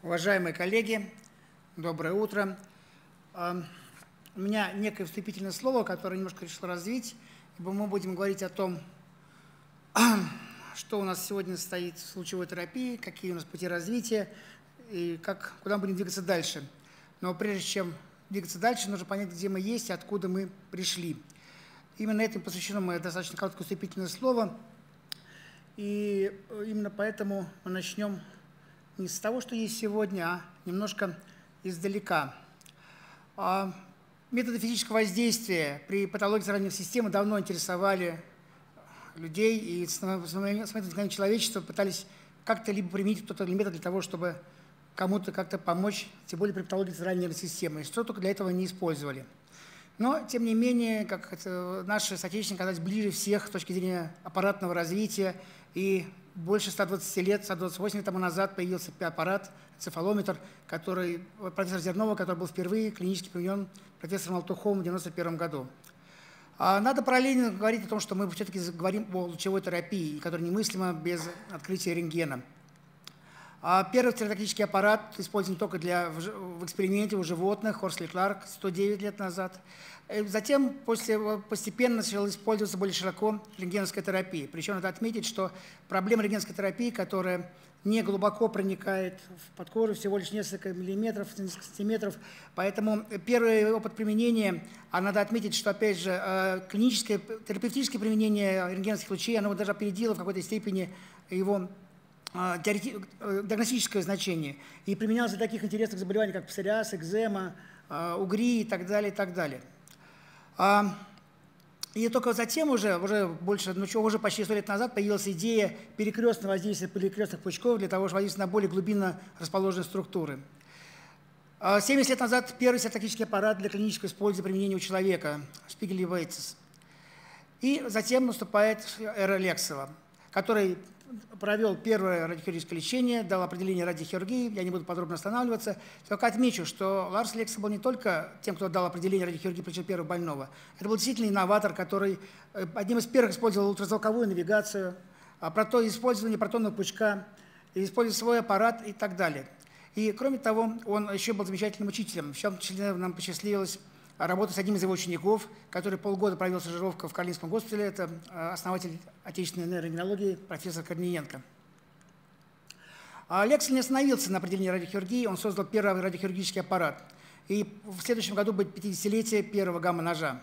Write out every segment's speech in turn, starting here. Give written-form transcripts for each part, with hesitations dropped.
Уважаемые коллеги, доброе утро. У меня некое вступительное слово, которое немножко решил развить, ибо мы будем говорить о том, что у нас сегодня стоит в лучевой терапии, какие у нас пути развития и куда мы будем двигаться дальше. Но прежде чем двигаться дальше, нужно понять, где мы есть и откуда мы пришли. Именно этому посвящено мое достаточно короткое вступительное слово, и именно поэтому мы начнем не с того, что есть сегодня, а немножко издалека. Методы физического воздействия при патологии центральной системы давно интересовали людей, и с момента человечества пытались как-то либо применить тот или метод для того, чтобы кому-то как-то помочь, тем более при патологии центральной нервной системы, и что только для этого не использовали. Но, тем не менее, как наши соотечественники оказались ближе всех с точки зрения аппаратного развития, и больше 120 лет, 128 лет тому назад появился аппарат, цефалометр, профессора Зернова, который был впервые клинически применен профессором Алтуховым в 1991 году. Надо параллельно говорить о том, что мы все-таки говорим о лучевой терапии, которая немыслима без открытия рентгена. Первый стереотактический аппарат использован только в эксперименте у животных, Хорсли Кларк, 109 лет назад. Затем постепенно начала использоваться более широко рентгеновская терапия. Причем надо отметить, что проблема рентгеновской терапии, которая не глубоко проникает под кожу, всего лишь несколько миллиметров, несколько сантиметров. Поэтому первый опыт применения, надо отметить, что, опять же, клиническое, терапевтическое применение рентгеновских лучей, оно даже опередило в какой-то степени его диагностическое значение и применялось для таких интересных заболеваний, как псориаз, экзема, угри и так далее, и так далее. И только затем уже почти 100 лет назад появилась идея перекрестного воздействия перекрестных пучков для того, чтобы воздействовать на более глубинно расположенные структуры. 70 лет назад первый стереотактический аппарат для клинического использования применения у человека, Шпигель и Вейтс. И затем наступает эра Лексова, который провел первое радиохирургическое лечение, дал определение радиохирургии, я не буду подробно останавливаться. Только отмечу, что Ларс Лексов был не только тем, кто дал определение радиохирургии при первого больного. Это был действительно инноватор, который одним из первых использовал ультразвуковую навигацию, использование протонного пучка, использовал свой аппарат и так далее. И кроме того, он еще был замечательным учителем. В том числе нам посчастливилось работать с одним из его учеников, который полгода провел стажировку в Карлинском госпитале. Это основатель отечественной нейрохирургии профессор Корниенко. Лексов не остановился на определении радиохирургии, он создал первый радиохирургический аппарат. И в следующем году будет 50-летие первого гамма-ножа.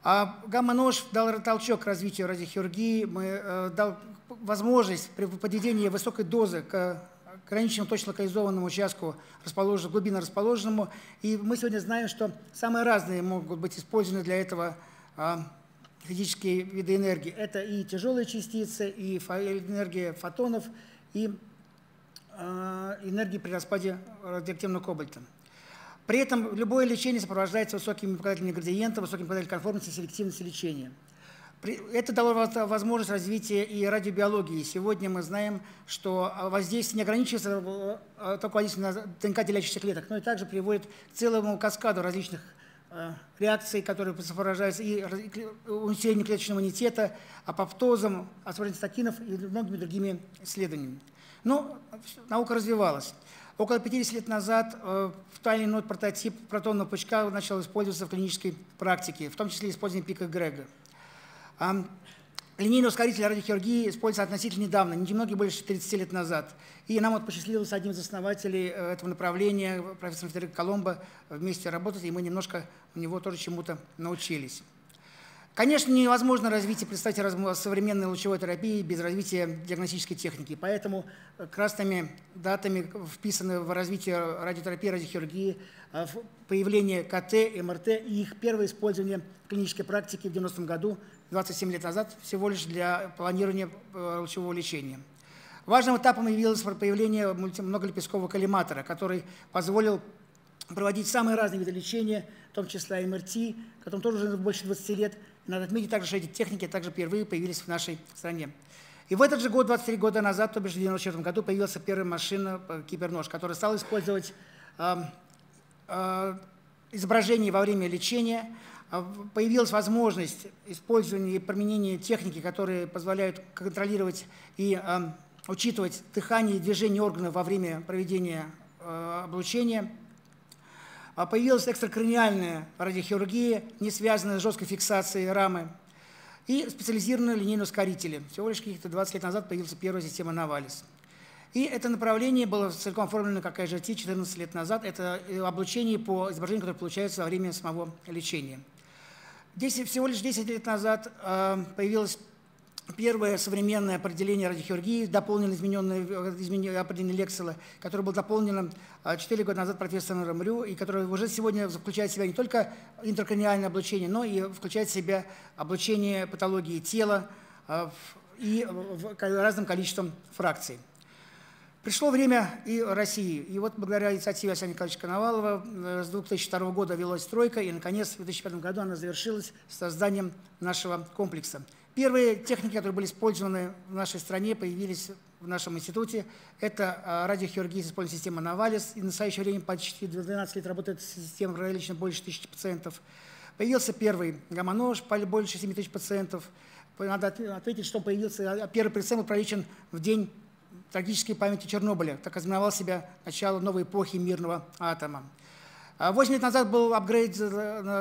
Гамма-нож дал толчок к развитию радиохирургии, дал возможность при подведении высокой дозы к ограниченному точно локализованному участку, глубинно расположенному. И мы сегодня знаем, что самые разные могут быть использованы для этого физические виды энергии. Это и тяжелые частицы, и энергия фотонов, и энергия при распаде радиоактивного кобальта. При этом любое лечение сопровождается высокими показателями градиента, высокими показателями конформности и селективности лечения. Это дало возможность развития и радиобиологии. Сегодня мы знаем, что воздействие не ограничивается только воздействием на ДНК делящихся клеток, но и также приводит к целому каскаду различных реакций, которые сопровождаются и усилением клеточного иммунитета, апоптозом, освобождением цитокинов и многими другими исследованиями. Но наука развивалась. Около 50 лет назад тайный нот прототип протонного пучка начал использоваться в клинической практике, в том числе использование пика Грега. Линейный ускоритель радиохирургии используется относительно недавно, немногие больше 30 лет назад. И нам посчастливилось одним из основателей этого направления, профессором Федерико Коломбо, вместе работать, и мы немножко у него тоже чему-то научились. Конечно, невозможно представить современной лучевой терапии без развития диагностической техники, поэтому красными датами вписаны в развитие радиотерапии, радиохирургии, появление КТ, МРТ и их первое использование в клинической практике в 90-м году, 27 лет назад, всего лишь для планирования лучевого лечения. Важным этапом явилось появление многолепесткового коллиматора, который позволил проводить самые разные виды лечения, в том числе МРТ, которым тоже уже больше 20 лет. И надо отметить также, что эти техники также впервые появились в нашей стране. И в этот же год, 23 года назад, то бишь в 1994 году, появилась первая машина кибернож, которая стала использовать изображение во время лечения. Появилась возможность использования и применения техники, которые позволяют контролировать и учитывать дыхание и движение органов во время проведения облучения. Появилась экстракраниальная радиохирургия, не связанная с жесткой фиксацией рамы, и специализированные линейные ускорители. Всего лишь каких-то 20 лет назад появилась первая система Навалис. И это направление было целиком оформлено как IGT 14 лет назад. Это облучение по изображению, которое получается во время самого лечения. Всего лишь 10 лет назад появилось первое современное определение радиохирургии, дополненное, измененное определение Лексела, которое было дополнено 4 года назад профессором Рю, и которое уже сегодня включает в себя не только интракраниальное облучение, но и включает в себя облучение патологии тела и разным количеством фракций. Пришло время и России. И вот благодаря инициативе Александра Николаевича Коновалова с 2002 года велась стройка, и, наконец, в 2005 году она завершилась созданием нашего комплекса. Первые техники, которые были использованы в нашей стране, появились в нашем институте. Это радиохирургия с использованием системы Навалис. И в настоящее время почти 12 лет работает система, пролечено больше 1000 пациентов. Появился первый гамма-нож, больше 7000 пациентов. Надо ответить, что появился первый прицел, пролечен в день трагической памяти Чернобыля, так ознаменовал себя начало новой эпохи мирного атома. 8 лет назад был апгрейд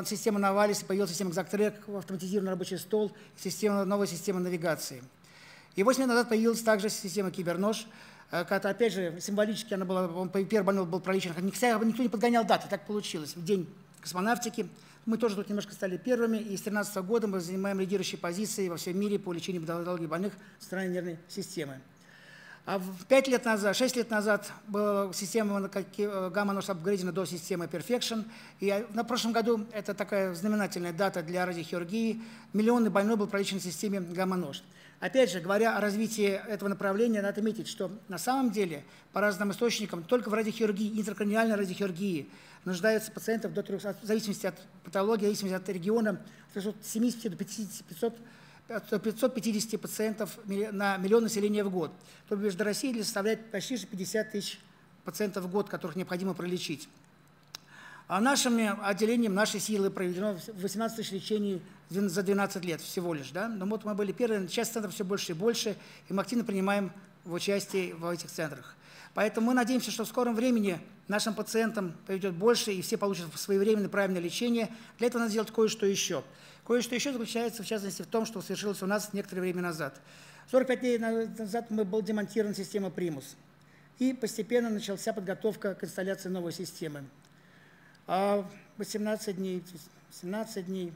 системы Навалис, появилась система Exactrek, автоматизированный рабочий стол, новая система навигации. И 8 лет назад появилась также система Кибернож, которая, опять же, символически, первый больной был пролечен, никто не подгонял даты, так получилось, в день космонавтики. Мы тоже тут немножко стали первыми, и с 2013 года мы занимаем лидирующие позиции во всем мире по лечению патологии больных центральной нервной системы. 6 лет назад была система гамма-нож апгрейдена до системы Perfection. И на прошлом году, это такая знаменательная дата для радиохирургии, миллионный больной был пролечен в системе гамма-нож. Опять же, говоря о развитии этого направления, надо отметить, что на самом деле по разным источникам только в радиохирургии, интракраниальной радиохирургии нуждаются пациентов до 300, в зависимости от патологии, в зависимости от региона, от 70 до 550 пациентов на миллион населения в год. То бишь до России составляет почти 50 тысяч пациентов в год, которых необходимо пролечить. А нашим отделением, нашей силы проведено 18 тысяч лечений за 12 лет всего лишь. Да? Но вот мы были первые, сейчас центров все больше и больше, и мы активно принимаем участие в этих центрах. Поэтому мы надеемся, что в скором времени нашим пациентам поведет больше, и все получат своевременное правильное лечение. Для этого надо сделать кое-что еще. Кое-что еще заключается, в частности, в том, что совершилось у нас некоторое время назад. 45 дней назад была демонтирована система Примус. И постепенно началась подготовка к инсталляции новой системы. 18 дней, 17 дней.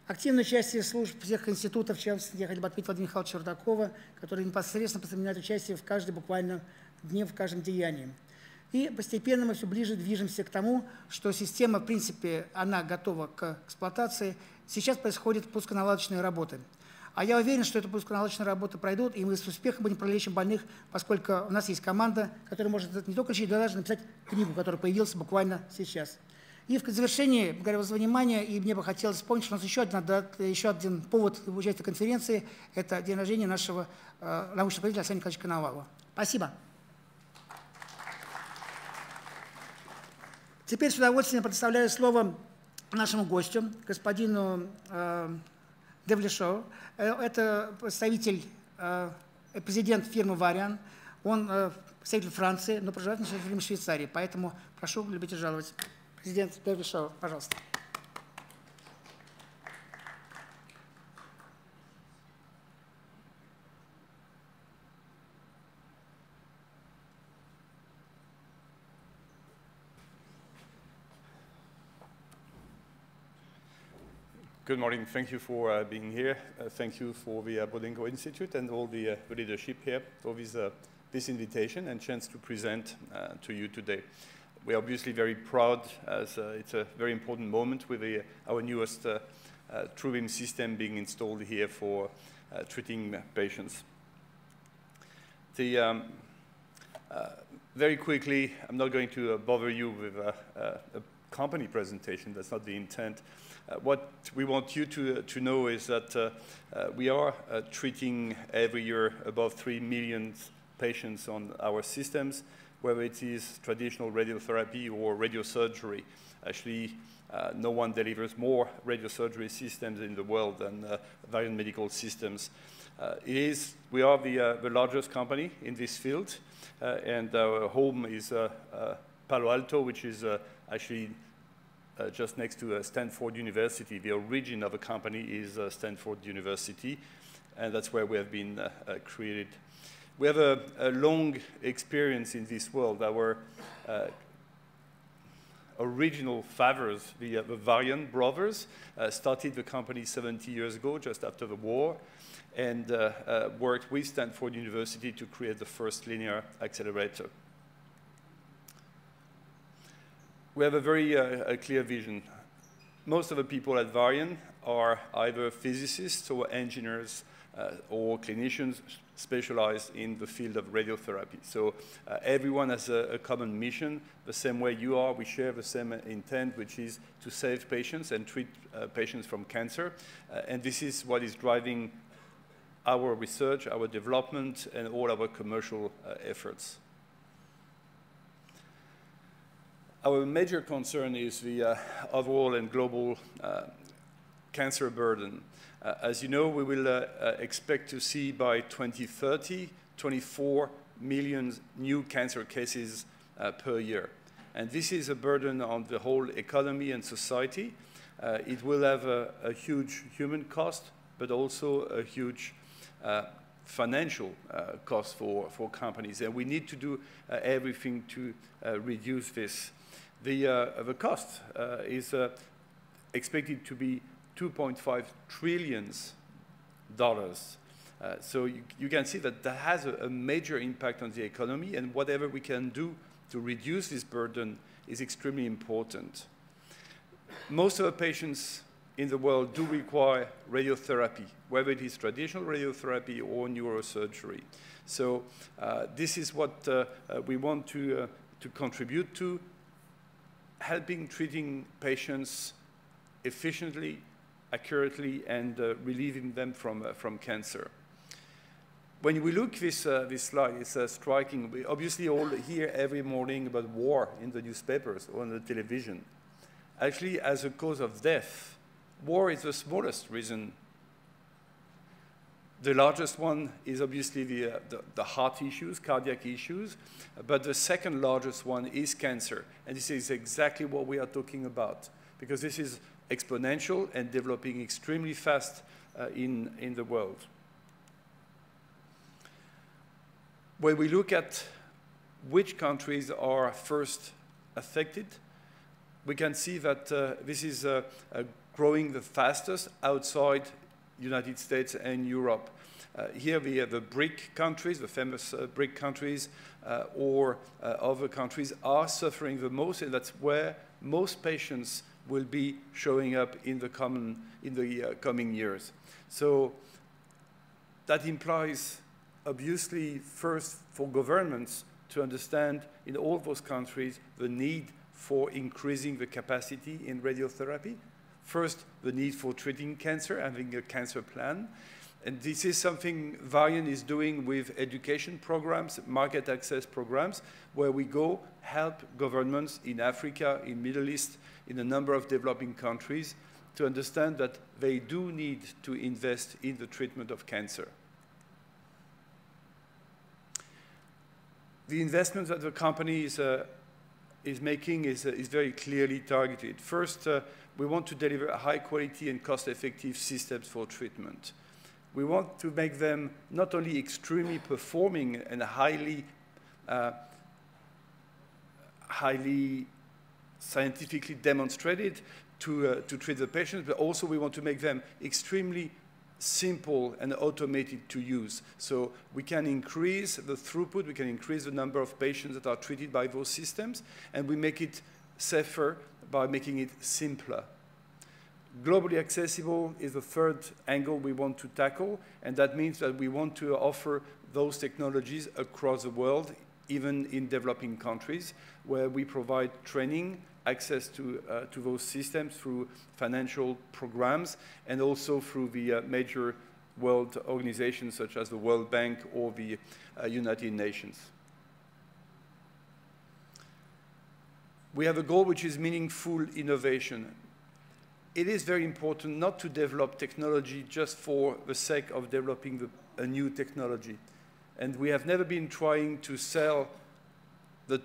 Активное участие служб всех институтов, в частности, я хотел бы отметить Владимира Михайловича Чердакова, который непосредственно принимает участие в каждой буквально дне, в каждом деянии. И постепенно мы все ближе движемся к тому, что система, в принципе, она готова к эксплуатации. Сейчас происходят пусконаладочные работы. А я уверен, что эти пусконаладочные работы пройдут, и мы с успехом будем пролечим больных, поскольку у нас есть команда, которая может не только лечить, но даже написать книгу, которая появилась буквально сейчас. И в завершении, благодаря за внимание, и мне бы хотелось вспомнить, что у нас еще один повод участия в конференции – это день рождения нашего научного руководителя Александра Николаевича Коновалова. Спасибо. Теперь с удовольствием предоставляю слово нашему гостю, господину Девлешоу. Это представитель, президент фирмы «Вариан». Он представитель Франции, но проживает в настоящее время в Швейцарии. Поэтому прошу, любите жаловать. Президент Девлешоу, пожалуйста. Good morning. Thank you for being here. Thank you for the Bodenko Institute and all the leadership here for this invitation and chance to present to you today. We are obviously very proud as it's a very important moment with our newest TrueBeam system being installed here for treating patients. Very quickly, I'm not going to bother you with a company presentation. That's not the intent. What we want you to know is that we are treating every year above 3 million patients on our systems. whether it is traditional radiotherapy or radiosurgery. Actually, no one delivers more radiosurgery systems in the world than Varian Medical Systems. We are the largest company in this field, and our home is Palo Alto, which is actually just next to Stanford University. The origin of the company is Stanford University, and that's where we have been created. We have a long experience in this world. Our original fathers, the Varian brothers, started the company 70 years ago, just after the war, and worked with Stanford University to create the first linear accelerator. We have a very clear vision. Most of the people at Varian are either physicists or engineers or clinicians specialized in the field of radiotherapy. So everyone has a common mission, the same way you are. We share the same intent, which is to save patients and treat patients from cancer. And this is what is driving our research, our development, and all our commercial efforts. Our major concern is the overall and global cancer burden. As you know, we will expect to see by 2030, 24 million new cancer cases per year. And this is a burden on the whole economy and society. It will have a huge human cost, but also a huge financial cost for companies. And we need to do everything to reduce this. The cost is expected to be $2.5 trillion. So you can see that that has a major impact on the economy, and whatever we can do to reduce this burden is extremely important. Most of the patients in the world do require radiotherapy, whether it is traditional radiotherapy or neurosurgery. So this is what we want to contribute to, helping treating patients efficiently, accurately, and relieving them from cancer. When we look this slide, it's striking. We obviously all hear every morning about war in the newspapers or on the television. Actually, as a cause of death, war is the smallest reason. The largest one is obviously the heart issues, cardiac issues, but the second largest one is cancer. And this is exactly what we are talking about, because this is exponential and developing extremely fast in the world. When we look at which countries are first affected, we can see that this is growing the fastest outside United States and Europe. Here we have the BRIC countries, the famous BRIC countries, or other countries are suffering the most, and that's where most patients will be showing up in the coming years. So that implies, obviously, first for governments to understand in all those countries the need for increasing the capacity in radiotherapy. First, the need for treating cancer, having a cancer plan. And this is something Varian is doing with education programs, market access programs, where we go help governments in Africa, in Middle East, in a number of developing countries to understand that they do need to invest in the treatment of cancer. The investment that the company is making is very clearly targeted. First, we want to deliver high quality and cost-effective systems for treatment. We want to make them not only extremely performing and highly scientifically demonstrated to treat the patients, but also we want to make them extremely simple and automated to use. So we can increase the throughput, we can increase the number of patients that are treated by those systems, and we make it safer by making it simpler. Globally accessible is the third angle we want to tackle, and that means that we want to offer those technologies across the world, even in developing countries, where we provide training, access to those systems through financial programs, and also through the major world organizations such as the World Bank or the United Nations. we have a goal which is meaningful innovation. It is very important not to develop technology just for the sake of developing a new technology. And we have never been trying to sell the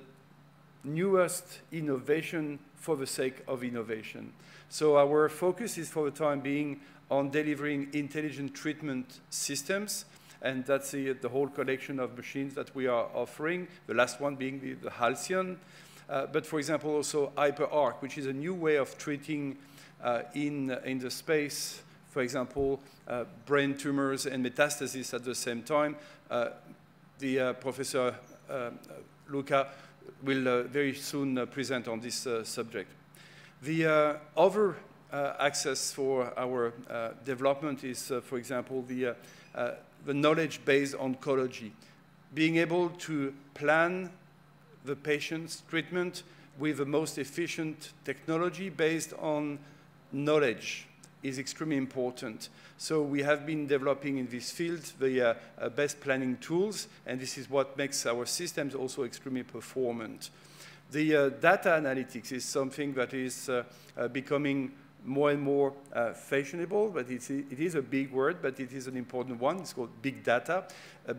newest innovation for the sake of innovation. So our focus is for the time being on delivering intelligent treatment systems, and that's the whole collection of machines that we are offering, the last one being the Halcyon. But for example, also HyperArc, which is a new way of treating in the space, for example, brain tumors and metastasis at the same time. The Professor Luca will very soon present on this subject. The other access for our development is, for example, the knowledge-based oncology, being able to plan the patient's treatment with the most efficient technology based on knowledge is extremely important. So we have been developing in this field the best planning tools, and this is what makes our systems also extremely performant. The data analytics is something that is becoming more and more fashionable, but it is a big word, but it is an important one. It's called big data.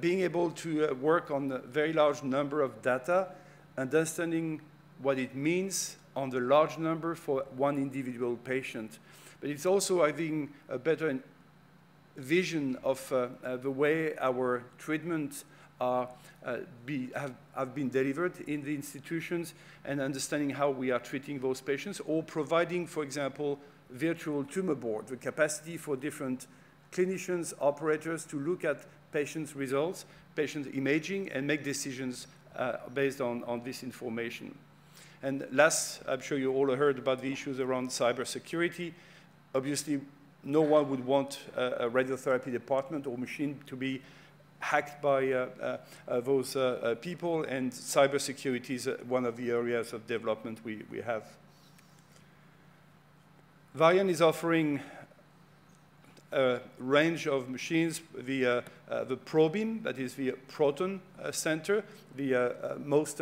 Being able to work on a very large number of data, understanding what it means on the large number for one individual patient. But it's also having a better vision of the way our treatments have been delivered in the institutions, and understanding how we are treating those patients, or providing, for example, virtual tumor board, the capacity for different clinicians, operators to look at patients' results, patient imaging, and make decisions based on this information. And last, I'm sure you all heard about the issues around cybersecurity. Obviously, no one would want a radiotherapy department or machine to be hacked by those people, and cybersecurity is one of the areas of development we have. Varian is offering a range of machines, the ProBeam, that is the proton center, the most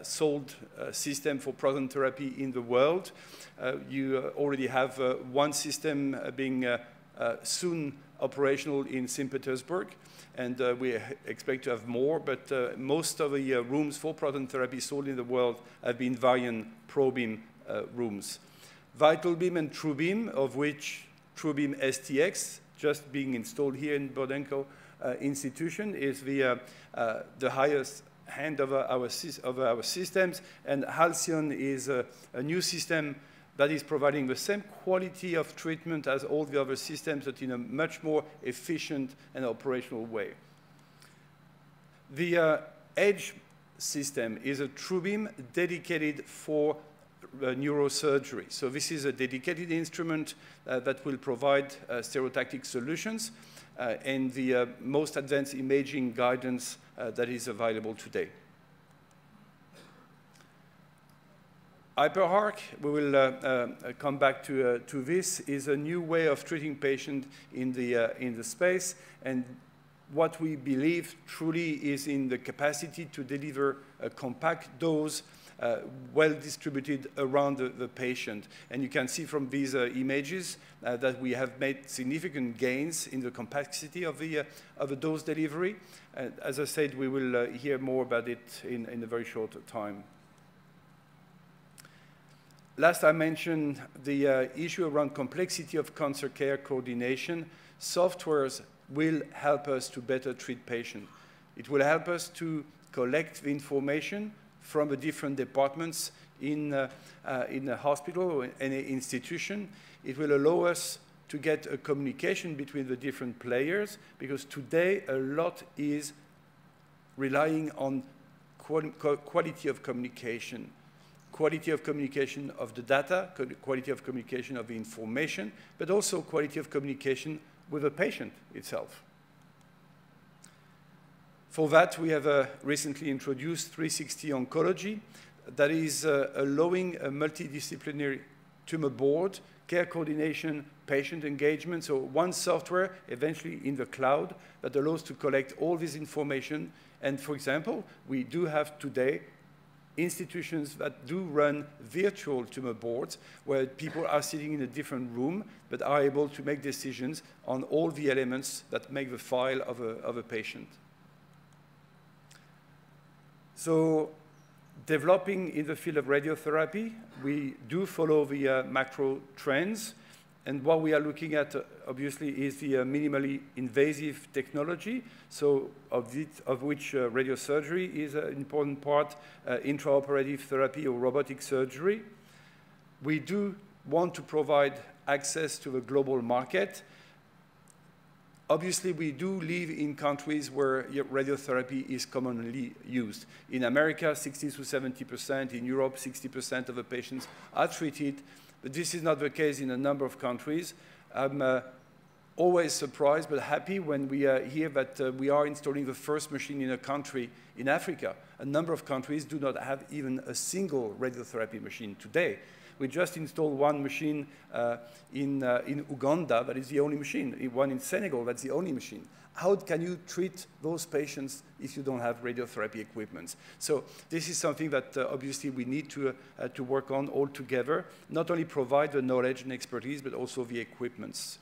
sold system for proton therapy in the world. You already have one system being soon operational in St. Petersburg, and we expect to have more, but most of the rooms for proton therapy sold in the world have been Varian ProBeam rooms. VitalBeam and TrueBeam, of which TrueBeam STX, just being installed here in Bodenko institution, is the highest hand of our systems, and Halcyon is a new system that is providing the same quality of treatment as all the other systems, but in a much more efficient and operational way. The Edge system is a TrueBeam dedicated for neurosurgery. So this is a dedicated instrument that will provide stereotactic solutions and the most advanced imaging guidance that is available today. HyperArc, we will come back to this, is a new way of treating patients in the space, and what we believe truly is in the capacity to deliver a compact dose well distributed around the patient. And you can see from these images that we have made significant gains in the complexity of the dose delivery. As I said, we will hear more about it in a very short time. Last, I mentioned the issue around complexity of cancer care coordination. Softwares will help us to better treat patients. It will help us to collect the information from the different departments in a hospital or any institution. It will allow us to get a communication between the different players, because today a lot is relying on quality of communication. Quality of communication of the data, quality of communication of the information, but also quality of communication with the patient itself. For that, we have recently introduced 360 Oncology that is allowing a multidisciplinary tumor board, care coordination, patient engagement, so one software eventually in the cloud that allows to collect all this information. And for example, we do have today institutions that do run virtual tumor boards where people are sitting in a different room but are able to make decisions on all the elements that make the file of a patient. So developing in the field of radiotherapy, we do follow the macro trends. And what we are looking at, obviously, is the minimally invasive technology, so of which radiosurgery is an important part, intraoperative therapy or robotic surgery. We do want to provide access to the global market. Obviously, we do live in countries where radiotherapy is commonly used. In America, 60 to 70%. In Europe, 60% of the patients are treated. But this is not the case in a number of countries. I'm always surprised but happy when we hear that we are installing the first machine in a country in Africa. A number of countries do not have even a single radiotherapy machine today. We just installed one machine in Uganda, that is the only machine. One in Senegal, that's the only machine. How can you treat those patients if you don't have radiotherapy equipment? So this is something that obviously we need to work on all together, not only provide the knowledge and expertise, but also the equipments.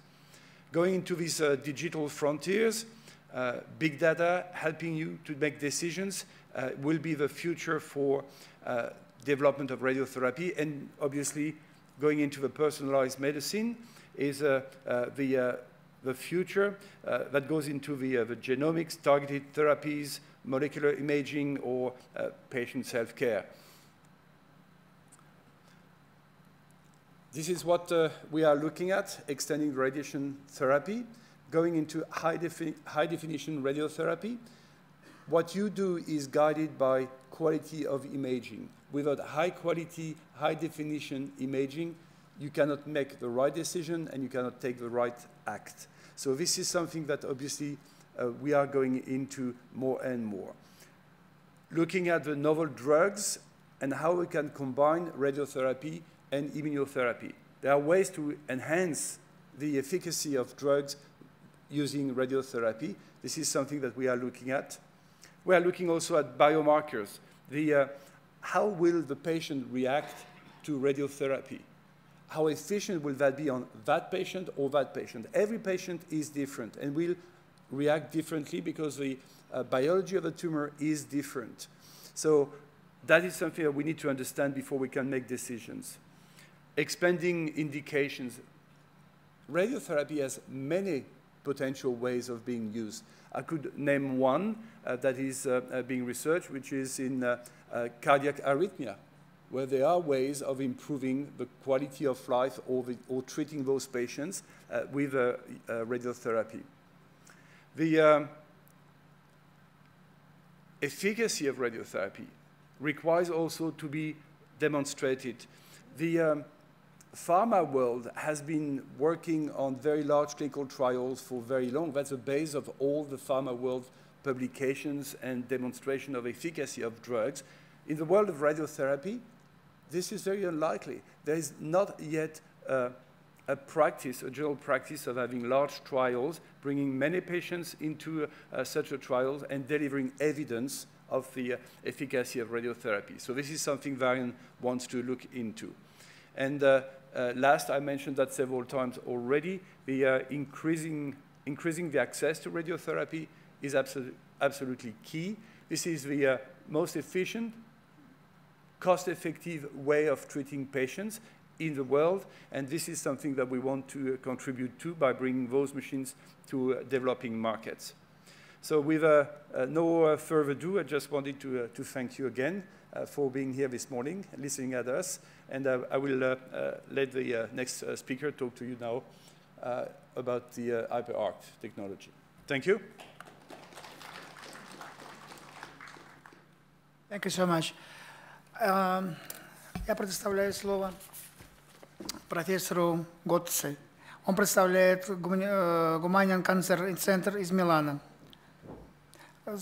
Going into these digital frontiers, big data helping you to make decisions will be the future for development of radiotherapy, and obviously going into the personalized medicine is the future that goes into the genomics, targeted therapies, molecular imaging, or patient self-care. This is what we are looking at, extending radiation therapy, going into high-definition radiotherapy. What you do is guided by quality of imaging. Without high-quality, high-definition imaging, you cannot make the right decision and you cannot take the right act. So this is something that obviously we are going into more and more. Looking at the novel drugs and how we can combine radiotherapy and immunotherapy. There are ways to enhance the efficacy of drugs using radiotherapy. This is something that we are looking at. We are looking also at biomarkers. How will the patient react to radiotherapy? How efficient will that be on that patient or that patient? Every patient is different and will react differently because the biology of the tumor is different. So that is something that we need to understand before we can make decisions. Expanding indications. Radiotherapy has many potential ways of being used. I could name one that is being researched, which is in cardiac arrhythmia, where there are ways of improving the quality of life or treating those patients with radiotherapy. The efficacy of radiotherapy requires also to be demonstrated. The pharma world has been working on very large clinical trials for very long. That's the base of all the pharma world publications and demonstration of efficacy of drugs. In the world of radiotherapy, this is very unlikely. There is not yet a practice, a general practice of having large trials, bringing many patients into such a trial and delivering evidence of the efficacy of radiotherapy. So this is something Varian wants to look into. And last, I mentioned that several times already, the increasing the access to radiotherapy is absolutely key. This is the most efficient, cost-effective way of treating patients in the world, and this is something that we want to contribute to by bringing those machines to developing markets. So with no further ado, I just wanted to thank you again for being here this morning, listening at us, and I will let the next speaker talk to you now about the HyperArc technology. Thank you. Thank you so much. Я предоставляю слово профессору Готце. Он представляет Гуманиан Cancer Center из Милана.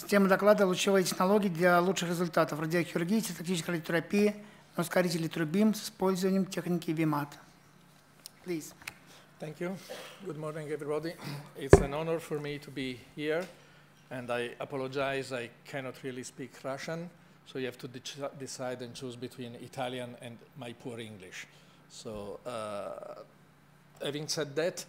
Тема доклада «Лучевые технологии для лучших результатов. Радиохирургии, цитоптической радиотерапии на ускорителе трубим с использованием техники VMAT». Please. Thank you. Good morning, everybody. It's an honor for me to be here, and I apologize, I cannot really speak Russian, So you have to decide and choose between Italian and my poor English. So having said that,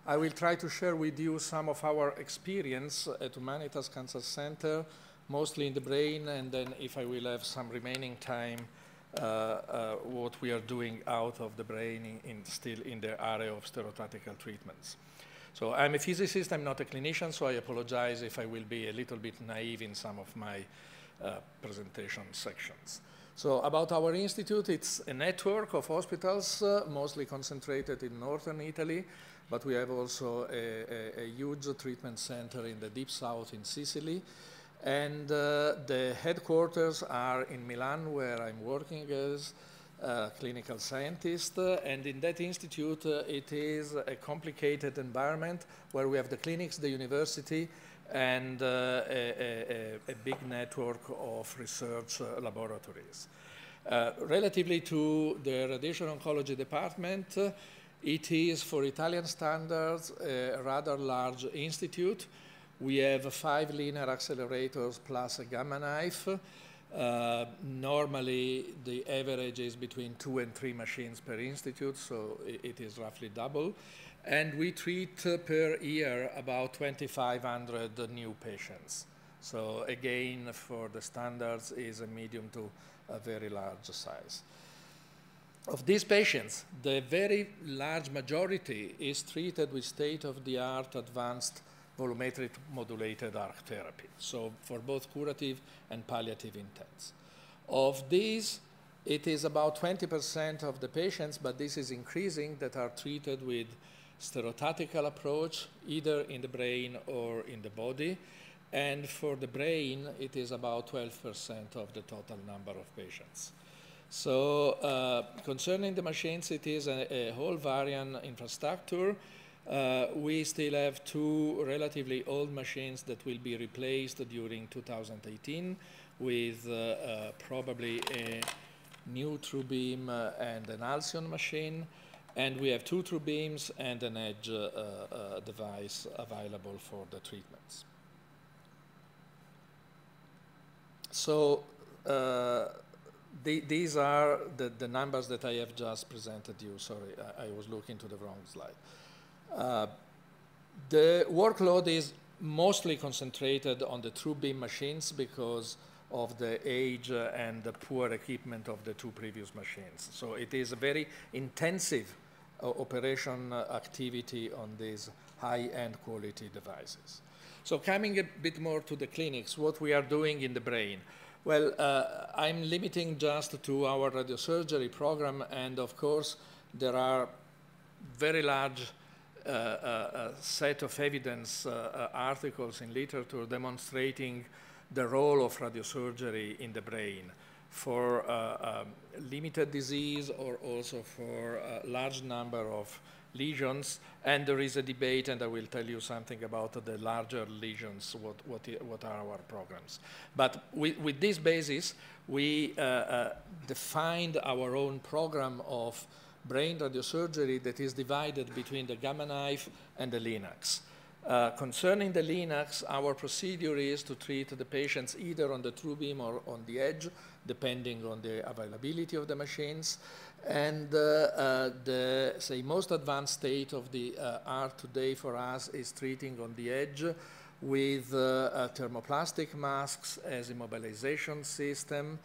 I will try to share with you some of our experience at Humanitas Cancer Center, mostly in the brain, and then if I will have some remaining time, what we are doing out of the brain still in the area of stereotactical treatments. So I'm a physicist, I'm not a clinician, so I apologize if I will be a little bit naive in some of my presentation sections. So about our institute, it's a network of hospitals, mostly concentrated in northern Italy, but we have also a huge treatment center in the deep south in Sicily. And the headquarters are in Milan, where I'm working as a clinical scientist. And in that institute, it is a complicated environment where we have the clinics, the university, and a big network of research laboratories. Relatively to the radiation oncology department, it is, for Italian standards, a rather large institute. We have 5 linear accelerators plus a gamma knife. Normally, the average is between 2 and 3 machines per institute, so it is roughly double. And we treat per year about 2,500 new patients. So again, for the standards, is a medium to a very large size. Of these patients, the very large majority is treated with state-of-the-art advanced volumetric modulated arc therapy, so for both curative and palliative intents. Of these, it is about 20% of the patients, but this is increasing, that are treated with stereotactical approach, either in the brain or in the body. And for the brain, it is about 12% of the total number of patients. So concerning the machines, it is a whole variant infrastructure. We still have 2 relatively old machines that will be replaced during 2018 with probably a new TrueBeam and an Alcyon machine. And we have 2 TrueBeams and an Edge device available for the treatments. So these are the numbers that I have just presented you. Sorry, I was looking to the wrong slide. The workload is mostly concentrated on the TrueBeam machines because of the age and the poor equipment of the 2 previous machines. So it is a very intensive operation activity on these high-end quality devices. So coming a bit more to the clinics, what we are doing in the brain. Well, I'm limiting just to our radiosurgery program, and of course, there are very large set of evidence articles in literature demonstrating the role of radiosurgery in the brain for limited disease or also for a large number of lesions. And there is a debate, and I will tell you something about the larger lesions, what are our programs. But with this basis, we defined our own program of brain radiosurgery that is divided between the gamma knife and the Linacs. Concerning the Linacs, our procedure is to treat the patients either on the TrueBeam or on the Edge, depending on the availability of the machines. And the most advanced state of the art today for us is treating on the Edge with thermoplastic masks as immobilization system,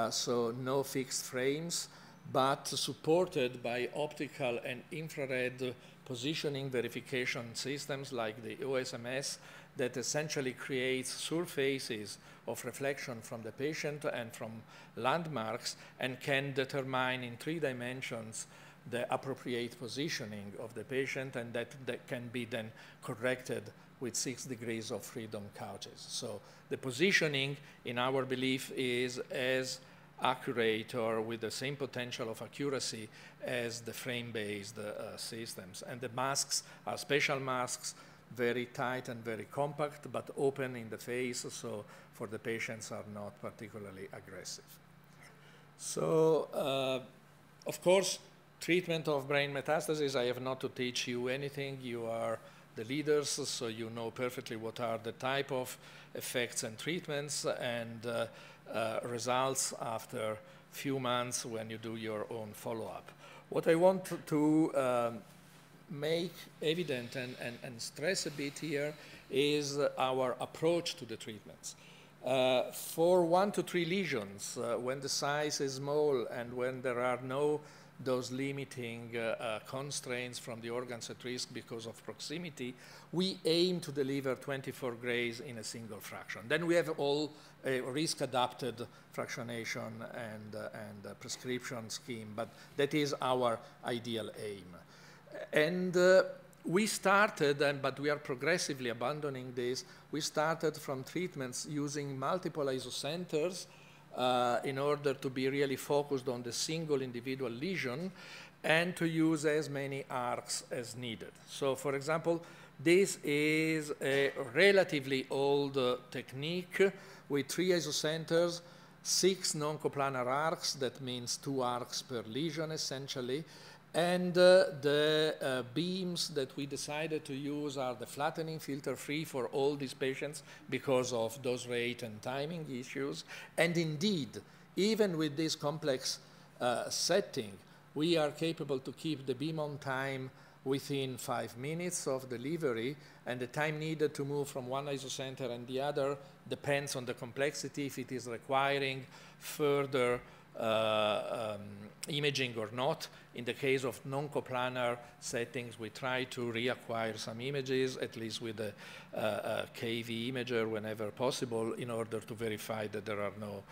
so no fixed frames, but supported by optical and infrared positioning verification systems like the OSMS that essentially creates surfaces of reflection from the patient and from landmarks and can determine in 3 dimensions the appropriate positioning of the patient, and that can be then corrected with 6 degrees of freedom couches. So the positioning, in our belief, is as accurate or with the same potential of accuracy as the frame-based systems. And the masks are special masks, very tight and very compact, but open in the face, so for the patients are not particularly aggressive. So, of course, treatment of brain metastases, I have not to teach you anything. You are the leaders, so you know perfectly what are the type of effects and treatments and results after few months when you do your own follow-up. What I want to make evident and stress a bit here is our approach to the treatments. For 1 to 3 lesions, when the size is small and when there are no those limiting constraints from the organs at risk because of proximity, we aim to deliver 24 grays in a single fraction. Then we have all a risk-adapted fractionation and prescription scheme, but that is our ideal aim. And we started, but we are progressively abandoning this, we started from treatments using multiple isocenters in order to be really focused on the single individual lesion and to use as many arcs as needed. So for example, this is a relatively old technique with 3 isocenters, 6 non-coplanar arcs, that means 2 arcs per lesion essentially, and the beams that we decided to use are the flattening filter-free for all these patients because of dose rate and timing issues. And indeed, even with this complex setting, we are capable to keep the beam on time within 5 minutes of delivery, and the time needed to move from one isocenter and the other depends on the complexity, if it is requiring further imaging or not. In the case of non-coplanar settings, we try to reacquire some images, at least with a KV imager whenever possible, in order to verify that there are no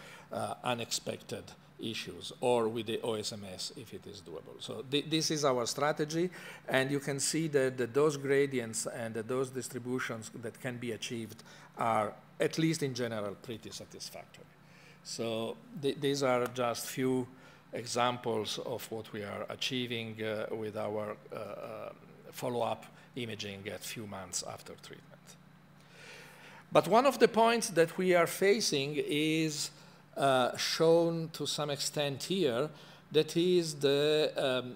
unexpected issues, or with the OSMS if it is doable. So this is our strategy, and you can see that the dose gradients and the dose distributions that can be achieved are, at least in general, pretty satisfactory. So these are just few examples of what we are achieving with our follow-up imaging at few months after treatment. But one of the points that we are facing is shown to some extent here, that is the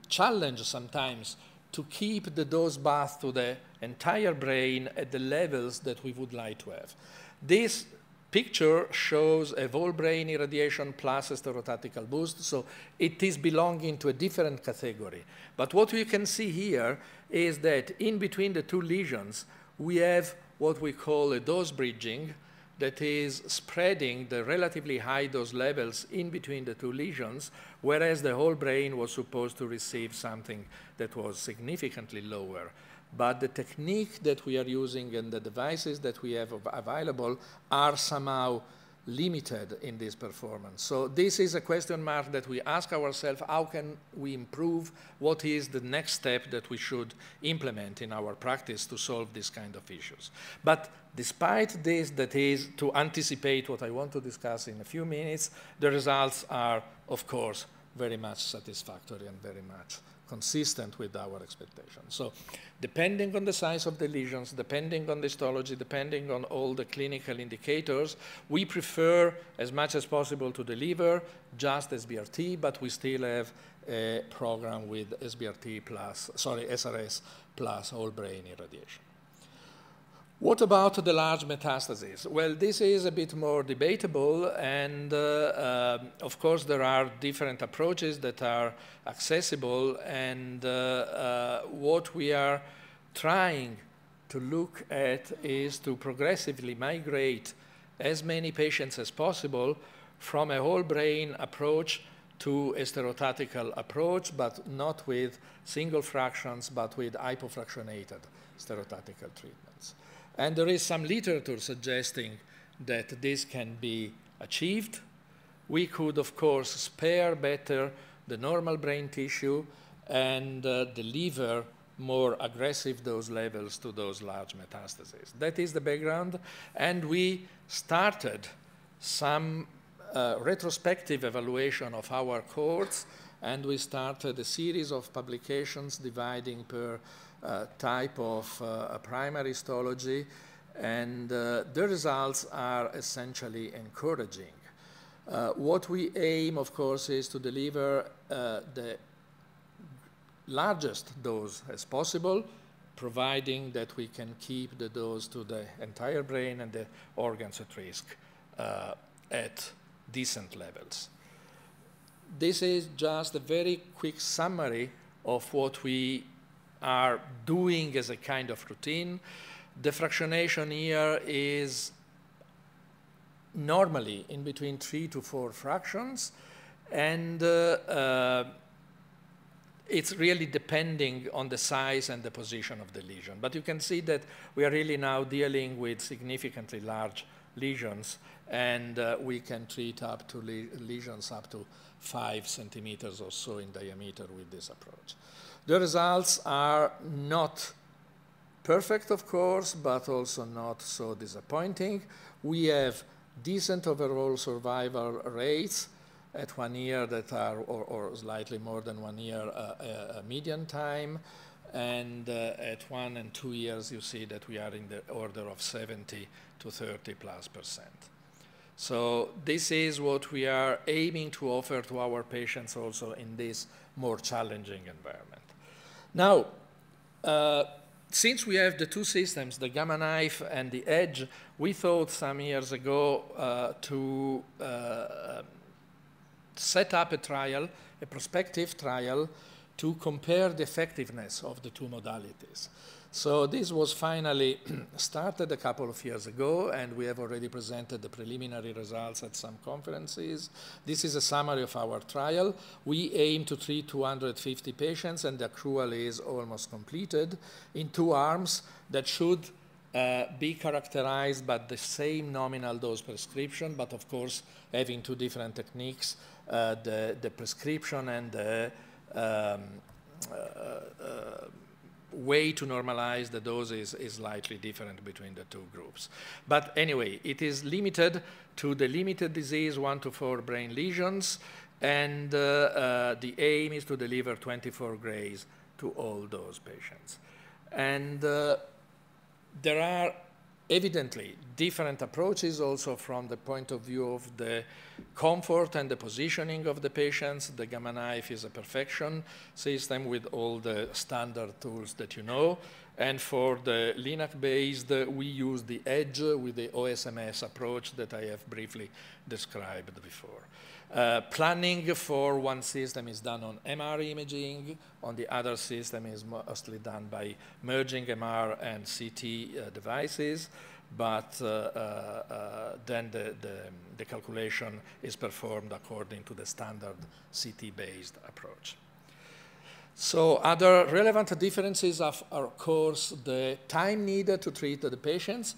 challenge sometimes to keep the dose bath to the entire brain at the levels that we would like to have. This picture shows a whole brain irradiation plus a stereotactical boost, so it is belonging to a different category. But what we can see here is that in between the 2 lesions, we have what we call a dose bridging, that is spreading the relatively high dose levels in between the 2 lesions, whereas the whole brain was supposed to receive something that was significantly lower. But the technique that we are using and the devices that we have available are somehow limited in this performance. So this is a question mark that we ask ourselves: how can we improve? What is the next step that we should implement in our practice to solve this kind of issues? But despite this, that is to anticipate what I want to discuss in a few minutes, the results are, of course, very much satisfactory and very much consistent with our expectations. So depending on the size of the lesions, depending on the histology, depending on all the clinical indicators, we prefer as much as possible to deliver just SBRT, but we still have a program with SBRT plus, SRS plus whole brain irradiation. What about the large metastases? Well, this is a bit more debatable, and of course there are different approaches that are accessible, and what we are trying to look at is to progressively migrate as many patients as possible from a whole brain approach to a stereotactical approach, but not with single fractions, but with hypofractionated stereotactical treatments. And there is some literature suggesting that this can be achieved. We could, of course, spare better the normal brain tissue and deliver more aggressive dose levels to those large metastases. That is the background, and we started some retrospective evaluation of our cohorts, and we started a series of publications dividing per type of primary histology, and the results are essentially encouraging. What we aim, of course, is to deliver the largest dose as possible, providing that we can keep the dose to the entire brain and the organs at risk at decent levels. This is just a very quick summary of what we are doing as a kind of routine. The fractionation here is normally in between 3 to 4 fractions, and it's really depending on the size and the position of the lesion. But you can see that we are really now dealing with significantly large lesions, and we can treat up to lesions up to 5 centimeters or so in diameter with this approach. The results are not perfect, of course, but also not so disappointing. We have decent overall survival rates at 1 year that are, or slightly more than 1 year a median time. And at 1 and 2 years, you see that we are in the order of 70 to 30+%. So this is what we are aiming to offer to our patients also in this more challenging environment. Now, since we have the two systems, the Gamma Knife and the Edge, we thought some years ago to set up a trial, a prospective trial, to compare the effectiveness of the two modalities. So this was finally started a couple of years ago, and we have already presented the preliminary results at some conferences. This is a summary of our trial. We aim to treat 250 patients, and the accrual is almost completed in 2 arms that should be characterized by the same nominal dose prescription, but of course having 2 different techniques, the prescription and the way to normalize the doses is slightly different between the 2 groups. But anyway, it is limited to the limited disease 1 to 4 brain lesions, and the aim is to deliver 24 grays to all those patients. And there are evidently different approaches also from the point of view of the comfort and the positioning of the patients. The Gamma Knife is a perfection system with all the standard tools that you know. And for the Linac-based, we use the Edge with the OSMS approach that I have briefly described before. Planning for one system is done on MR imaging. On the other system is mostly done by merging MR and CT devices. But then the calculation is performed according to the standard CT-based approach. So other relevant differences are, of course, the time needed to treat the patients.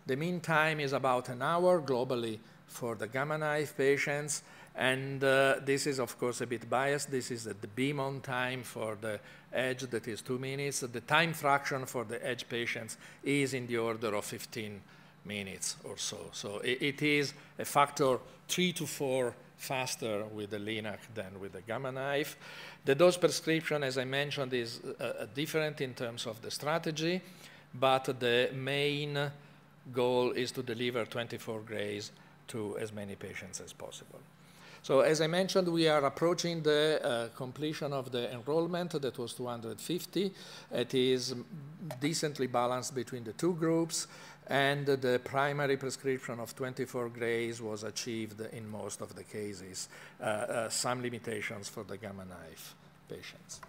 The mean time is about an hour globally for the Gamma Knife patients. And this is, of course, a bit biased. This is the beam on time for the Edge, that is 2 minutes. The time fraction for the Edge patients is in the order of 15 minutes or so. So it is a factor 3 to 4 faster with the Linac than with the Gamma Knife. The dose prescription, as I mentioned, is different in terms of the strategy, but the main goal is to deliver 24 grays to as many patients as possible. So as I mentioned, we are approaching the completion of the enrollment. That was 250. It is decently balanced between the 2 groups, and the primary prescription of 24 grays was achieved in most of the cases. Some limitations for the Gamma Knife patients.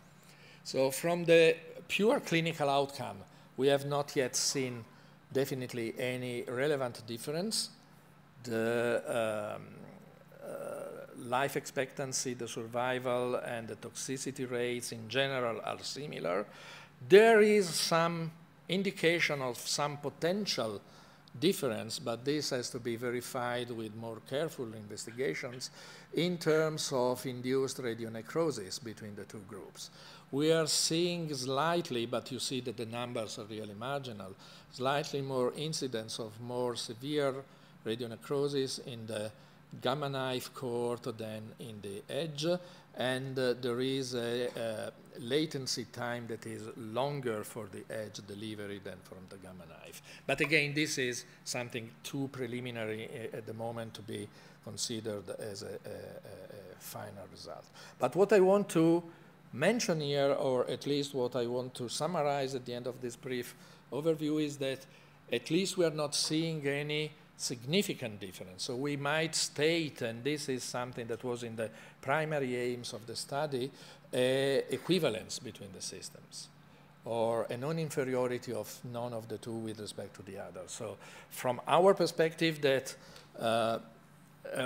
So from the pure clinical outcome, we have not yet seen definitely any relevant difference. The life expectancy, the survival, and the toxicity rates in general are similar. There is some indication of some potential difference, but this has to be verified with more careful investigations in terms of induced radionecrosis between the 2 groups. We are seeing slightly, but you see that the numbers are really marginal, slightly more incidence of more severe radionecrosis in the Gamma Knife cohort than in the Edge, and there is a latency time that is longer for the Edge delivery than from the Gamma Knife. But again, this is something too preliminary at the moment to be considered as a final result. But what I want to mention here, or at least what I want to summarize at the end of this brief overview, is that at least we are not seeing any significant difference. So we might state, and this is something that was in the primary aims of the study, equivalence between the systems, or a non-inferiority of none of the two with respect to the other. So from our perspective, that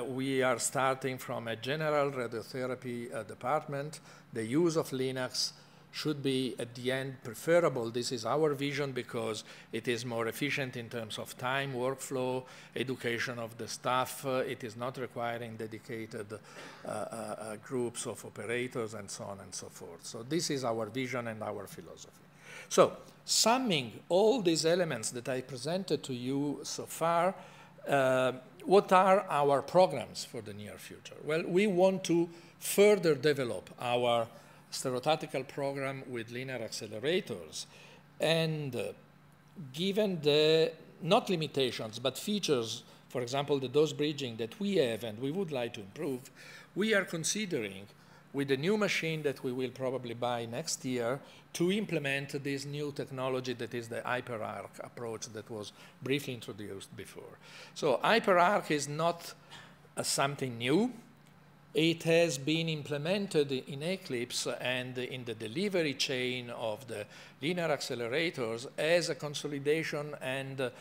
we are starting from a general radiotherapy department, the use of Linux should be, at the end, preferable. This is our vision because it is more efficient in terms of time, workflow, education of the staff. It is not requiring dedicated groups of operators and so on and so forth. So this is our vision and our philosophy. So summing all these elements that I presented to you so far, what are our programs for the near future? Well, we want to further develop our stereotactical program with linear accelerators, and given the, not limitations, but features, for example, the dose bridging that we have and we would like to improve, we are considering, with the new machine that we will probably buy next year, to implement this new technology that is the HyperArc approach that was briefly introduced before. So HyperArc is not something new. It has been implemented in Eclipse and in the delivery chain of the linear accelerators as a consolidation and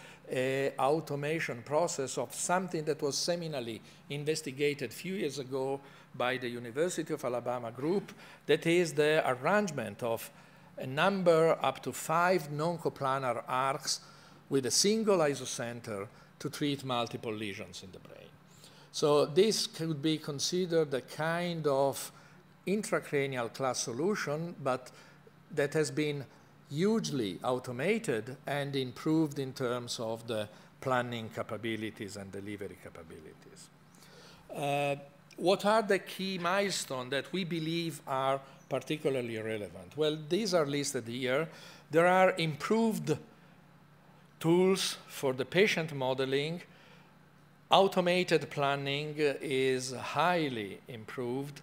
automation process of something that was seminally investigated a few years ago by the University of Alabama group, that is the arrangement of a number up to 5 non-coplanar arcs with a single isocenter to treat multiple lesions in the brain. So this could be considered a kind of intracranial class solution, but that has been hugely automated and improved in terms of the planning capabilities and delivery capabilities. What are the key milestones that we believe are particularly relevant? Well, these are listed here. There are improved tools for the patient modeling. Automated planning is highly improved.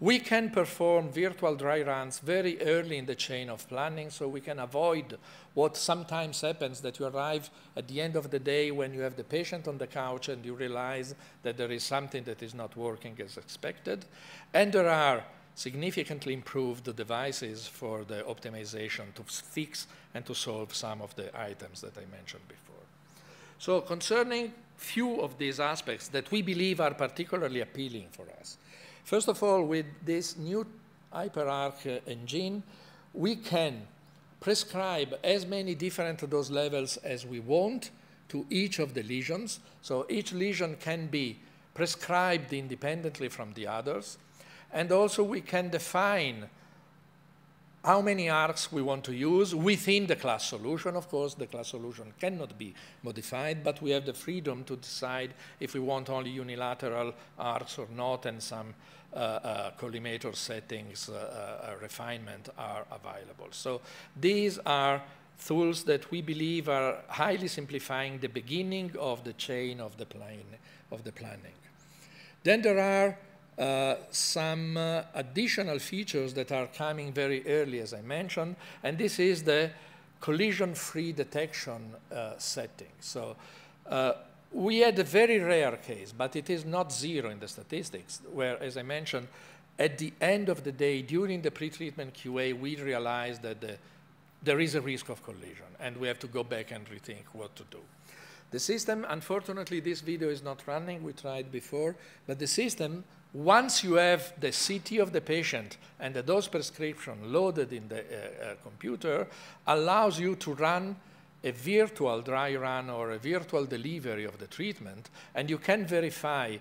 We can perform virtual dry runs very early in the chain of planning, so we can avoid what sometimes happens, that you arrive at the end of the day when you have the patient on the couch and you realize that there is something that is not working as expected. And there are significantly improved devices for the optimization to fix and to solve some of the items that I mentioned before. So concerning few of these aspects that we believe are particularly appealing for us. First of all, with this new HyperArc engine, we can prescribe as many different dose levels as we want to each of the lesions. So each lesion can be prescribed independently from the others. And also we can define how many arcs we want to use within the class solution. Of course, the class solution cannot be modified, but we have the freedom to decide if we want only unilateral arcs or not, and some collimator settings refinement are available. So these are tools that we believe are highly simplifying the beginning of the chain of the planning. Then there are some additional features that are coming very early, as I mentioned, and this is the collision-free detection setting. So we had a very rare case, but it is not zero in the statistics, where, as I mentioned, at the end of the day, during the pre-treatment QA, we realized that there is a risk of collision, and we have to go back and rethink what to do. The system, unfortunately, this video is not running. We tried before, but the system, once you have the CT of the patient and the dose prescription loaded in the computer, allows you to run a virtual dry run or a virtual delivery of the treatment, and you can verify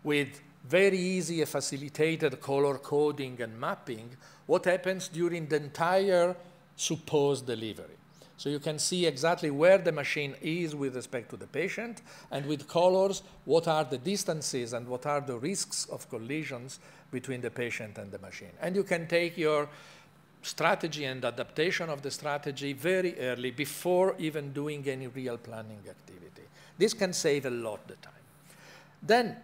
with very easy facilitated color coding and mapping what happens during the entire supposed delivery. So you can see exactly where the machine is with respect to the patient, and with colors, what are the distances and what are the risks of collisions between the patient and the machine. And you can take your strategy and adaptation of the strategy very early before even doing any real planning activity. This can save a lot of time. Then,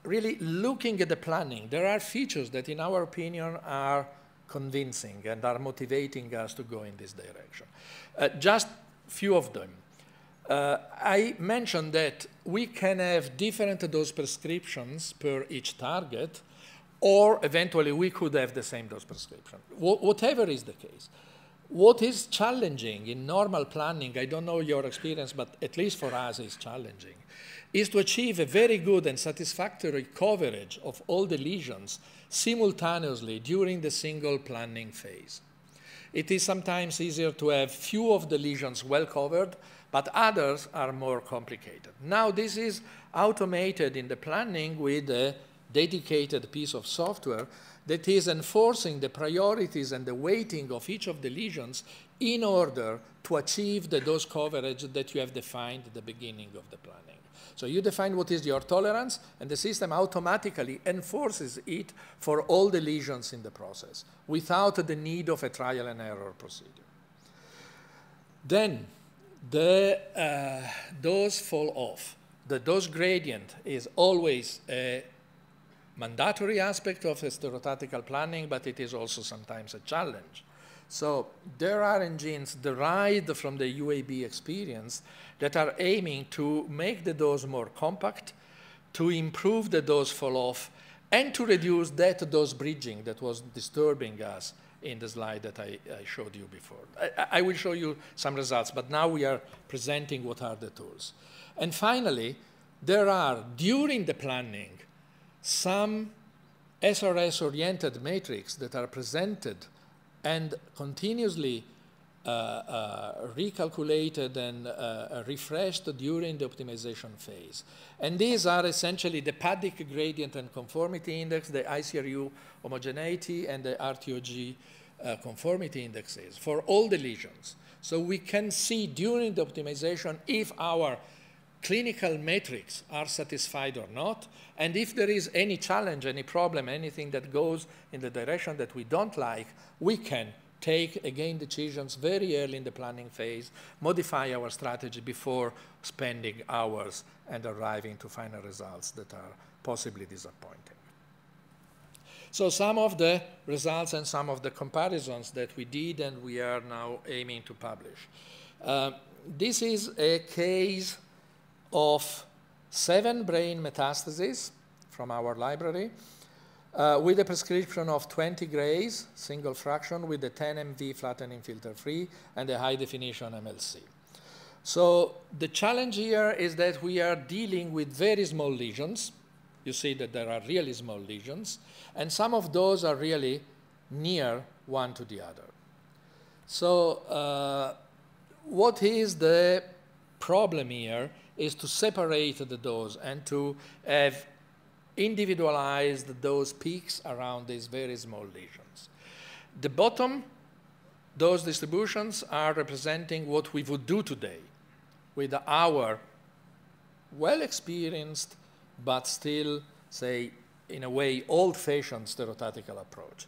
really looking at the planning, there are features that, in our opinion, are convincing and are motivating us to go in this direction. Just few of them. I mentioned that we can have different dose prescriptions per each target, or eventually we could have the same dose prescription. Whatever is the case. What is challenging in normal planning, I don't know your experience, but at least for us it's challenging, is to achieve a very good and satisfactory coverage of all the lesions simultaneously during the single planning phase. It is sometimes easier to have few of the lesions well covered, but others are more complicated. Now this is automated in the planning with a dedicated piece of software that is enforcing the priorities and the weighting of each of the lesions in order to achieve the dose coverage that you have defined at the beginning of the planning. So you define what is your tolerance, and the system automatically enforces it for all the lesions in the process without the need of a trial and error procedure. Then the dose fall off. The dose gradient is always a mandatory aspect of a stereotactical planning, but it is also sometimes a challenge. So there are engines derived from the UAB experience that are aiming to make the dose more compact, to improve the dose fall-off, and to reduce that dose bridging that was disturbing us in the slide that I showed you before. I will show you some results, but now we are presenting what are the tools. And finally, there are, during the planning, some SRS-oriented metrics that are presented and continuously recalculated and refreshed during the optimization phase. And these are essentially the Paddick gradient and conformity index, the ICRU homogeneity, and the RTOG conformity indexes for all the lesions. So we can see during the optimization if our clinical metrics are satisfied or not, and if there is any challenge, any problem, anything that goes in the direction that we don't like, we can take, again, decisions very early in the planning phase, modify our strategy before spending hours and arriving to final results that are possibly disappointing. So some of the results and some of the comparisons that we did and we are now aiming to publish. This is a case of 7 brain metastases from our library with a prescription of 20 grays, single fraction, with a 10 MV flattening filter free and a high definition MLC. So the challenge here is that we are dealing with very small lesions. You see that there are really small lesions, and some of those are really near one to the other. So what is the problem here is to separate the dose and to have individualized those peaks around these very small lesions. The bottom, those distributions are representing what we would do today with our well-experienced but still, say, in a way, old-fashioned stereotactical approach.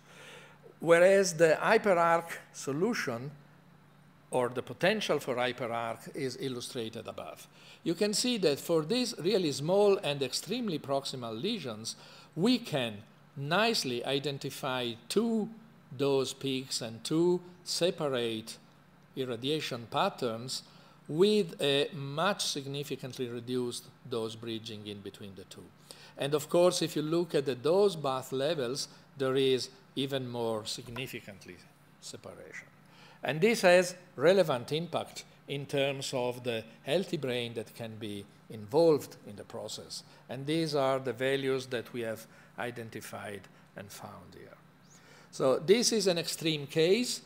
Whereas the hyperarc solution, or the potential for hyperarc, is illustrated above. You can see that for these really small and extremely proximal lesions, we can nicely identify 2 dose peaks and 2 separate irradiation patterns with a much significantly reduced dose bridging in between the 2. And of course, if you look at the dose bath levels, there is even more significantly separation. And this has relevant impact in terms of the healthy brain that can be involved in the process. And these are the values that we have identified and found here. So this is an extreme case.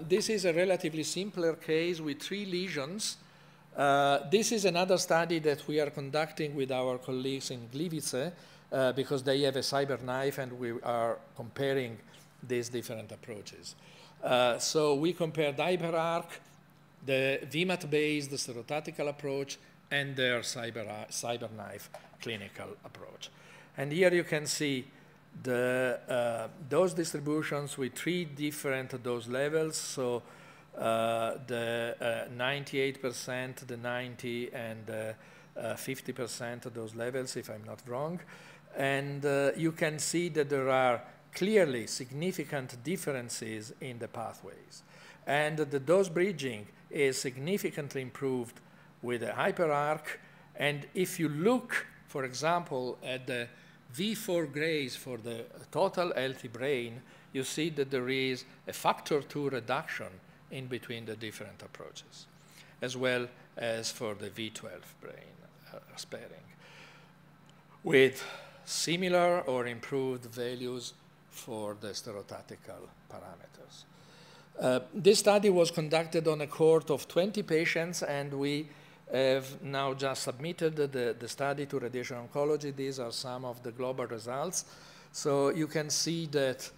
This is a relatively simpler case with 3 lesions. This is another study that we are conducting with our colleagues in Gliwice because they have a cyber knife and we are comparing these different approaches. So we compared hyperarc, the VMAT-based stereotactical approach, and their cyber knife clinical approach. And here you can see the dose distributions with 3 different dose levels. So the 98%, the 90%, and 50% of those levels, if I'm not wrong. And you can see that there are clearly significant differences in the pathways. And the dose bridging is significantly improved with a hyperarc. And if you look, for example, at the V4 grays for the total healthy brain, you see that there is a factor 2 reduction in between the different approaches, as well as for the V12 brain sparing, with similar or improved values for the stereotactical parameters. This study was conducted on a cohort of 20 patients, and we have now just submitted the study to radiation oncology. These are some of the global results. So you can see that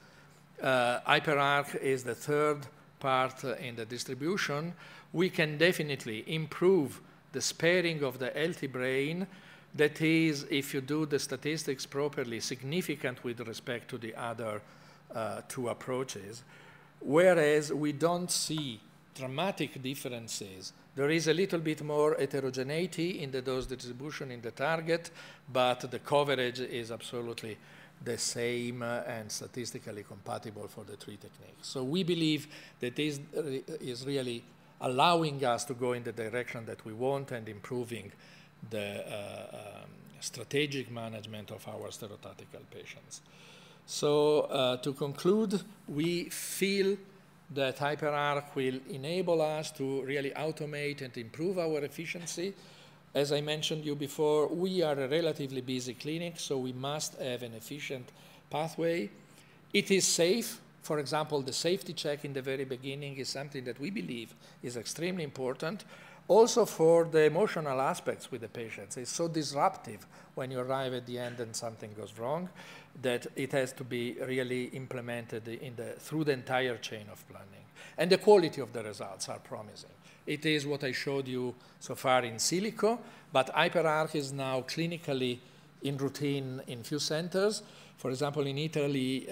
hyperarc is the third part in the distribution. We can definitely improve the sparing of the healthy brain. That is, if you do the statistics properly, significant with respect to the other two approaches. Whereas we don't see dramatic differences. There is a little bit more heterogeneity in the dose distribution in the target, but the coverage is absolutely the same and statistically compatible for the three techniques. So we believe that this is really allowing us to go in the direction that we want and improving the strategic management of our stereotactical patients. So to conclude, we feel that hyperarc will enable us to really automate and improve our efficiency. As I mentioned you before, we are a relatively busy clinic, so we must have an efficient pathway. It is safe. For example, the safety check in the very beginning is something that we believe is extremely important. Also for the emotional aspects with the patients. It's so disruptive when you arrive at the end and something goes wrong that it has to be really implemented through the entire chain of planning. And the quality of the results are promising. It is what I showed you so far in silico, but hyperarc is now clinically in routine in few centers. For example, in Italy,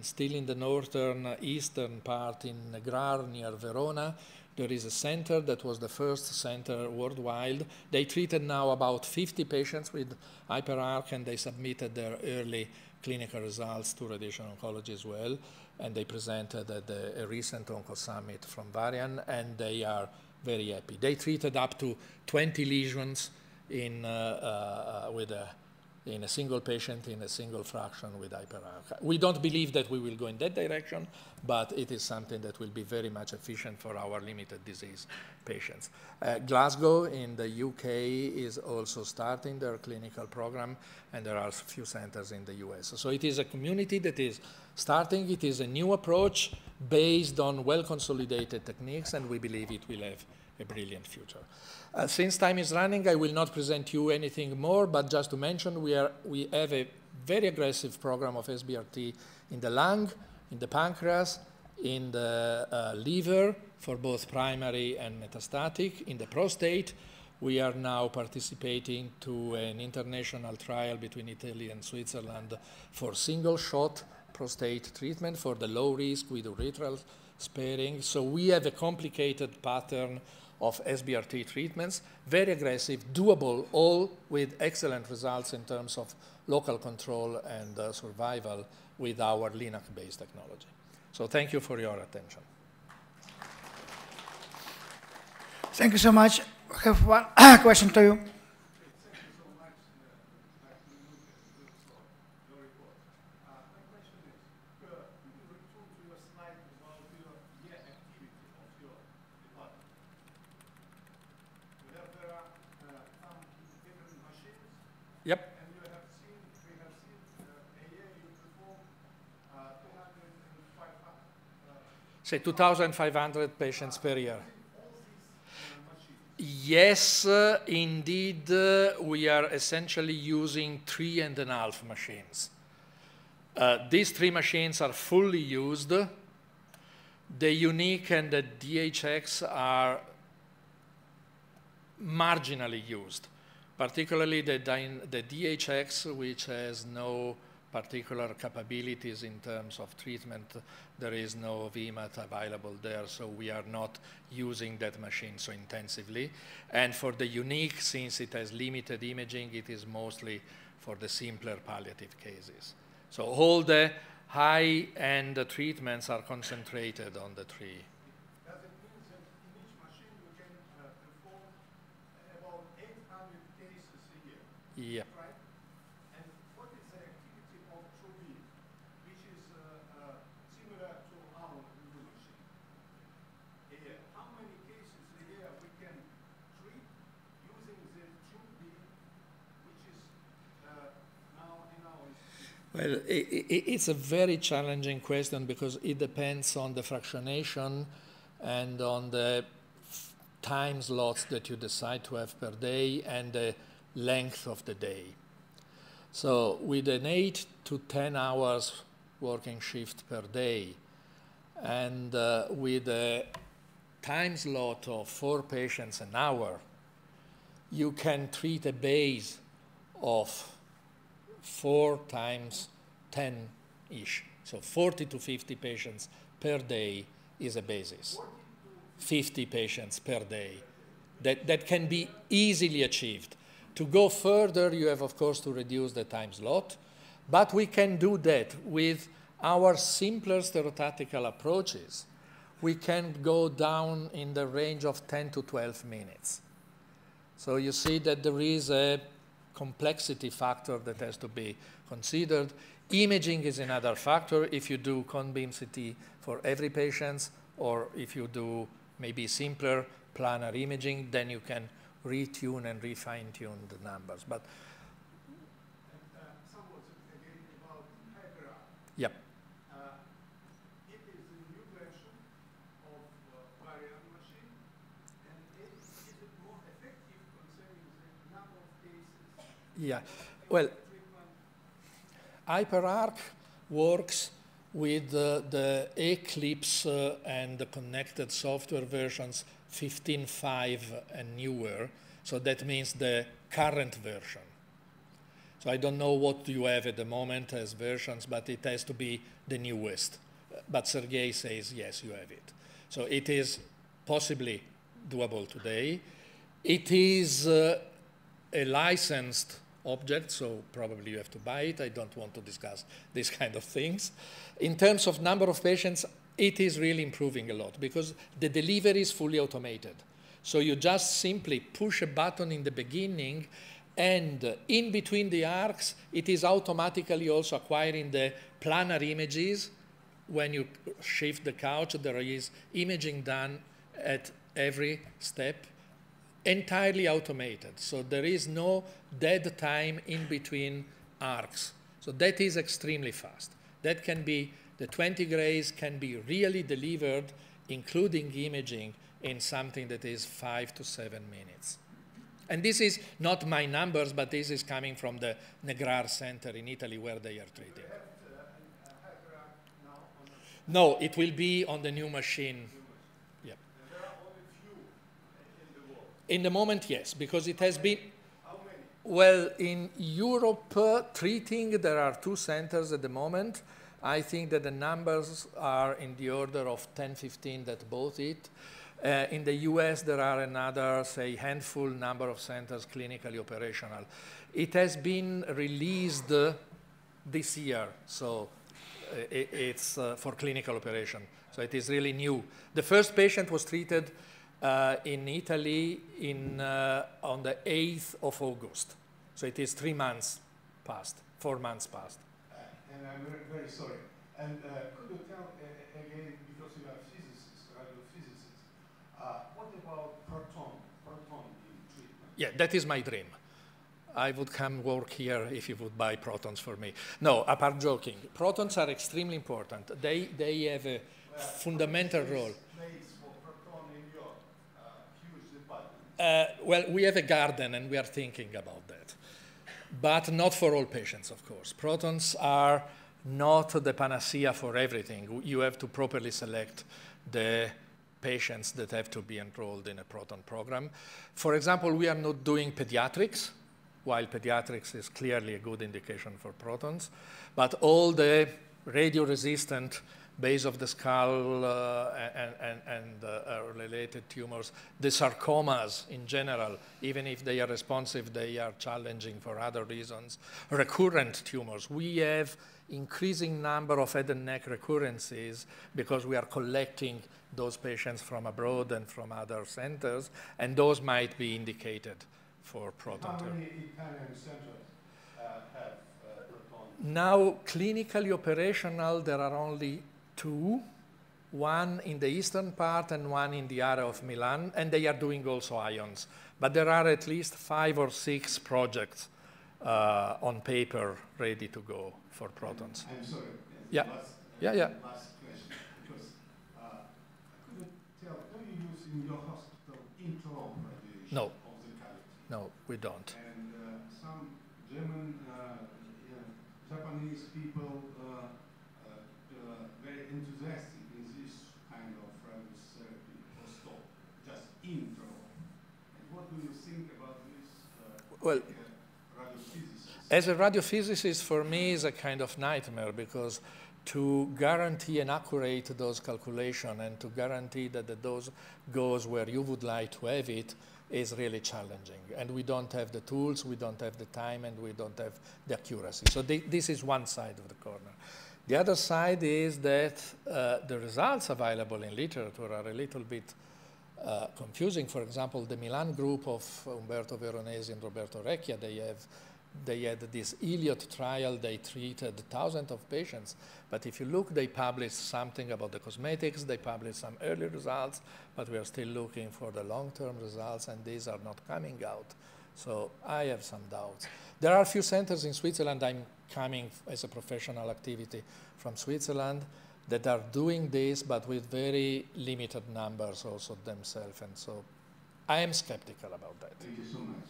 still in the northern eastern part in Grar near Verona, there is a center that was the first center worldwide. They treated now about 50 patients with hyperarc, and they submitted their early clinical results to radiation oncology as well. And they presented at a recent Onco Summit from Varian, and they are very happy. They treated up to 20 lesions in a single patient in a single fraction with hyperarc. We don't believe that we will go in that direction, but it is something that will be very much efficient for our limited disease patients. Glasgow in the UK is also starting their clinical program, and there are a few centers in the US. So it is a community that is starting. It is a new approach based on well-consolidated techniques, and we believe it will have a brilliant future. Since time is running, I will not present you anything more, but just to mention, we have a very aggressive program of SBRT in the lung, in the pancreas, in the liver for both primary and metastatic. In the prostate, we are now participating to an international trial between Italy and Switzerland for single-shot prostate treatment for the low risk with urethral sparing. So we have a complicated pattern of SBRT treatments, very aggressive, doable, all with excellent results in terms of local control and survival with our Linux-based technology. So thank you for your attention. Thank you so much. I have one question to you. Yep. And we have seen a year you perform 2,500. Say 2,500 patients per year. Yes, indeed, we are essentially using 3.5 machines. These 3 machines are fully used. The unique and the DHX are marginally used. Particularly the DHX, which has no particular capabilities in terms of treatment. There is no VMAT available there, so we are not using that machine so intensively. And for the unique, since it has limited imaging, it is mostly for the simpler palliative cases. So all the high-end treatments are concentrated on the tree. Does it mean that in each machine you can perform about 800 cases a year? Yep. Right? And what is the activity of TrueBeam, which is similar to our new machine? How many cases a year we can treat using the TrueBeam, which is now in our institute? Well, it's a very challenging question because it depends on the fractionation and on the time slots that you decide to have per day and the length of the day. So with an 8 to 10 hours working shift per day and with a time slot of 4 patients an hour, you can treat a base of 4 times 10-ish. So 40 to 50 patients per day is a basis. 50 patients per day. That can be easily achieved. To go further, you have, of course, to reduce the time slot. But we can do that with our simpler stereotactical approaches. We can go down in the range of 10 to 12 minutes. So you see that there is a complexity factor that has to be considered. Imaging is another factor. If you do con-beam CT for every patient, or if you do maybe simpler planar imaging, then you can retune and refine-tune the numbers. But Some words again about hyperarc. yep. It is a new version of variant machine, and is it more effective concerning the number of cases? Yeah. Well, Treatment? HyperArc works with the Eclipse and the connected software versions 15.5 and newer. So that means the current version. So I don't know what you have at the moment as versions, but it has to be the newest. But Sergey says, yes, you have it. So it is possibly doable today. It is a licensed object, so probably you have to buy it. I don't want to discuss these kind of things. In terms of number of patients, it is really improving a lot because the delivery is fully automated. So you just simply push a button in the beginning, and in between the arcs, it is automatically also acquiring the planar images. When you shift the couch, there is imaging done at every step, entirely automated. So there is no dead time in between arcs. So that is extremely fast. That can be, the 20 grays can be really delivered, including imaging, in something that is 5 to 7 minutes. And this is not my numbers, but this is coming from the Negrar Center in Italy where they are treating. No, it will be on the new machine. Yeah. There are only few in the world. In the moment, yes, because it has been. How many? Well, in Europe, treating, there are 2 centers at the moment. I think that the numbers are in the order of 10, 15 that bought it. In the US, there are another, say, handful number of centers clinically operational. It has been released this year, so it's for clinical operation. So it is really new. The first patient was treated in Italy on the 8th of August. So it is 3 months past, 4 months past. And I'm very sorry. And could you tell again, because you are physicists, radiophysicists, what about proton beam treatment? Yeah, that is my dream. I would come work here if you would buy protons for me. No, apart joking, protons are extremely important. They have a fundamental role. Place for proton in your huge department. Well, we have a garden and we are thinking about that. But not for all patients, of course. Protons are not the panacea for everything. You have to properly select the patients that have to be enrolled in a proton program. For example, we are not doing pediatrics, while pediatrics is clearly a good indication for protons. But all the radio-resistant base of the skull and related tumors, the sarcomas in general, even if they are responsive, they are challenging for other reasons. Recurrent tumors. We have increasing number of head and neck recurrences because we are collecting those patients from abroad and from other centers, and those might be indicated for proton therapy. How many Italian centers have proton? Now, clinically operational, there are only 2, one in the eastern part and one in the area of Milan, and they are doing also ions. But there are at least 5 or 6 projects on paper ready to go for protons. I'm sorry. Yeah. Last question, because I couldn't tell, do you use in your hospital intraoral radiation No. of the cavity? No, we don't. And some German, Japanese people very enthusiastic in this kind of radiotherapy or stop, just intraoral. And what do you think about this Well, radiophysicist? as a radiophysicist, for me, is a kind of nightmare because to guarantee an accurate dose calculation and to guarantee that the dose goes where you would like to have it is really challenging. And we don't have the tools, we don't have the time, and we don't have the accuracy. So this is one side of the corner. The other side is that the results available in literature are a little bit confusing. For example, the Milan group of Umberto Veronesi and Roberto Recchia, they had this Iliot trial. They treated thousands of patients. But if you look, they published something about the cosmetics. They published some early results, but we are still looking for the long-term results, and these are not coming out. So I have some doubts. There are a few centers in Switzerland. I'm coming as a professional activity from Switzerland that are doing this, but with very limited numbers also themselves. And so I am skeptical about that. Thank you so much.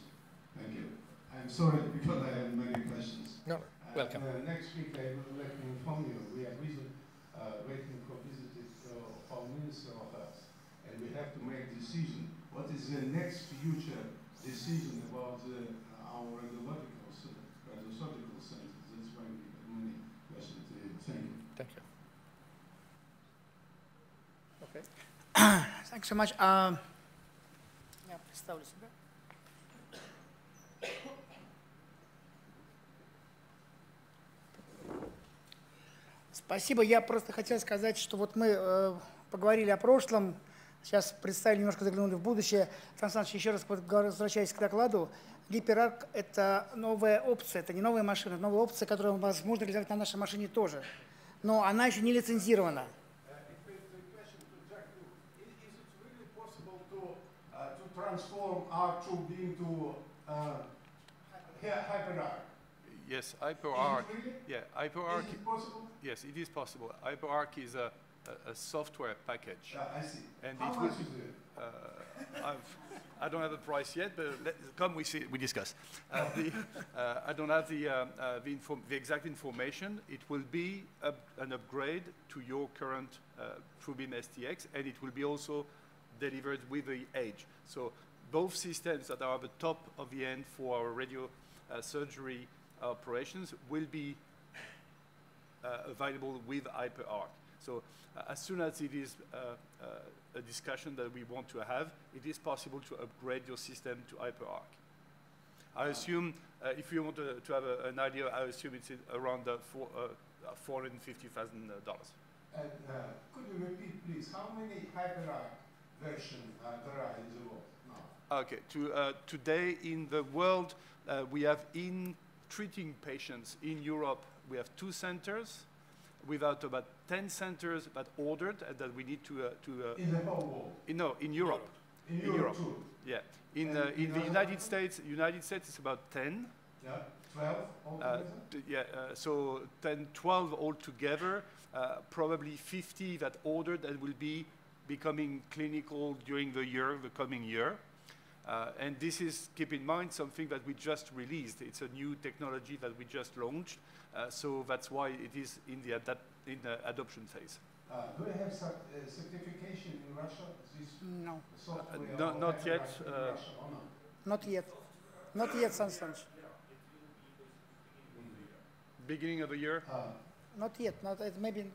Thank you. I'm sorry because I have many questions. No, welcome. Next week, I would like to inform you, we are waiting for visitors of our Minister of Health, and we have to make decision. What is the next future decision about our radiological radiosurgical centers? That's why we have many questions to you. Thank you. Thank you. Okay. Thanks so much. Я представлю себя. Спасибо. Я просто хотел сказать, что вот мы поговорили о прошлом, сейчас представили, немножко заглянули в будущее. Сан Саныч, еще раз возвращаясь к докладу, гиперарк – это новая опция, это не новая машина, это новая опция, которую возможно реализовать на нашей машине тоже. Но она еще не лицензирована. Transform R2 into hyperarc. Yes, HyperArc. Really? Yeah, HyperArc. Is it possible? Yes, it is possible. HyperArc is a software package. I see. And how it much will, is it? I don't have a price yet, but come we discuss. I don't have the exact information. It will be an upgrade to your current TrueBeam STX, and it will be also delivered with the Edge. So both systems that are at the top of the end for our radio surgery operations will be available with HyperArc. So as soon as it is a discussion that we want to have, it is possible to upgrade your system to HyperArc. I assume, if you want to have an idea, I assume it's around $450,000. Could you repeat, please, how many HyperArc versions there are in the world now? Okay, today in the world, we have in treating patients in Europe, we have 2 centers, without about 10 centers that ordered and that we need to in the whole world? In Europe. In Europe too? Yeah. In the United States, it's about 10. Yeah, 12 altogether? So 10, 12 altogether, probably 50 that ordered and will be becoming clinical during the coming year. And this is, keep in mind, something that we just released. It's a new technology that we just launched. So that's why it is in the adoption phase. Do we have certification in Russia? This No. software not yet. in Russia, or not? Not yet. Not yet, Сан Саныч. Beginning of the year? Not yet. Not, maybe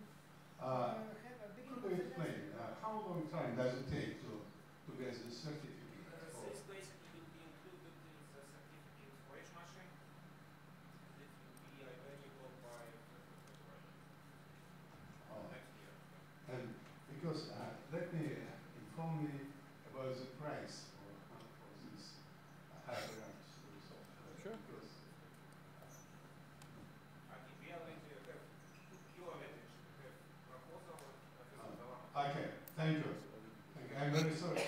Could you explain how long time does it take to get the certificate? This basically will be included in the certificate storage machine. It will be available by February next year. And because let me inform me about the price for this high-rank software. Sure. Because, I think we already have kilometers. We have proposal and okay, thank you. I'm very sorry.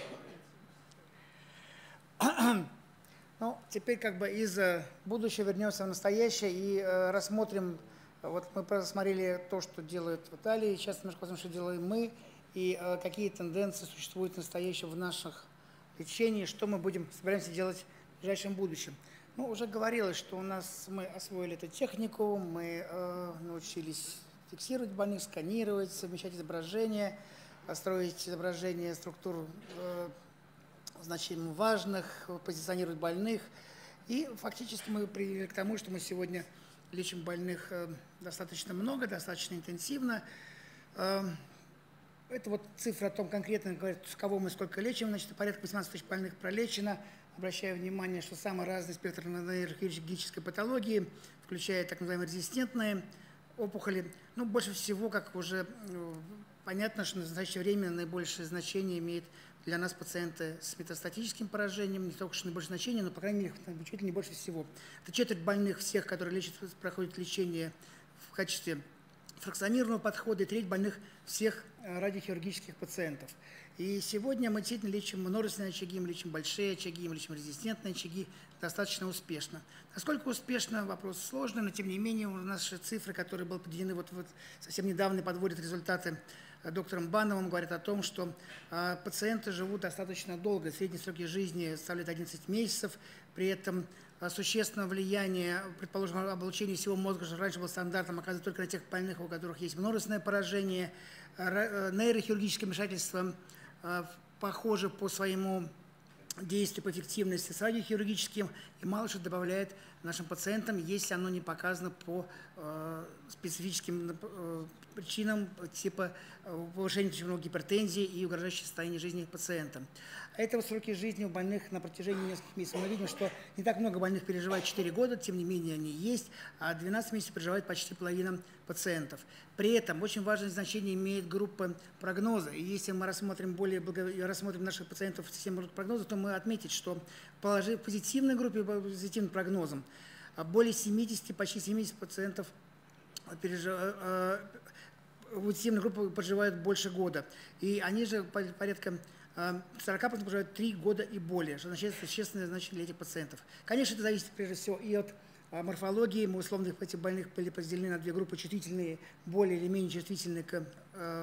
Ну, теперь как бы из будущего вернемся в настоящее и рассмотрим, вот мы посмотрели то, что делают в Италии, сейчас немножко посмотрим, что делаем мы, и какие тенденции существуют в настоящем в наших лечении, что мы собираемся делать в ближайшем будущем. Ну, уже говорилось, что мы освоили эту технику, мы научились фиксировать больных, сканировать, совмещать изображения, строить изображения структур значительно важных, позиционировать больных. И фактически мы привели к тому, что мы сегодня лечим больных достаточно много, достаточно интенсивно. Это вот цифра о том конкретно, говорит, кого мы сколько лечим. Значит, порядка 18 тысяч больных пролечено. Обращаю внимание, что самый разный спектр нейрохирургической патологии, включая так называемые резистентные опухоли. Ну, больше всего, как уже понятно, что в настоящее время наибольшее значение имеет для нас пациенты с метастатическим поражением, не только что наибольшее значение, но, по крайней мере, чуть ли не больше всего. Это четверть больных всех, которые проходят лечение в качестве фракционированного подхода, и треть больных всех радиохирургических пациентов. И сегодня мы действительно лечим множественные очаги, мы лечим большие очаги, мы лечим резистентные очаги достаточно успешно. Насколько успешно, вопрос сложный, но тем не менее наши цифры, которые были подведены вот совсем недавно, подводят результаты доктором Бановым, говорят о том, что пациенты живут достаточно долго, средние сроки жизни составляют 11 месяцев, при этом существенное влияние, предположим, облучение всего мозга, что раньше был стандартом, оказывается только на тех больных, у которых есть множественное поражение, нейрохирургическое вмешательство похоже по своему действию, по эффективности с радиохирургическим, и мало что добавляет нашим пациентам, если оно не показано по специфическим причинам, типа повышения пищевой гипертензии и угрожающего состояния жизни пациента. А это сроки жизни у больных на протяжении нескольких месяцев. Мы видим, что не так много больных переживает 4 года, тем не менее они есть, а 12 месяцев переживает почти половина пациентов. При этом очень важное значение имеет группа прогноза. И если мы рассмотрим наших пациентов в системе прогноза, то мы отметим, что в позитивной группе, по позитивным прогнозам, более 70, почти 70 пациентов в позитивной группе проживают больше года. И они же порядка 40% проживают 3 года и более, что означает существенное значение для этих пациентов. Конечно, это зависит прежде всего и от морфологии. Мы условно этих больных были разделены на 2 группы: чувствительные, более или менее чувствительные к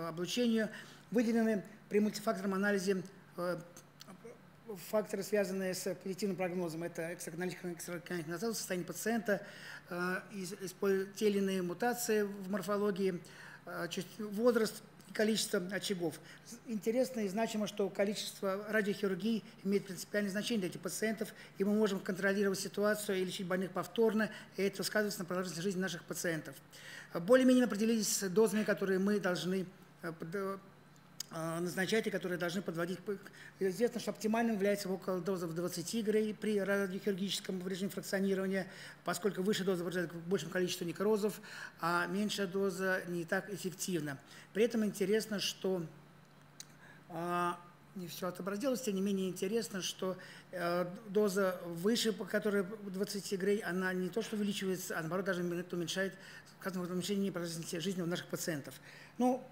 облучению. Выделены при мультифакторном анализе факторы, связанные с позитивным прогнозом. Это экстраканальная состояние пациента, те или иные мутации в морфологии, возраст, количество очагов. Интересно и значимо, что количество радиохирургии имеет принципиальное значение для этих пациентов, и мы можем контролировать ситуацию и лечить больных повторно, и это сказывается на продолжительности жизни наших пациентов. Более-менее определились с дозами, которые мы должны назначать и которые должны подводить. Известно, что оптимальным является около дозы в 20 грей при радиохирургическом режиме фракционирования, поскольку выше доза выражает большее количество некрозов, а меньшая доза не так эффективна. При этом интересно, что не все отобразилось, тем не менее интересно, что доза выше, по которой 20 грей, она не то что увеличивается, а наоборот даже уменьшает уменьшение продолжительности жизни у наших пациентов. Ну,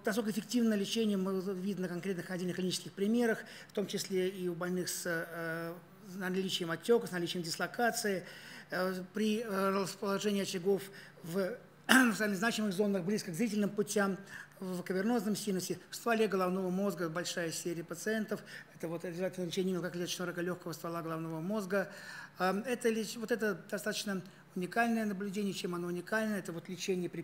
насколько эффективно лечение мы видим на конкретных отдельных клинических примерах, в том числе и у больных с наличием отека, с наличием дислокации, при расположении очагов в значимых зонах близко к зрительным путям, в кавернозном синусе, в стволе головного мозга большая серия пациентов. Это вот лечение мелкоклеточного рака легкого ствола головного мозга. Это достаточно уникальное наблюдение. Чем оно уникально? Это вот лечение при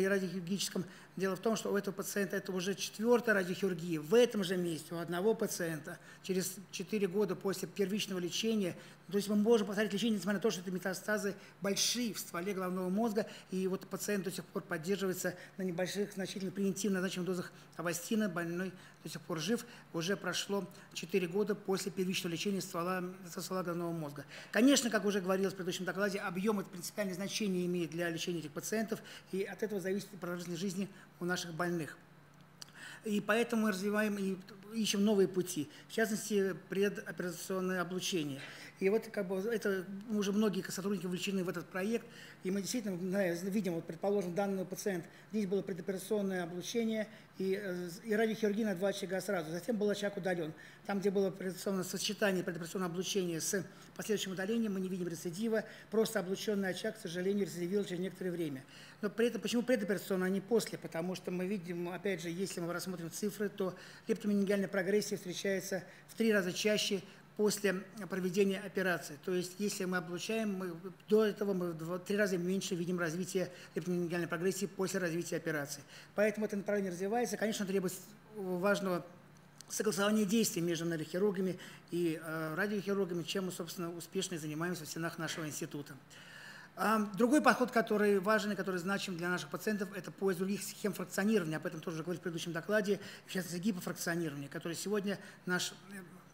радиохирургическом. Дело в том, что у этого пациента это уже 4-я радиохирургия. В этом же месте у одного пациента через 4 года после первичного лечения, то есть мы можем повторить лечение, несмотря на то, что это метастазы большие в стволе головного мозга, и вот пациент до сих пор поддерживается на небольших, значительно превентивно назначенных дозах авастина, больной до сих пор жив, уже прошло 4 года после первичного лечения ствола головного мозга. Конечно, как уже говорилось в предыдущем докладе, объем это принципиальное значение имеет для лечения этих пациентов, и от этого зависит продолжительность жизни у наших больных. И поэтому мы развиваем и ищем новые пути, в частности, предоперационное облучение. И вот это уже многие сотрудники вовлечены в этот проект, и мы действительно видим, вот, предположим, данный пациент, здесь было предоперационное облучение и радиохирургия на 2 очага сразу, затем был очаг удален. Там, где было сочетание предоперационного облучения с последующим удалением, мы не видим рецидива, просто облученный очаг, к сожалению, рецидивировал через некоторое время. Но при этом, почему предоперационно, а не после? Потому что мы видим, опять же, если мы рассмотрим цифры, то лептоменингальная прогрессия встречается в 3 раза чаще после проведения операции. То есть, если мы облучаем, до этого мы в 3 раза меньше видим развитие лептоменингальной прогрессии после развития операции. Поэтому это направление развивается. Конечно, требует важного согласования действий между нейрохирургами и радиохирургами, чем мы, собственно, успешно занимаемся в стенах нашего института. Другой подход, который важен и который значим для наших пациентов, это поиск других схем фракционирования. Об этом тоже говорили в предыдущем докладе, в частности, гипофракционирование, который сегодня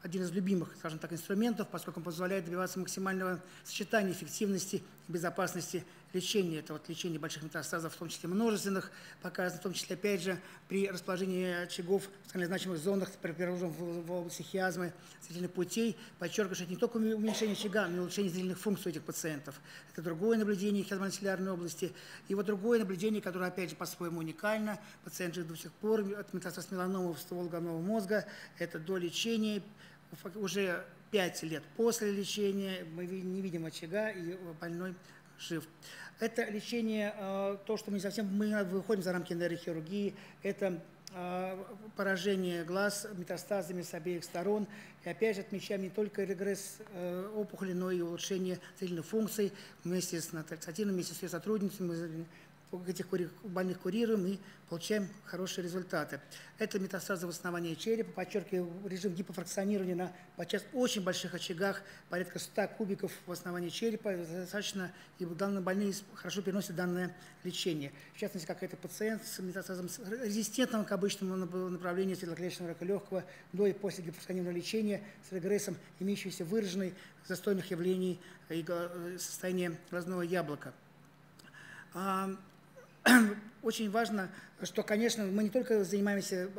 один из любимых, скажем так, инструментов, поскольку он позволяет добиваться максимального сочетания эффективности и безопасности лечения. Это вот лечение больших метастазов, в том числе множественных, показано, в том числе, опять же, при расположении очагов в социально значимых зонах, в области хиазмы, зрительных путей. Подчеркиваю, что это не только уменьшение очага, но и улучшение зрительных функций у этих пациентов. Это другое наблюдение в хиазмонцеллярной области. И вот другое наблюдение, которое, опять же, по-своему уникально. Пациент жив до сих пор от метастаз меланомы в ствол головного мозга. Это до лечения. Уже 5 лет после лечения мы не видим очага, и больной жив. Это лечение, то, что мы выходим за рамки нейрохирургии, это поражение глаз метастазами с обеих сторон. И опять же отмечаем не только регресс опухоли, но и улучшение зрительных функций. Вместе с натальцатином, вместе с ее сотрудницами этих больных курируем и получаем хорошие результаты. Это метастазы в основании черепа, подчеркиваю, режим гипофракционирования на подчас очень больших очагах, порядка 100 кубиков в основании черепа, достаточно, и данные больные хорошо переносят данное лечение. В частности, как это пациент с метастазом резистентным к обычному направлению светлоклеточного рака легкого до и после гипофракционированного лечения с регрессом, имеющийся выраженный застойных явлений и состояния глазного яблока. Очень важно, что, конечно, мы не только занимаемся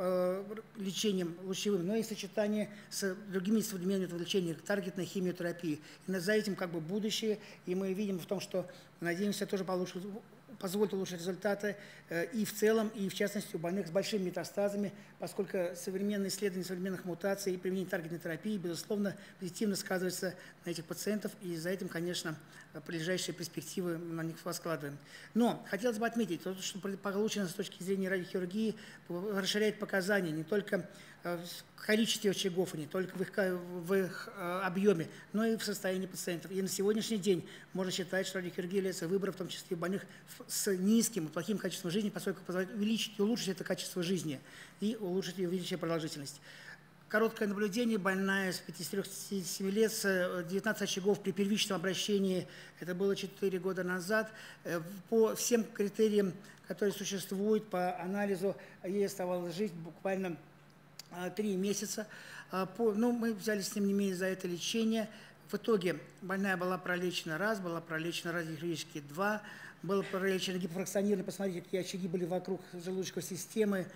лечением лучевым, но и сочетание с другими современными методами лечения, таргетной химиотерапии. И за этим будущее, и мы видим в том, что, надеемся, тоже позволит улучшить результаты и в целом, и в частности у больных с большими метастазами, поскольку современные исследования современных мутаций и применение таргетной терапии, безусловно, позитивно сказываются на этих пациентов, и за этим, конечно, ближайшие перспективы на них складываем. Но хотелось бы отметить, что получено с точки зрения радиохирургии расширяет показания не только в количестве очагов, не только в их объеме, но и в состоянии пациентов. И на сегодняшний день можно считать, что радиохирургия является выбором, в том числе и больных с низким и плохим качеством жизни, поскольку позволяет увеличить и улучшить это качество жизни и улучшить и увеличить продолжительность. Короткое наблюдение, больная с 57 лет, с 19 очагов при первичном обращении, это было 4 года назад. По всем критериям, которые существуют, по анализу, ей оставалось жить буквально 3 месяца. Мы взялись, тем не менее, за это лечение. В итоге больная была пролечена раз, была пролечена радиохирургически 2, было пролечено гипофракционирование, посмотрите, какие очаги были вокруг желудочковой системы.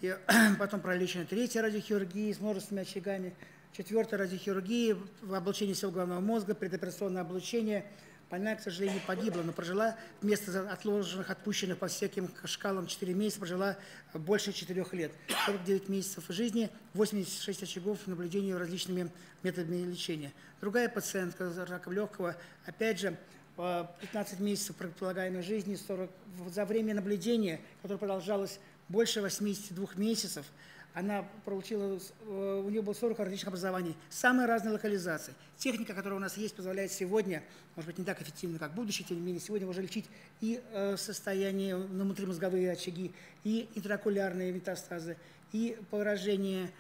И потом пролечена 3-я радиохирургия с множественными очагами, 4-я радиохирургия, облучение всего головного мозга, предоперационное облучение. Больная, к сожалению, погибла, но прожила вместо отложенных, отпущенных по всяким шкалам 4 месяца, прожила больше 4 лет. 49 месяцев жизни, 86 очагов наблюдения различными методами лечения. Другая пациентка с раком легкого, опять же, 15 месяцев предполагаемой жизни, 40, за время наблюдения, которое продолжалось больше 82 месяцев. Она получила, у нее было 40 различных образований, самые разные локализации. Техника, которая у нас есть, позволяет сегодня, может быть, не так эффективно, как в будущем, тем не менее, сегодня можно лечить и состояние внутримозговые очаги, и интракулярные метастазы, и поражение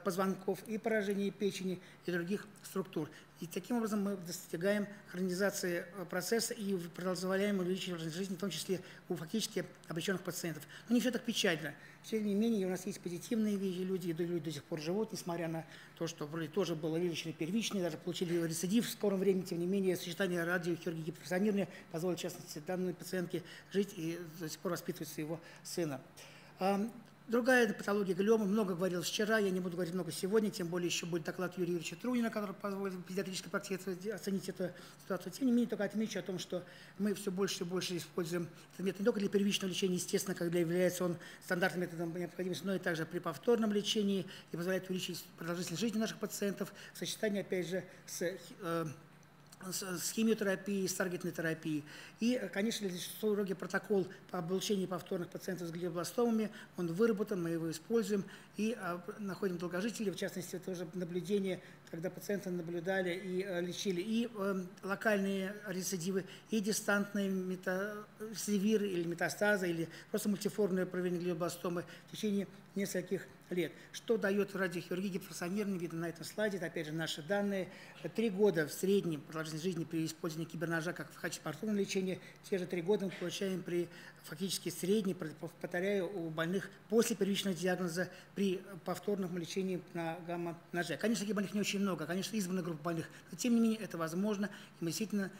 позвонков, и поражение печени, и других структур. И таким образом мы достигаем хронизации процесса и позволяем увеличить жизнь, в том числе у фактически обреченных пациентов. Но не все так печально. Тем не менее, у нас есть позитивные вещи, люди до сих пор живут, несмотря на то, что вроде тоже было лечение первичное, даже получили рецидив в скором времени. Тем не менее, сочетание радиохирургии гипофункционированной позволит, в частности, данной пациентке жить и до сих пор воспитывать своего сына. Другая патология глиомы, много говорилось вчера, я не буду говорить много сегодня, тем более еще будет доклад Юрия Юрьевича Трунина, который позволит педиатрической практике оценить эту ситуацию. Тем не менее, только отмечу о том, что мы все больше и больше используем этот метод не только для первичного лечения, естественно, когда является он стандартным методом необходимости, но и также при повторном лечении и позволяет увеличить продолжительность жизни наших пациентов в сочетании, опять же, с химиотерапией, с таргетной терапией. И, конечно, для строгий протокол по облучению повторных пациентов с глиобластомами, он выработан, мы его используем и находим долгожителей, в частности, это уже наблюдение, когда пациенты наблюдали и лечили и локальные рецидивы, и дистантные севиры или метастазы, или просто мультиформное проявление глиобластомы в течение нескольких лет. Что дает радиохирургия гипофункционированная, видно на этом слайде, это опять же наши данные. 3 года в среднем продолжительность жизни при использовании киберножа как в качестве повторного лечения, те же 3 года мы получаем при фактически средней, повторяю, у больных после первичного диагноза при повторном лечении на гамма-ноже. Конечно, таких больных не очень много, конечно, избранная группа больных, но тем не менее это возможно, и мы действительно,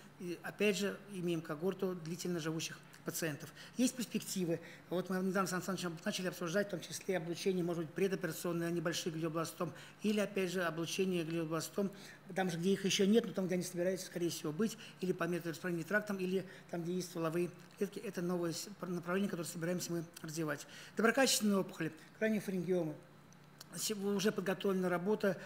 опять же, имеем когорту длительно живущих пациентов. Есть перспективы. Вот мы недавно с Александром начали обсуждать, в том числе облучение, может быть, предоперационное, небольшой глиобластом, или, опять же, облучение глиобластом, там же, где их еще нет, но там, где они собираются, скорее всего, быть, или по методу распространения трактом, или там, где есть стволовые клетки. Это новое направление, которое собираемся мы развивать. Доброкачественные опухоли, краниофарингиомы. Уже подготовлена работа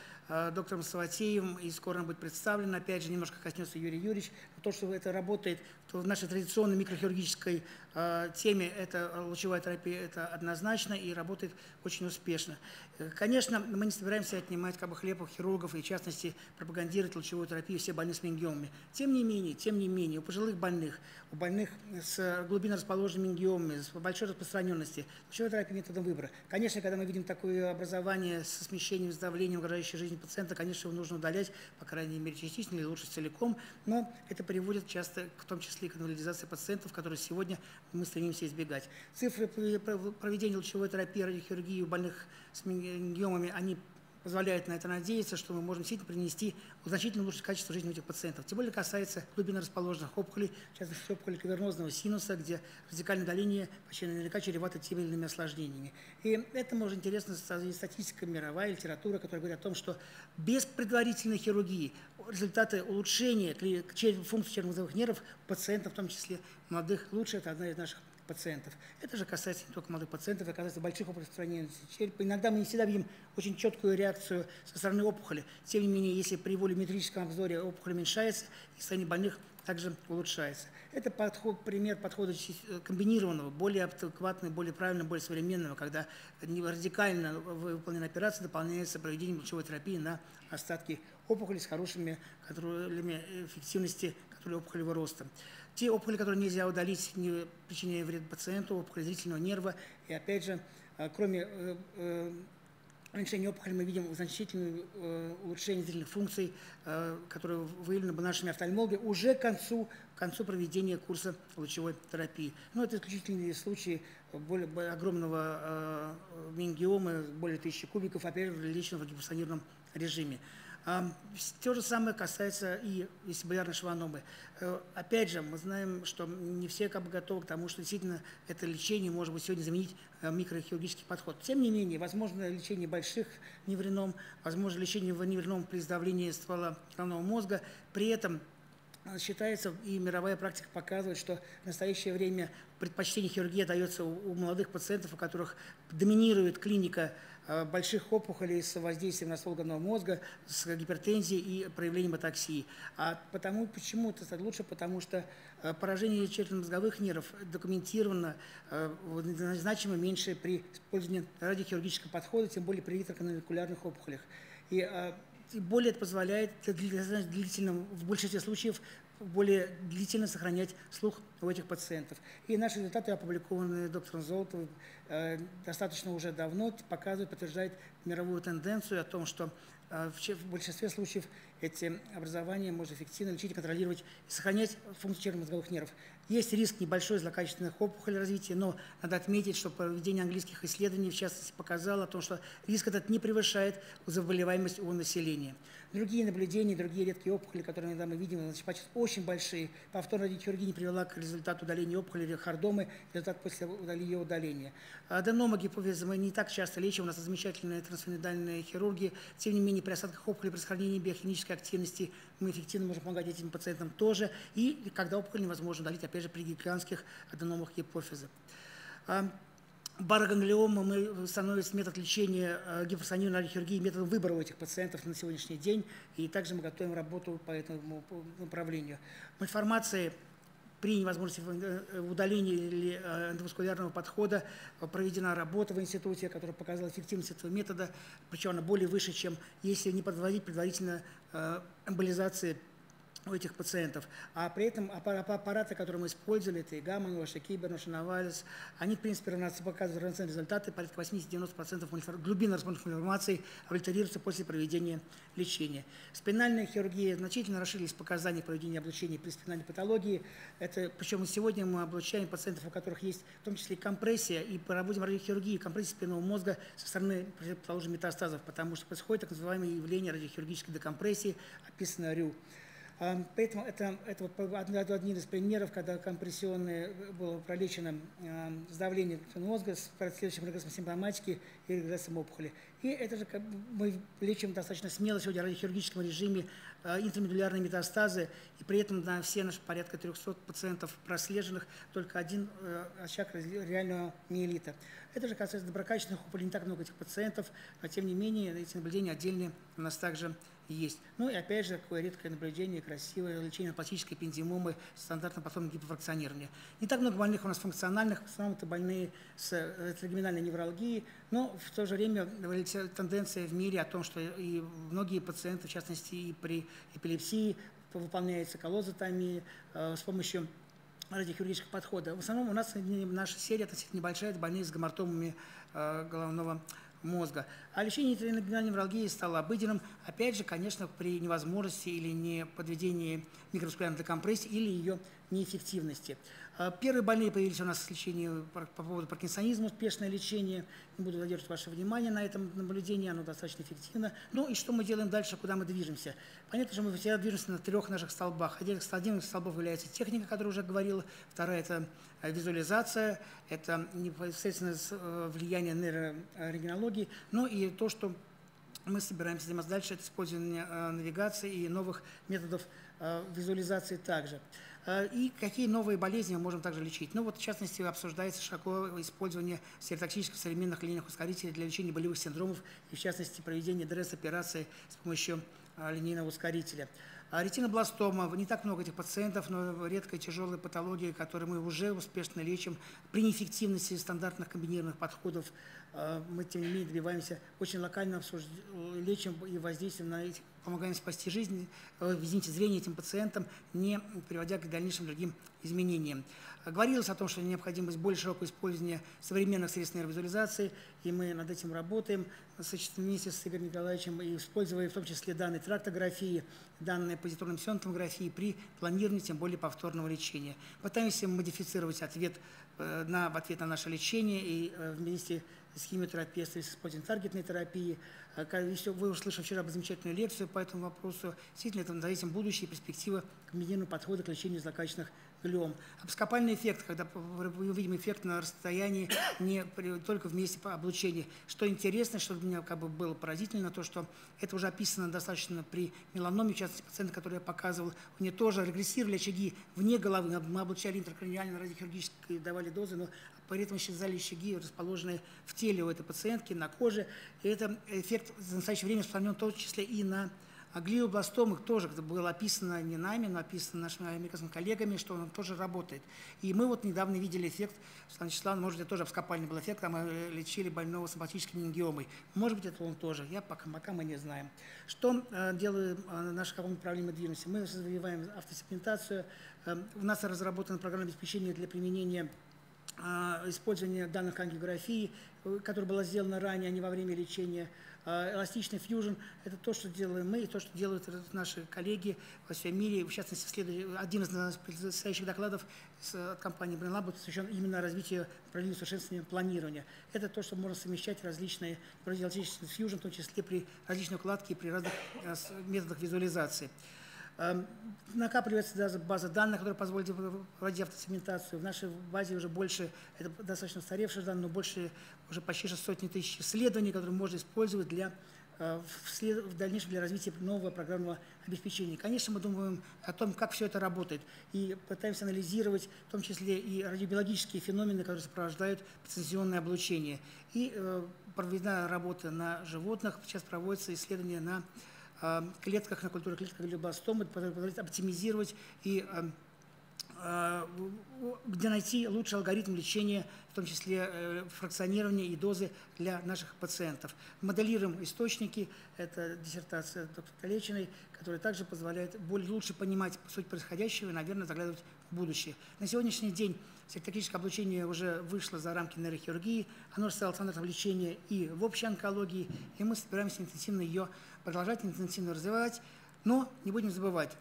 доктором Саватеевым, и скоро она будет представлена. Опять же, немножко коснется Юрий Юрьевич. То, что это работает, то в нашей традиционной микрохирургической теме это лучевая терапия, это однозначно и работает очень успешно. Конечно, мы не собираемся отнимать хлеб у хирургов и, в частности, пропагандировать лучевую терапию все больные с менингиомами. Тем не менее, у пожилых больных, у больных с глубинно расположенными менингиомами, с большой распространенностью, лучевая терапия методом выбора. Конечно, когда мы видим такое образование со смещением, с давлением, угрожающей жизни пациента, конечно, его нужно удалять, по крайней мере, частично или лучше целиком, но это приводит часто, в том числе и к инвалидизации пациентов, которые сегодня мы стремимся избегать. Цифры проведения лучевой терапии, радиохирургии у больных с менингиомами, они позволяют на это надеяться, что мы можем действительно принести значительно лучшее качество жизни у этих пациентов. Тем более касается глубинно расположенных опухолей, в частности опухоли кавернозного синуса, где радикальное удаление почти наверняка чревато теми или иными осложнениями. И это, может, интересно, статистика мировая, литература, которая говорит о том, что без предварительной хирургии результаты улучшения функции черепно-мозговых нервов пациентов, в том числе молодых, лучше. Это одна из наших пациентов. Это же касается не только молодых пациентов, это касается больших опухолей распространенности черепа. Иногда мы не всегда видим очень четкую реакцию со стороны опухоли. Тем не менее, если при волюметрическом обзоре опухоль уменьшается, и состояние больных также улучшается. Это пример подхода комбинированного, более адекватного, более правильного, более современного, когда радикально выполненная операция дополняется проведением лучевой терапии на остатки опухоли с хорошими контролями эффективности опухолевого роста. Те опухоли, которые нельзя удалить, не причиняя вред пациенту, опухоли зрительного нерва. И опять же, кроме уменьшения опухоли, мы видим значительное улучшение зрительных функций, которые выявлены нашими офтальмологами уже к концу проведения курса лучевой терапии. Но это исключительные случаи огромного менингиома, более 1000 кубиков, опять же, леченного в гипофункционированном режиме. То же самое касается и вестибулярной шваномы. Опять же, мы знаем, что не все готовы к тому, что действительно это лечение может быть сегодня заменить микрохирургический подход. Тем не менее, возможно лечение больших неврином, возможно лечение неврином при сдавлении ствола головного мозга. При этом считается, и мировая практика показывает, что в настоящее время предпочтение хирургии дается у молодых пациентов, у которых доминирует клиника больших опухолей с воздействием на ствол головного мозга, с гипертензией и проявлением атаксии. Почему это лучше? Потому что поражение черепно-мозговых нервов документировано значимо меньше при использовании радиохирургического подхода, тем более при ретроcanaliculярных опухолях. И более это позволяет в большинстве случаев более длительно сохранять слух у этих пациентов. И наши результаты, опубликованные доктором Золотовым достаточно уже давно, показывают, подтверждают мировую тенденцию о том, что в большинстве случаев эти образования можно эффективно лечить, контролировать и сохранять функцию черепно-мозговых нервов. Есть риск небольшой злокачественных опухолей развития, но надо отметить, что проведение английских исследований, в частности, показало о том, что риск этот не превышает заболеваемость у населения. Другие наблюдения, другие редкие опухоли, которые иногда мы видим, очень большие. Повторная радиохирургия не привела к результату удаления опухоли или хардомы, результат после ее удаления. Аденома гипофиза мы не так часто лечим, у нас замечательная трансфеноидальная хирургия. Тем не менее, при осадках опухоли, при сохранении биохимической активности мы эффективно можем помогать этим пациентам тоже. И когда опухоль невозможно удалить, опять же, при гигантских аденомах гипофиза. Бароганглиома мы становится метод лечения гипофункциональной радиохирургии методом выбора у этих пациентов на сегодняшний день, и также мы готовим работу по этому направлению. Мальформация при невозможности удаления или эндоваскулярного подхода проведена работа в институте, которая показала эффективность этого метода, причем она более выше, чем если не подводить предварительно эмболизации у этих пациентов. А при этом аппараты, которые мы использовали, это и Гамма, Ноша, Кибер, Ноша, Навалис, они, в принципе, показывают равноценные результаты, порядка 80-90% глубины распознанных информации аблятерируется после проведения лечения. Спинальная хирургия, значительно расширились показания проведения облучения при спинальной патологии. Причем сегодня мы облучаем пациентов, у которых есть в том числе и компрессия, и проводим радиохирургию, компрессию спинного мозга со стороны, предположим, метастазов, потому что происходит так называемое явление радиохирургической декомпрессии, описанное РЮ. Поэтому это один из примеров, когда компрессионное было пролечено сдавление мозга с следующим регрессом симптоматики и регрессом опухоли. И это же мы лечим достаточно смело сегодня в радиохирургическом режиме интрамедулярные метастазы, и при этом на все наши порядка 300 пациентов прослеженных только один очаг реального миелита. Это же касается доброкачественных опухолей, не так много этих пациентов, но тем не менее эти наблюдения отдельные у нас также есть. Ну и опять же, такое редкое наблюдение, красивое лечение пластической эпендимомы с стандартным подходом гипофракционирования. Не так много больных у нас функциональных, в основном это больные с тригеминальной невралгией, но в то же время тенденция в мире о том, что и многие пациенты, в частности и при эпилепсии, выполняется коллозотомия с помощью радиохирургического подхода. В основном у нас наша серия относительно небольшая, это больные с гематомами головного мозга. А лечение тригеминальной невралгии стало обыденным, опять же, конечно, при невозможности или не подведении микроваскулярной декомпрессии или ее неэффективности. Первые больные появились у нас в лечении по поводу паркинсонизма, успешное лечение. Не буду задерживать ваше внимание на этом наблюдении, оно достаточно эффективно. Ну и что мы делаем дальше, куда мы движемся? Понятно, что мы всегда движемся на 3 наших столбах. Один из столбов является техника, о которой уже говорила. Вторая – это визуализация, это непосредственно влияние нейрорентгенологии. Ну и то, что мы собираемся заниматься дальше, это использование навигации и новых методов визуализации также. И какие новые болезни мы можем также лечить? Ну вот, в частности, обсуждается широко использование стереотактических современных линейных ускорителей для лечения болевых синдромов и, в частности, проведение ДРС-операции с помощью линейного ускорителя. Ретинобластома, не так много этих пациентов, но редкая тяжелая патология, которую мы уже успешно лечим. При неэффективности стандартных комбинированных подходов мы, тем не менее, добиваемся очень локально лечим и воздействуем на эти, помогаем спасти жизнь, зрение этим пациентам, не приводя к дальнейшим другим изменениям. Говорилось о том, что необходимость более широкого использования современных средств нейровизуализации, и мы над этим работаем вместе с Игорем Николаевичем, и используя в том числе данные трактографии, данные позитронной эмиссионной томографии при планировании, тем более повторного лечения. Пытаемся модифицировать ответ на наше лечение и вместе с химиотерапией, с использованием таргетной терапии. Вы услышали вчера замечательную лекцию по этому вопросу. Действительно, это за этим будущее перспектива комбинированного подхода к лечению злокачественных глиом. Апскопальный эффект, когда мы видим эффект на расстоянии, не только в месте облучения. Что интересно, что для меня как бы было поразительно, то, что это уже описано достаточно при меланоме, в частности, пациента, который я показывал, у нее тоже регрессировали очаги вне головы. Мы облучали интракраниально, радиохирургически давали дозы, но при этом исчезали очаги, расположенные в теле у этой пациентки, на коже. И этот эффект в настоящее время распространен в том числе и на глиобластомах. Тоже это было описано не нами, но описано нашими американскими коллегами, что он тоже работает. И мы вот недавно видели эффект, что, может быть, это тоже обскопальный был эффект, когда мы лечили больного с соматической менингиомой. Может быть, это он тоже. Пока мы не знаем. Что делаем наше, в каком направлении мы движемся? Мы развиваем автосегментацию. У нас разработана программа обеспечения для применения использования данных ангиографии, которая была сделана ранее, а не во время лечения. Эластичный фьюжн – это то, что делаем мы, и то, что делают наши коллеги во всем мире. В частности, один из предстоящих докладов от компании BrainLab будет посвящен именно развитию направления усовершенствования планирования. Это то, что можно совмещать различные эластичный фьюжн, в том числе при различной укладке и при разных методах визуализации. Накапливается база данных, которая позволит проводить автосегментацию. В нашей базе уже больше, это достаточно устаревшие данные, но больше, уже почти 600 тысяч исследований, которые можно использовать в дальнейшем для развития нового программного обеспечения. Конечно, мы думаем о том, как все это работает, и пытаемся анализировать в том числе и радиобиологические феномены, которые сопровождают лицензионное облучение. И проведена работа на животных, сейчас проводится исследование на клетках, на культуре клетках глиобластомы, которые позволяют оптимизировать и где найти лучший алгоритм лечения, в том числе фракционирования и дозы для наших пациентов. Моделируем источники, это диссертация доктора Калечиной, которая также позволяет лучше понимать суть происходящего и, наверное, заглядывать в будущее. На сегодняшний день сектотическое облучение уже вышло за рамки нейрохирургии, оно стало стандартом лечения и в общей онкологии, и мы собираемся интенсивно ее продолжать, интенсивно развивать, но не будем забывать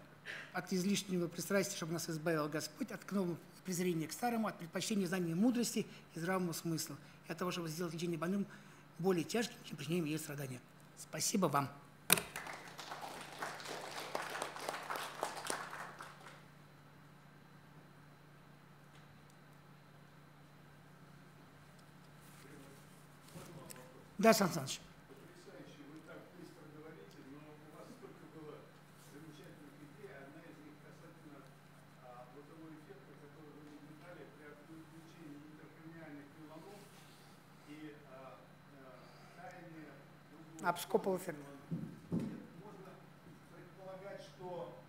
от излишнего пристрастия, чтобы нас избавил Господь, от нового презрения к старому, от предпочтения знания мудрости и здравому смыслу, и от того, чтобы сделать лечение больным более тяжким, чем причинением ей страдания. Спасибо вам. Да, Сан Саныч. Потрясающе, вы так быстро говорите, но у вас столько было замечательных идей. Одна из них касательно того эффекта, который вы наблюдали при отключении интеркраниальных меланом и таяние Абскопал эффект. Можно предполагать, что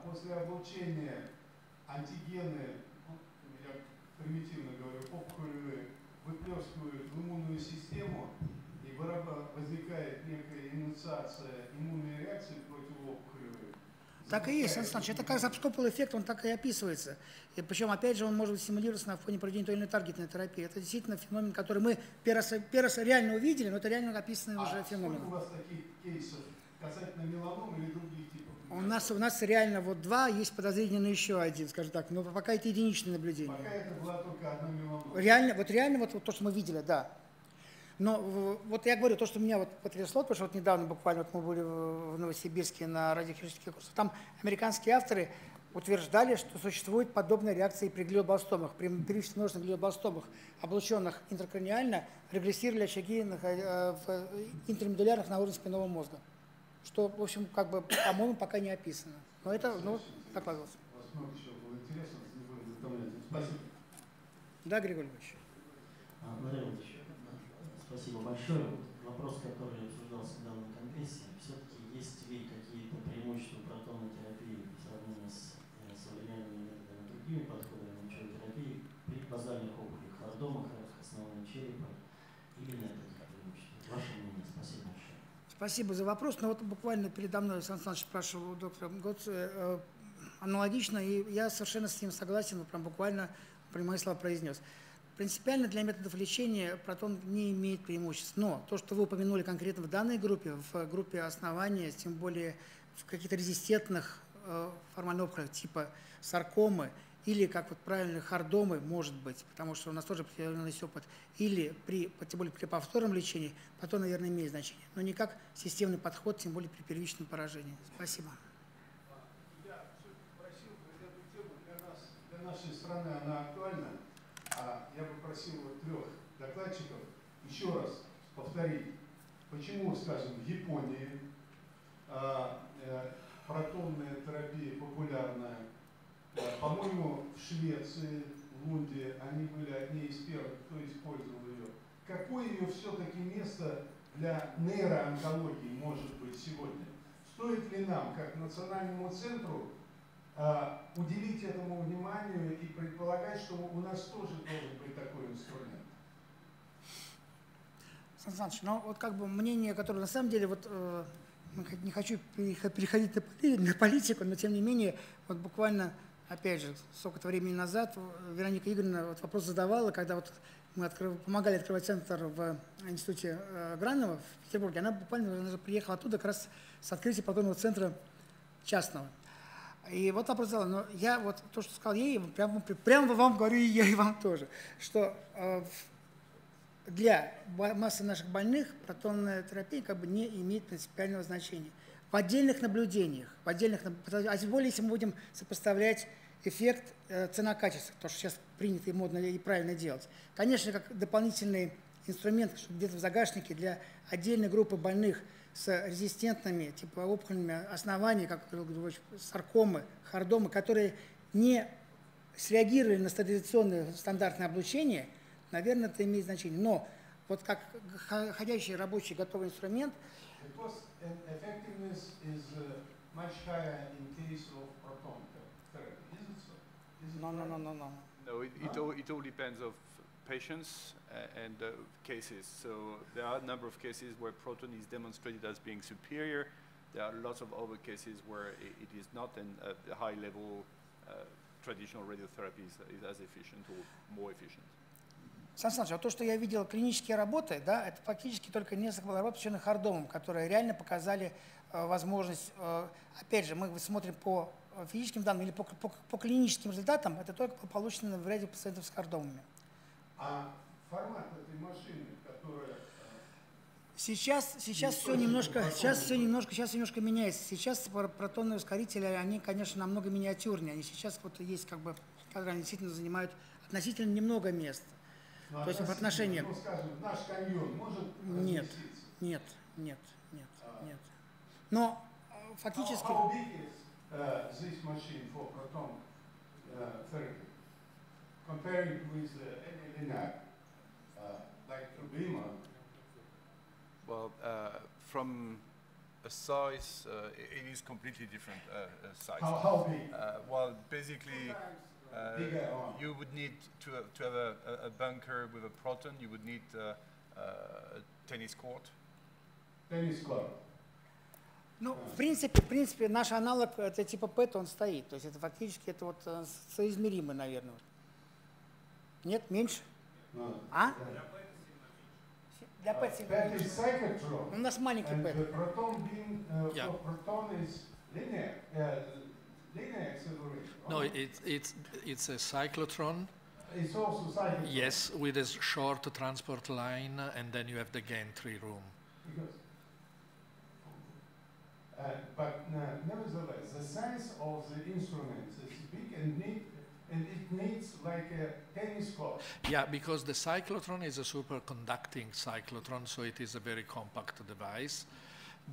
после облучения антигены, я примитивно говорю, опухолевые, выплескивают в иммунную систему, и возникает некая инициация иммунной реакции против опухолевой. Так и есть, Сан Саныч. Это как абскопал эффект, он так и описывается. И причем, опять же, он может стимулироваться на фоне проведения той или иной таргетной терапии. Это действительно феномен, который мы первый реально увидели, но это реально описанный уже феномен. Сколько у вас таких кейсов касательно меланом или других типов? У нас реально вот 2, есть подозрение на еще один, скажем так, но пока это единичное наблюдение. Пока это была только одна меланома. Реально то, что мы видели, да. Но вот я говорю, то, что меня вот потрясло, потому что вот недавно буквально вот мы были в Новосибирске на радиохирургических курсах, там американские авторы утверждали, что существует подобная реакция и при глиобластомах, при первичных множественных глиобластомах, облученных интракраниально, регрессировали очаги в интермедулярных на уровне спинного мозга. Что, в общем, как бы, по-моему, пока не описано. Но это, докладывалось. У вас много чего было интересного, не будем затомлять. Спасибо. Да, Григорий Ильич. Спасибо большое. Вопрос, который обсуждался в данном конгрессе, все-таки есть ли какие-то преимущества протонной терапии в сравнении с современными методами, другими подходами лучевой терапии при базальных опухолях, хардомах, основании черепа, или нет этих преимуществ? Ваше мнение. Спасибо большое. Спасибо за вопрос. Но вот буквально передо мной Сан Саныч спрашивал у доктора Готца аналогично, и я совершенно с ним согласен, прям буквально прямые слова произнес. Принципиально для методов лечения протон не имеет преимуществ. Но то, что вы упомянули конкретно в данной группе, в группе основания, тем более в каких-то резистентных формальных опухолях типа саркомы или, как вот правильно, хардомы, может быть, потому что у нас тоже есть опыт, или тем более при повторном лечении, потом, наверное, имеет значение. Но не как системный подход, тем более при первичном поражении. Спасибо. Я все-таки просил бы эту тему для попросил вот 3 докладчиков еще раз повторить, почему, скажем, в Японии протонная терапия популярная. По-моему, в Швеции, в Лунде, они были одни из первых, кто использовал ее. Какое ее все-таки место для нейроонкологии может быть сегодня? Стоит ли нам, как Национальному центру, уделить этому вниманию и предполагать, что у нас тоже должен быть такой инструмент? Сан Саныч, ну вот как бы мнение, которое на самом деле, вот не хочу переходить на политику, но тем не менее, вот буквально, опять же, сколько-то времени назад Вероника Игоревна вот вопрос задавала, когда вот мы помогали открывать центр в институте Гранова в Петербурге, она буквально приехала оттуда как раз с открытия протонного центра частного. И вот вопрос задала, но я вот то, что сказал ей, прямо вам говорю, и я и вам тоже, что для массы наших больных протонная терапия как бы не имеет принципиального значения. В отдельных наблюдениях, а тем более, если мы будем сопоставлять эффект цена-качество, то, что сейчас принято и модно и правильно делать. Конечно, как дополнительный инструмент, где-то в загашнике для отдельной группы больных с резистентными, типа опухолями оснований, как саркомы, хардомы, которые не среагировали на традиционное стандартное облучение, наверное, это имеет значение. Но вот как ходящий рабочий готовый инструмент. No, it all depends of patients and cases. So there are a number of cases where proton is demonstrated as being superior. There are lots of other cases where it is not, and the high-level traditional radiotherapy is as efficient or more efficient. Сан Саныч, а то, что я видел клинические работы, да, это фактически только несколько работ, посвященных хардомам, которые реально показали возможность, опять же, мы смотрим по физическим данным или по клиническим результатам, это только получено в ряде пациентов с хардомами. А формат этой машины, которая... Сейчас все немножко меняется. Сейчас протонные ускорители, они, конечно, намного миниатюрнее. Они сейчас вот есть как бы, когда они действительно занимают относительно немного места. То есть в отношении... Ну, скажем, наш каньон может разместиться? Нет. Но фактически... How big is this machine for proton therapy? Comparing with any linear, like Turbima? Well, from a size, it is completely different size. How big? Well, basically, you would need to have a bunker with a proton. You would need a tennis court. Tennis court. Ну, в принципе, наш аналог это типа ПЭТ, он стоит. То есть это фактически это вот соизмеримый, наверное. Нет, меньше? А? Для ПЭТ сильно. У нас маленький ПЭТ. No, it's a cyclotron. It's also cyclotron. Yes, with a short transport line, and then you have the gantry room. But nevertheless, the size of the instruments is big and neat, and it needs like a tennis court. Yeah, because the cyclotron is a superconducting cyclotron, so it is a very compact device.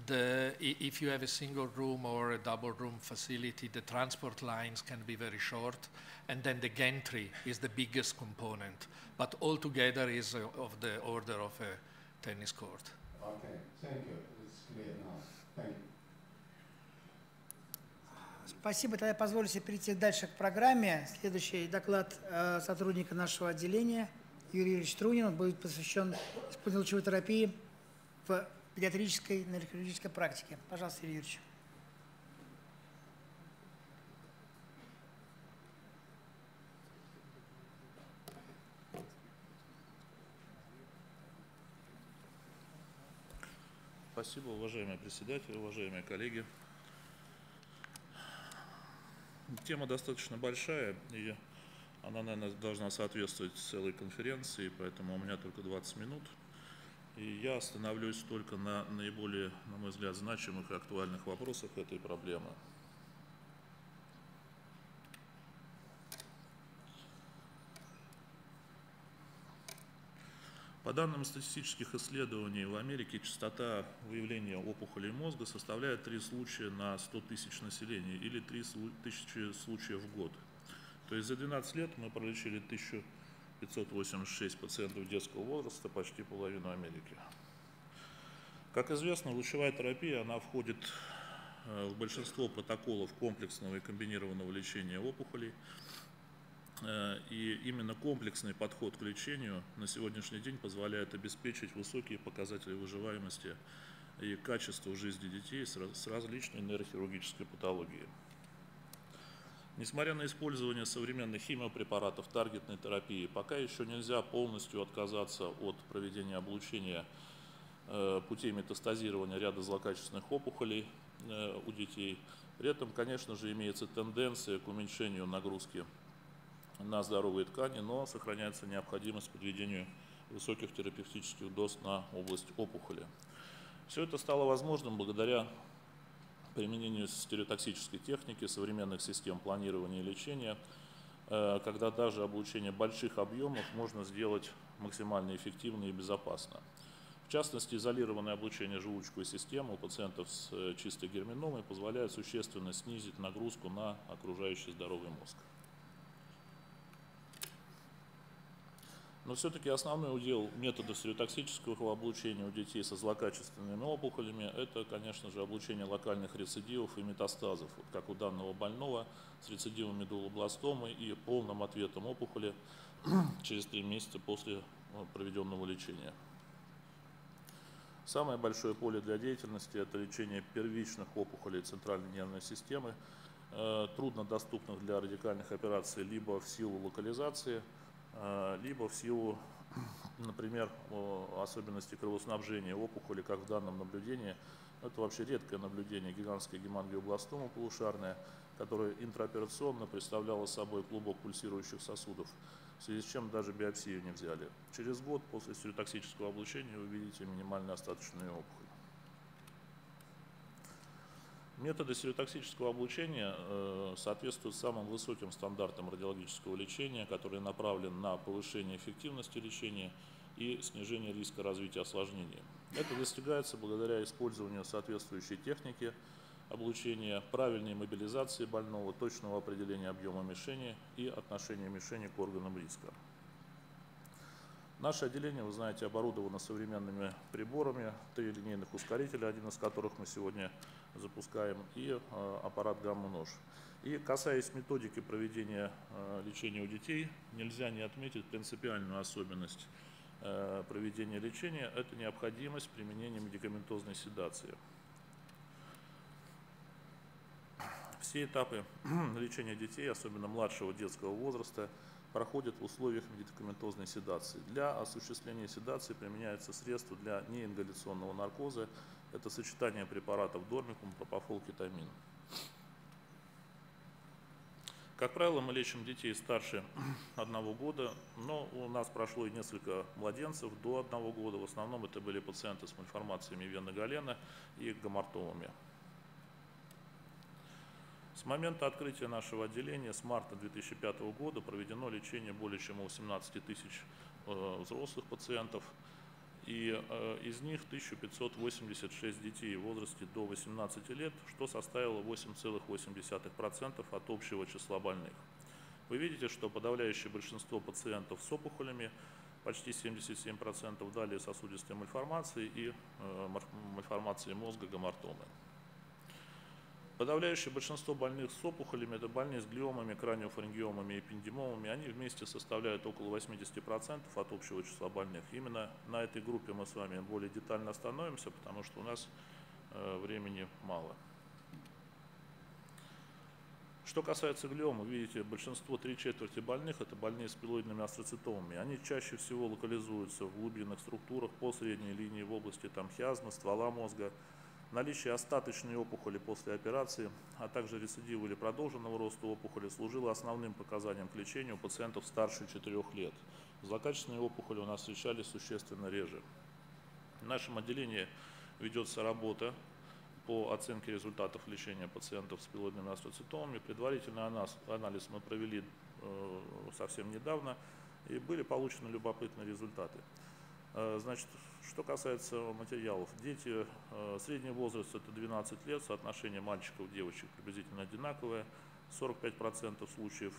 If you have a single room or a double room facility, the transport lines can be very short, and then the gantry is the biggest component. But altogether is of the order of a tennis court. Okay, thank you. It's clear now. Thank you. Спасибо. Тогда я позволю себе перейти дальше к программе. Следующий доклад сотрудника нашего отделения Юрия Юрьевича Трунина будет посвящен использованию лучевой терапии в педиатрической нейрохирургической практике. Пожалуйста, Юрий Юрьевич. Спасибо, уважаемый председатель, уважаемые коллеги. Тема достаточно большая, и она, наверное, должна соответствовать целой конференции, поэтому у меня только 20 минут. И я остановлюсь только на наиболее, на мой взгляд, значимых и актуальных вопросах этой проблемы. По данным статистических исследований, в Америке частота выявления опухолей мозга составляет 3 случая на 100 тысяч населения или 3 тысячи случаев в год. То есть за 12 лет мы пролечили 1586 пациентов детского возраста, почти половину Америки. Как известно, лучевая терапия, она входит в большинство протоколов комплексного и комбинированного лечения опухолей. И именно комплексный подход к лечению на сегодняшний день позволяет обеспечить высокие показатели выживаемости и качества жизни детей с различной нейрохирургической патологией. Несмотря на использование современных химиопрепаратов таргетной терапии, пока еще нельзя полностью отказаться от проведения облучения путей метастазирования ряда злокачественных опухолей у детей. При этом, конечно же, имеется тенденция к уменьшению нагрузки на здоровые ткани, но сохраняется необходимость подведения высоких терапевтических доз на область опухоли. Все это стало возможным благодаря применению стереотоксической техники, современных систем планирования и лечения, когда даже облучение больших объемов можно сделать максимально эффективно и безопасно. В частности, изолированное облучение желудочковой системы у пациентов с чистой герминомой позволяет существенно снизить нагрузку на окружающий здоровый мозг. Но все-таки основной удел методов стереотоксического облучения у детей со злокачественными опухолями – это, конечно же, облучение локальных рецидивов и метастазов, вот как у данного больного с рецидивом медулобластомы и полным ответом опухоли через 3 месяца после проведенного лечения. Самое большое поле для деятельности – это лечение первичных опухолей центральной нервной системы, труднодоступных для радикальных операций либо в силу локализации, либо в силу, например, особенностей кровоснабжения опухоли, как в данном наблюдении. Это вообще редкое наблюдение, гигантская гемангиобластома полушарная, которая интраоперационно представляла собой клубок пульсирующих сосудов, в связи с чем даже биопсию не взяли. Через год после стереотоксического облучения вы видите минимально остаточную опухоль. Методы стереотоксического облучения соответствуют самым высоким стандартам радиологического лечения, которые направлены на повышение эффективности лечения и снижение риска развития осложнений. Это достигается благодаря использованию соответствующей техники облучения, правильной мобилизации больного, точного определения объема мишени и отношения мишени к органам риска. Наше отделение, вы знаете, оборудовано современными приборами, 3 линейных ускорителя, один из которых мы сегодня запускаем, и аппарат гамма-нож. И касаясь методики проведения лечения у детей, нельзя не отметить принципиальную особенность проведения лечения – это необходимость применения медикаментозной седации. Все этапы лечения детей, особенно младшего детского возраста, проходят в условиях медикаментозной седации. Для осуществления седации применяются средства для неингаляционного наркоза. Это сочетание препаратов дормикум, пропофол, кетамин. Как правило, мы лечим детей старше 1 года, но у нас прошло и несколько младенцев до 1 года. В основном это были пациенты с мальформациями вены Галена и гамартомами. С момента открытия нашего отделения, с марта 2005 года, проведено лечение более чем у 18 тысяч взрослых пациентов, и из них 1586 детей в возрасте до 18 лет, что составило 8,8% от общего числа больных. Вы видите, что подавляющее большинство пациентов с опухолями, почти 77%, дали сосудистые мальформации и мальформации мозга, гамартомы. Подавляющее большинство больных с опухолями – это больные с глиомами, краниофарингиомами и эпендимомами. Они вместе составляют около 80% от общего числа больных. Именно на этой группе мы с вами более детально остановимся, потому что у нас времени мало. Что касается глиом, вы видите, большинство, 3/4 больных – это больные с пилоидными астроцитомами. Они чаще всего локализуются в глубинных структурах по средней линии в области хиазмы, ствола мозга. Наличие остаточной опухоли после операции, а также рецидива или продолженного роста опухоли служило основным показанием к лечению пациентов старше 4 лет. Злокачественные опухоли у нас встречались существенно реже. В нашем отделении ведется работа по оценке результатов лечения пациентов с пилоидными астроцитомами. Предварительный анализ мы провели совсем недавно, и были получены любопытные результаты. Значит, что касается материалов. Дети, средний возраст это 12 лет, соотношение мальчиков и девочек приблизительно одинаковое, 45% случаев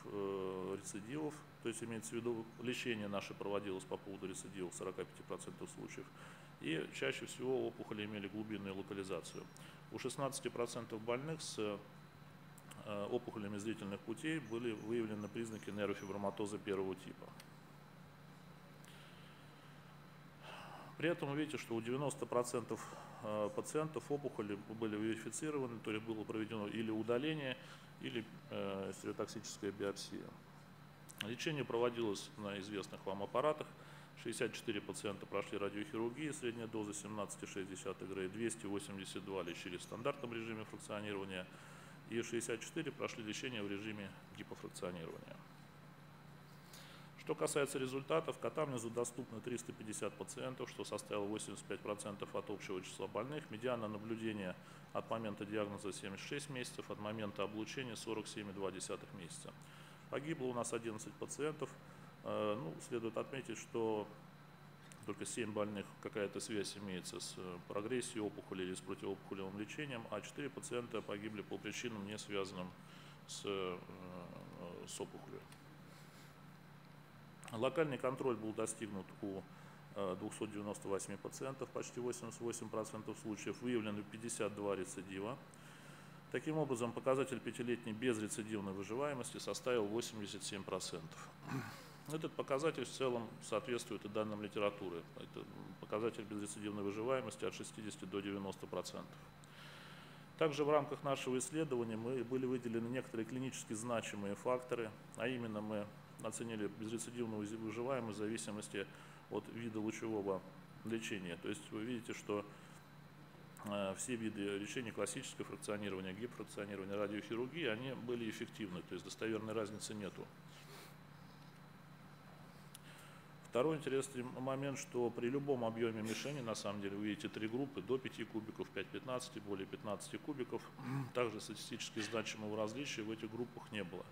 рецидивов, то есть имеется в виду лечение наше проводилось по поводу рецидивов 45% случаев, и чаще всего опухоли имели глубинную локализацию. У 16% больных с опухолями зрительных путей были выявлены признаки нейрофиброматоза первого типа. При этом вы видите, что у 90% пациентов опухоли были верифицированы, то есть было проведено или удаление, или стереотоксическая биопсия. Лечение проводилось на известных вам аппаратах. 64 пациента прошли радиохирургию, средняя доза 17,6 Грей, 282 лечились в стандартном режиме фракционирования, и 64 прошли лечение в режиме гипофракционирования. Что касается результатов, катамнезу доступно 350 пациентов, что составило 85% от общего числа больных. Медиана наблюдения от момента диагноза 76 месяцев, от момента облучения 47,2 месяца. Погибло у нас 11 пациентов. Следует отметить, что только 7 больных какая-то связь имеется с прогрессией опухоли или с противоопухолевым лечением, а 4 пациента погибли по причинам, не связанным с опухолью. Локальный контроль был достигнут у 298 пациентов, почти 88% случаев, выявлены 52 рецидива. Таким образом, показатель пятилетней безрецидивной выживаемости составил 87%. Этот показатель в целом соответствует и данным литературы. Это показатель безрецидивной выживаемости от 60 до 90%. Также в рамках нашего исследования были выделены некоторые клинически значимые факторы, а именно мы оценили безрецидивную выживаемость в зависимости от вида лучевого лечения. То есть вы видите, что все виды лечения, классическое фракционирование, гипофракционирование, радиохирургии, они были эффективны, то есть достоверной разницы нету. Второй интересный момент, что при любом объеме мишени, на самом деле, вы видите 3 группы, до 5 кубиков, 5-15, более 15 кубиков. Также статистически значимого различия в этих группах не было.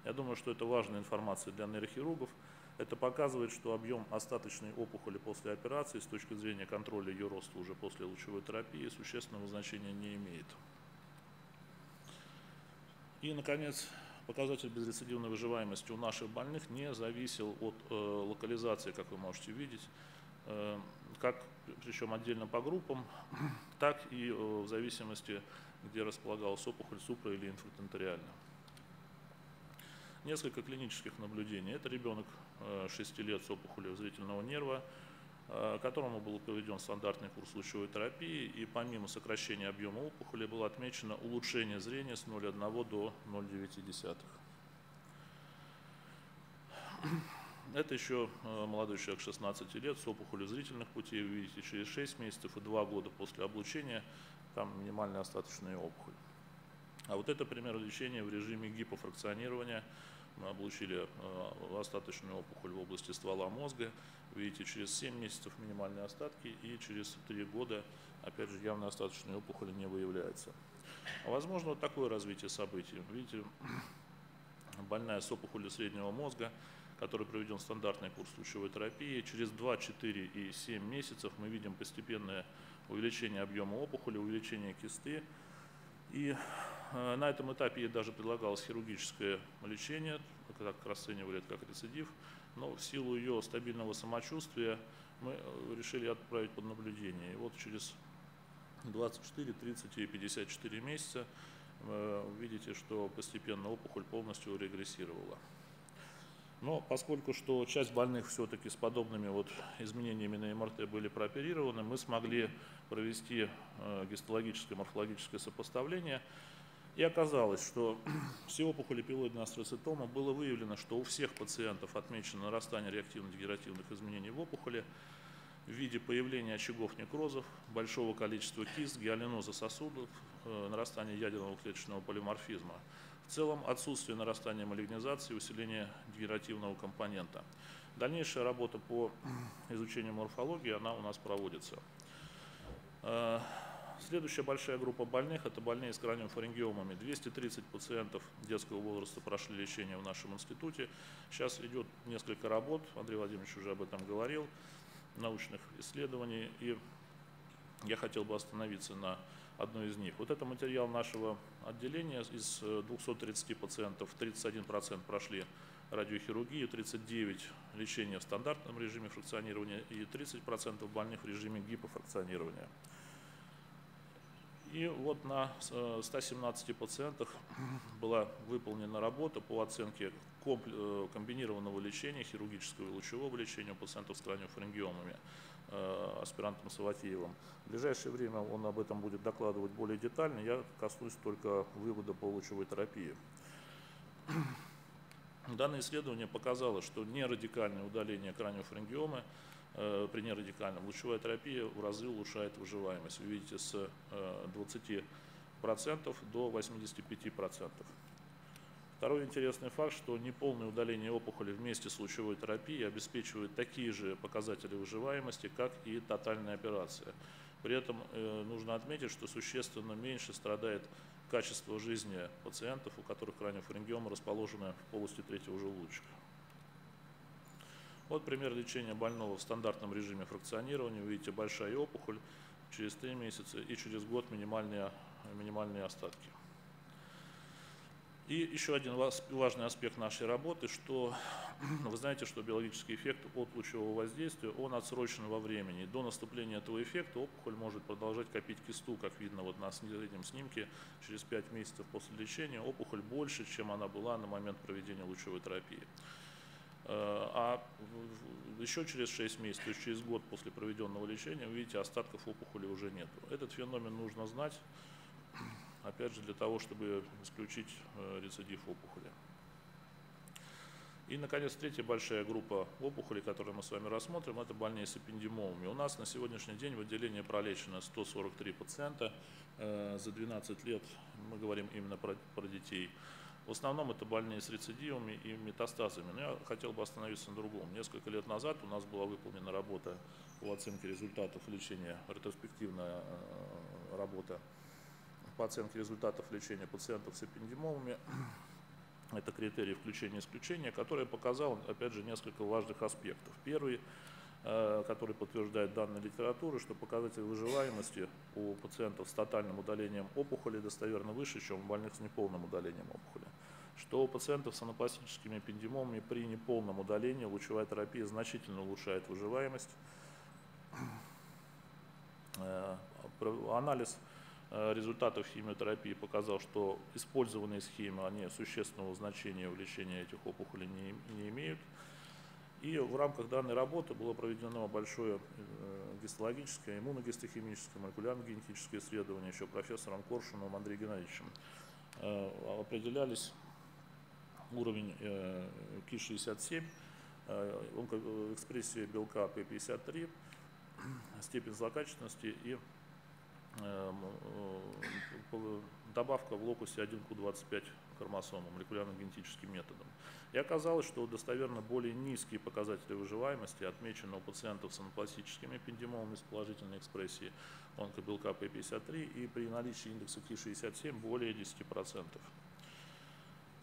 Я думаю, что это важная информация для нейрохирургов. Это показывает, что объем остаточной опухоли после операции с точки зрения контроля ее роста уже после лучевой терапии существенного значения не имеет. И, наконец, показатель безрецидивной выживаемости у наших больных не зависел от локализации, как вы можете видеть, как причем отдельно по группам, так и в зависимости, где располагалась опухоль, супра- или инфратенториально. Несколько клинических наблюдений. Это ребенок 6 лет с опухолью зрительного нерва, которому был проведен стандартный курс лучевой терапии, и помимо сокращения объема опухоли было отмечено улучшение зрения с 0,1 до 0,9. Это еще молодой человек 16 лет с опухолью зрительных путей, вы видите, через 6 месяцев и 2 года после облучения там минимальная остаточная опухоль. А вот это пример лечения в режиме гипофракционирования. Мы облучили остаточную опухоль в области ствола мозга. Видите, через 7 месяцев минимальные остатки, и через 3 года, опять же, явно остаточная опухоль не выявляется. Возможно, вот такое развитие событий. Видите, больная с опухолью среднего мозга, который проведен стандартный курс лучевой терапии. Через 2, 4 и 7 месяцев мы видим постепенное увеличение объема опухоли, увеличение кисты. И на этом этапе ей даже предлагалось хирургическое лечение, так расценивали это как рецидив, но в силу ее стабильного самочувствия мы решили отправить под наблюдение. И вот через 24, 30 и 54 месяца вы видите, что постепенно опухоль полностью регрессировала. Но поскольку что часть больных все-таки с подобными вот изменениями на МРТ были прооперированы, мы смогли провести гистологическое морфологическое сопоставление. И оказалось, что все опухоли пилоидной астроцитома было выявлено, что у всех пациентов отмечено нарастание реактивно-дегенеративных изменений в опухоли в виде появления очагов некрозов, большого количества кист, гиалиноза сосудов, нарастания ядерного клеточного полиморфизма. В целом отсутствие нарастания малигнизации, усиление дегенеративного компонента. Дальнейшая работа по изучению морфологии, она у нас проводится. Следующая большая группа больных – это больные с краниофарингиомами. 230 пациентов детского возраста прошли лечение в нашем институте. Сейчас идет несколько работ, Андрей Владимирович уже об этом говорил. научных исследований, и я хотел бы остановиться на одной из них. Вот это материал нашего отделения. Из 230 пациентов 31% прошли радиохирургию, 39% лечение в стандартном режиме фракционирования и 30% больных в режиме гипофракционирования. И вот на 117 пациентах была выполнена работа по оценке комбинированного лечения, хирургического и лучевого лечения у пациентов с краниофарингиомами аспирантом Саватеевым. В ближайшее время он об этом будет докладывать более детально. Я коснусь только вывода по лучевой терапии. Данное исследование показало, что нерадикальное удаление краниофарингиомы при нерадикальном лучевая терапия в разы улучшает выживаемость. Вы видите, с 20% до 85%. Второй интересный факт, что неполное удаление опухоли вместе с лучевой терапией обеспечивает такие же показатели выживаемости, как и тотальная операция. При этом нужно отметить, что существенно меньше страдает качество жизни пациентов, у которых краниофарингиома расположена в полости третьего желудочка. Вот пример лечения больного в стандартном режиме фракционирования. Вы видите, большая опухоль, через 3 месяца и через год минимальные остатки. И еще один важный аспект нашей работы, что вы знаете, что биологический эффект от лучевого воздействия, он отсрочен во времени. До наступления этого эффекта опухоль может продолжать копить кисту, как видно вот на среднем снимке, через 5 месяцев после лечения опухоль больше, чем она была на момент проведения лучевой терапии. А еще через 6 месяцев, то есть через год после проведенного лечения, вы видите, остатков опухоли уже нет. Этот феномен нужно знать, опять же, для того, чтобы исключить рецидив опухоли. И, наконец, третья большая группа опухолей, которую мы с вами рассмотрим, это больные с эпендимомами. У нас на сегодняшний день в отделении пролечено 143 пациента. За 12 лет мы говорим именно про детей. В основном это больные с рецидивами и метастазами. Но я хотел бы остановиться на другом. Несколько лет назад у нас была выполнена работа по оценке результатов лечения, ретроспективная работа по оценке результатов лечения пациентов с эпендимомами. Это критерии включения-исключения, который показал, опять же, несколько важных аспектов. Первый, который подтверждает данные литературы, что показатель выживаемости у пациентов с тотальным удалением опухоли достоверно выше, чем у больных с неполным удалением опухоли. Что у пациентов с анапластическими эпендимомами при неполном удалении лучевая терапия значительно улучшает выживаемость. Анализ результатов химиотерапии показал, что использованные схемы, они существенного значения в лечении этих опухолей не имеют. И в рамках данной работы было проведено большое гистологическое, иммуногистохимическое, молекулярно-генетическое исследование еще профессором Коршуновым Андреем Геннадьевичем. Определялись уровень Ки-67, экспрессия белка P53, степень злокачественности и добавка в локусе 1Q25 хромосомы молекулярно-генетическим методом. И оказалось, что достоверно более низкие показатели выживаемости отмечены у пациентов с анапластическими эпендимомами с положительной экспрессией онкобелка P53 и при наличии индекса Ки-67 более 10%.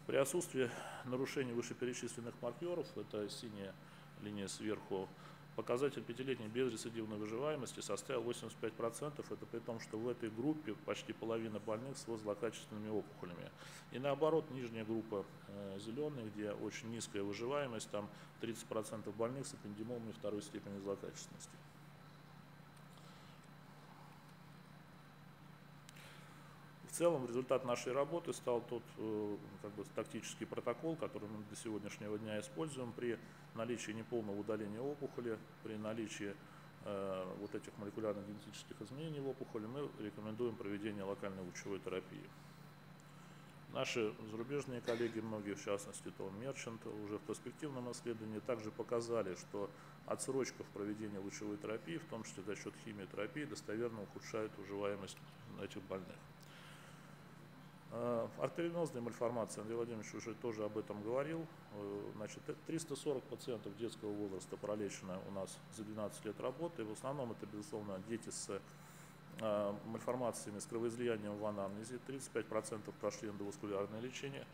При отсутствии нарушений вышеперечисленных маркеров, это синяя линия сверху, показатель 5-летней безрецидивной выживаемости составил 85%. Это при том, что в этой группе почти половина больных с злокачественными опухолями. И наоборот, нижняя группа зеленая, где очень низкая выживаемость, там 30% больных с эпендимомами второй степени злокачественности. В целом результат нашей работы стал тот тактический протокол, который мы до сегодняшнего дня используем при наличии неполного удаления опухоли, при наличии вот этих молекулярно-генетических изменений в опухоли, мы рекомендуем проведение локальной лучевой терапии. Наши зарубежные коллеги, многие в частности, Том Мерчант, уже в перспективном исследовании также показали, что отсрочка в проведении лучевой терапии, в том числе за счет химиотерапии, достоверно ухудшает выживаемость этих больных. Артериозная мальформация, Андрей Владимирович уже тоже об этом говорил. Значит, 340 пациентов детского возраста пролечено у нас за 12 лет работы. В основном это, безусловно, дети с мальформациями, с кровоизлиянием в анамнезе. 35% прошли эндоваскулярное лечение.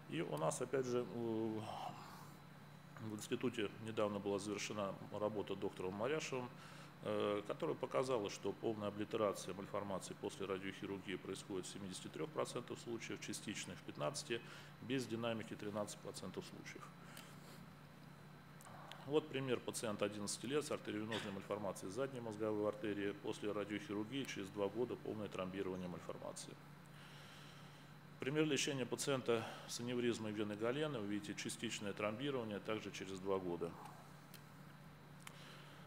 И у нас, опять же, В институте недавно была завершена работа доктором Маряшевым, которая показала, что полная облитерация мальформации после радиохирургии происходит в 73% случаев, частичной в 15%, без динамики 13% случаев. Вот пример пациента 11 лет с артериовенозной мальформацией задней мозговой артерии после радиохирургии через 2 года полное тромбирование мальформации. Пример лечения пациента с аневризмой вены Галены, вы видите частичное тромбирование также через 2 года.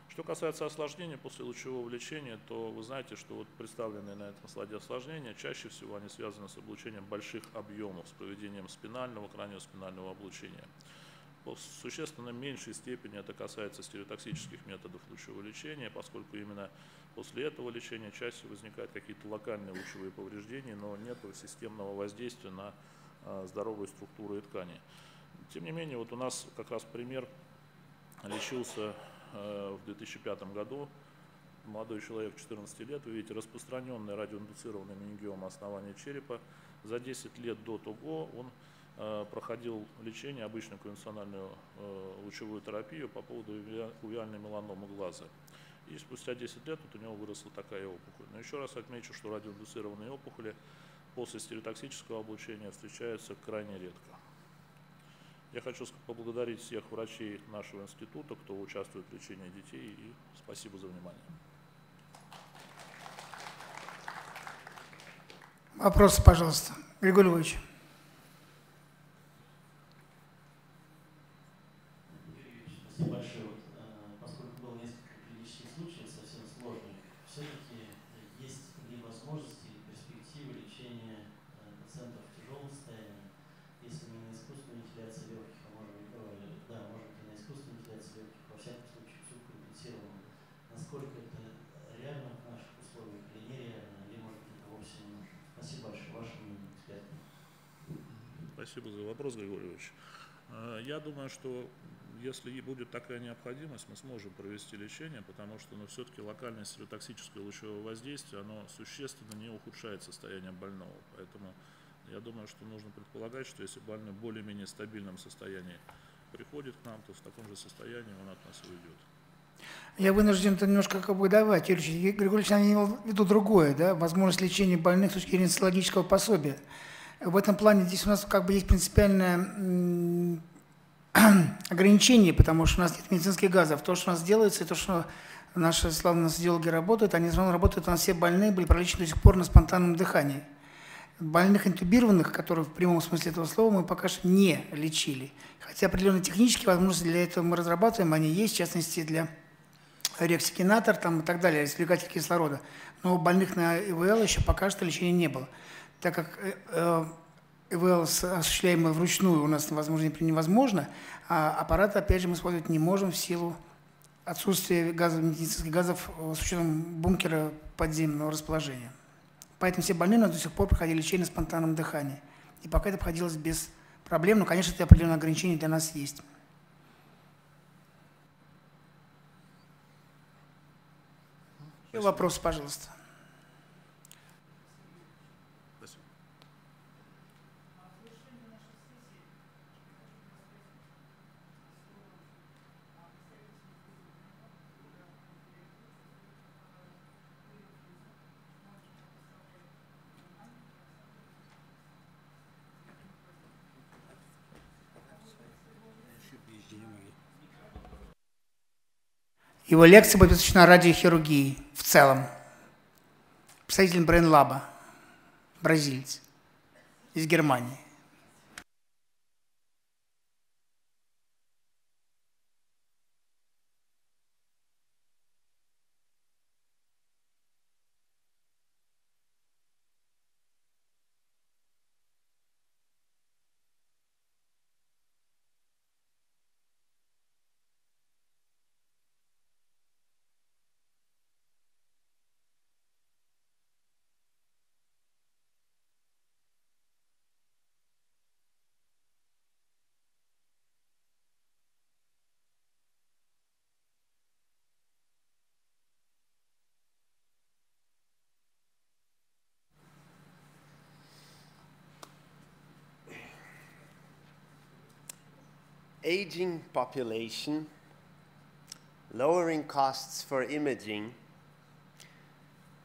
Что касается осложнений после лучевого лечения, то вы знаете, что вот представленные на этом слайде осложнения, чаще всего они связаны с облучением больших объемов, с проведением спинального, краниоспинального облучения. В существенно меньшей степени это касается стереотоксических методов лучевого лечения, поскольку именно после этого лечения чаще возникают какие-то локальные лучевые повреждения, но нет системного воздействия на здоровые структуры и ткани. Тем не менее, вот у нас как раз пример лечился в 2005 году. Молодой человек, 14 лет, вы видите, распространенная радиоиндуцированная менингиома основания черепа. За 10 лет до того он проходил лечение, обычную конвенциональную лучевую терапию по поводу увиальной меланомы глаза. И спустя 10 лет вот у него выросла такая опухоль. Но еще раз отмечу, что радиоиндуцированные опухоли после стереотоксического облучения встречаются крайне редко. Я хочу поблагодарить всех врачей нашего института, кто участвует в лечении детей, и спасибо за внимание. Вопросы, пожалуйста. Григорий Львович. Спасибо большое. Вот, поскольку было несколько клинических случаев совсем сложных, все-таки есть ли возможности или перспективы лечения пациентов в тяжелом состоянии, если не на искусственную вентиляцию легких, а может быть, может быть и на искусственную вентиляцию легких, во всяком случае субкомпенсированную. Насколько это реально в наших условиях или нереально, или может быть это вовсе не нужно? Спасибо большое. Ваше мнение, экспертное. Спасибо за вопрос, Григорий Ильич. Я думаю, что если будет такая необходимость, мы сможем провести лечение, потому что все-таки локальное стереотоксическое лучевое воздействие, оно существенно не ухудшает состояние больного. Поэтому я думаю, что нужно предполагать, что если больной в более-менее стабильном состоянии приходит к нам, то в таком же состоянии он от нас уйдет. Я вынужден это немножко давать. Юрий Григорьевич имел в виду другое, да, возможность лечения больных с точки зрения социологического пособия. В этом плане здесь у нас есть принципиальное ограничение, потому что у нас нет медицинских газов. То, что у нас делается, и то, что наши славные анестезиологи работают, они все равно работают, у нас все больные были пролечены до сих пор на спонтанном дыхании. Больных интубированных, которые в прямом смысле этого слова, мы пока что не лечили. Хотя определенные технические возможности для этого мы разрабатываем, они есть, в частности, для рексикинатор и так далее, извлекатель кислорода. Но у больных на ИВЛ еще пока что лечения не было. Так как ИВЛ, осуществляемый вручную, у нас невозможно, а аппарат, опять же, мы использовать не можем в силу отсутствия медицинских газов с учетом бункера подземного расположения. Поэтому все больные до сих пор проходили лечение на спонтанном дыхании. И пока это обходилось без проблем, но, конечно, это определенные ограничения для нас есть. И вопросы, пожалуйста. Его лекция будет посвящена радиохирургии в целом. Представитель Брейн-лаба, бразилец, из Германии. aging population, lowering costs for imaging,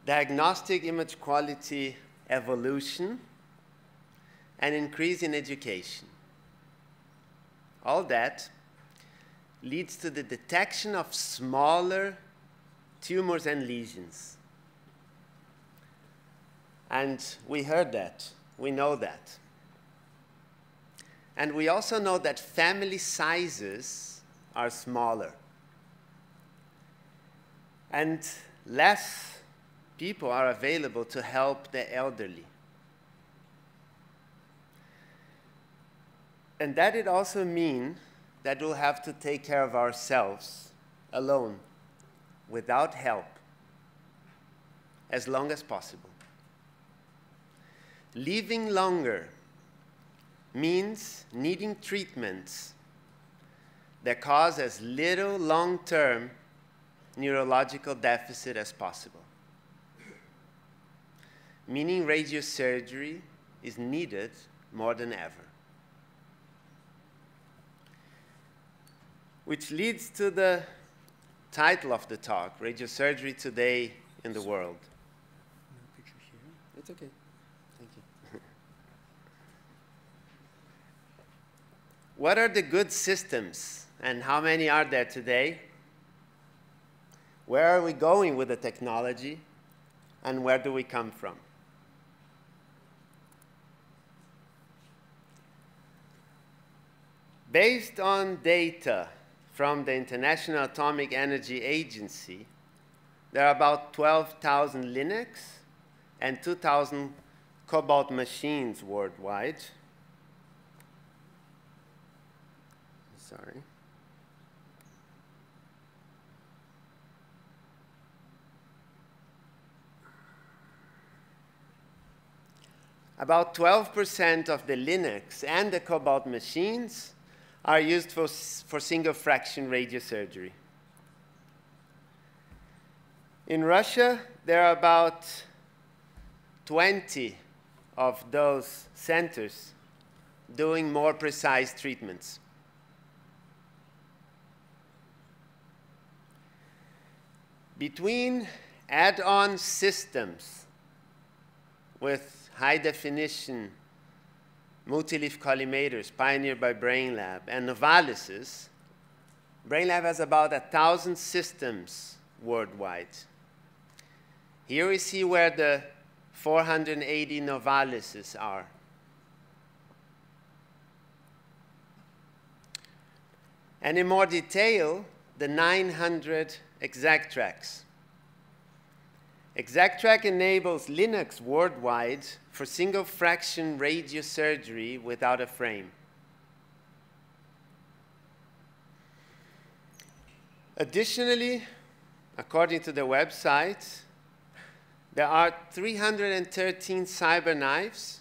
diagnostic image quality evolution, and increase in education. All that leads to the detection of smaller tumors and lesions. And we heard that. We know that. And we also know that family sizes are smaller. And less people are available to help the elderly. And that it also means that we'll have to take care of ourselves alone, without help, as long as possible. Living longer means needing treatments that cause as little long-term neurological deficit as possible. Meaning radiosurgery is needed more than ever. Which leads to the title of the talk, Radiosurgery Today in the World. It's okay. Thank you. What are the good systems, and how many are there today? Where are we going with the technology, and where do we come from? Based on data from the International Atomic Energy Agency, there are about 12,000 Linux and 2,000 Cobalt machines worldwide. Sorry. About 12% of the Linux and the Cobalt machines are used for single fraction radiosurgery. In Russia, there are about 20 of those centers doing more precise treatments. Between add-on systems with high-definition multi-leaf collimators pioneered by BrainLab and Novalysis, BrainLab has about 1,000 systems worldwide. Here we see where the 480 Novalysis are. And in more detail, the 900 ExactTracks. ExactTrack enables Linux worldwide for single fraction radiosurgery without a frame. Additionally, according to the website, there are 313 CyberKnives,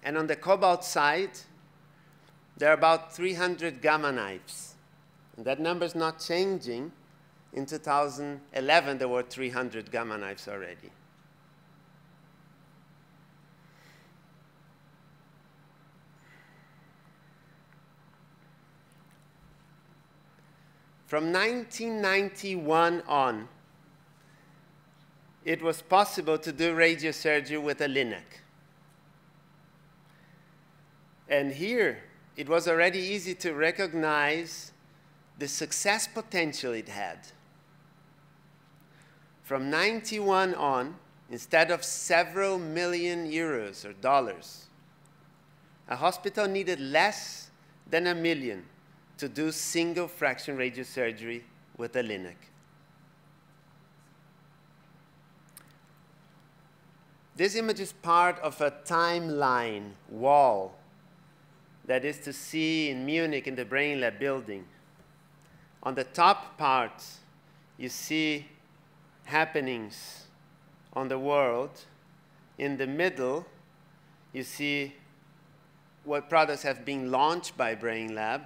and on the Cobalt side, there are about 300 Gamma knives. And that number is not changing. In 2011, there were 300 Gamma knives already. From 1991 on, it was possible to do radiosurgery with a Linux. And here, it was already easy to recognize the success potential it had. From 91 on, instead of several million euros or dollars, a hospital needed less than $1 million to do single fraction radiosurgery with a Linux. This image is part of a timeline wall that is to see in Munich in the BrainLab building. On the top part, you see happenings on the world. In the middle, you see what products have been launched by BrainLab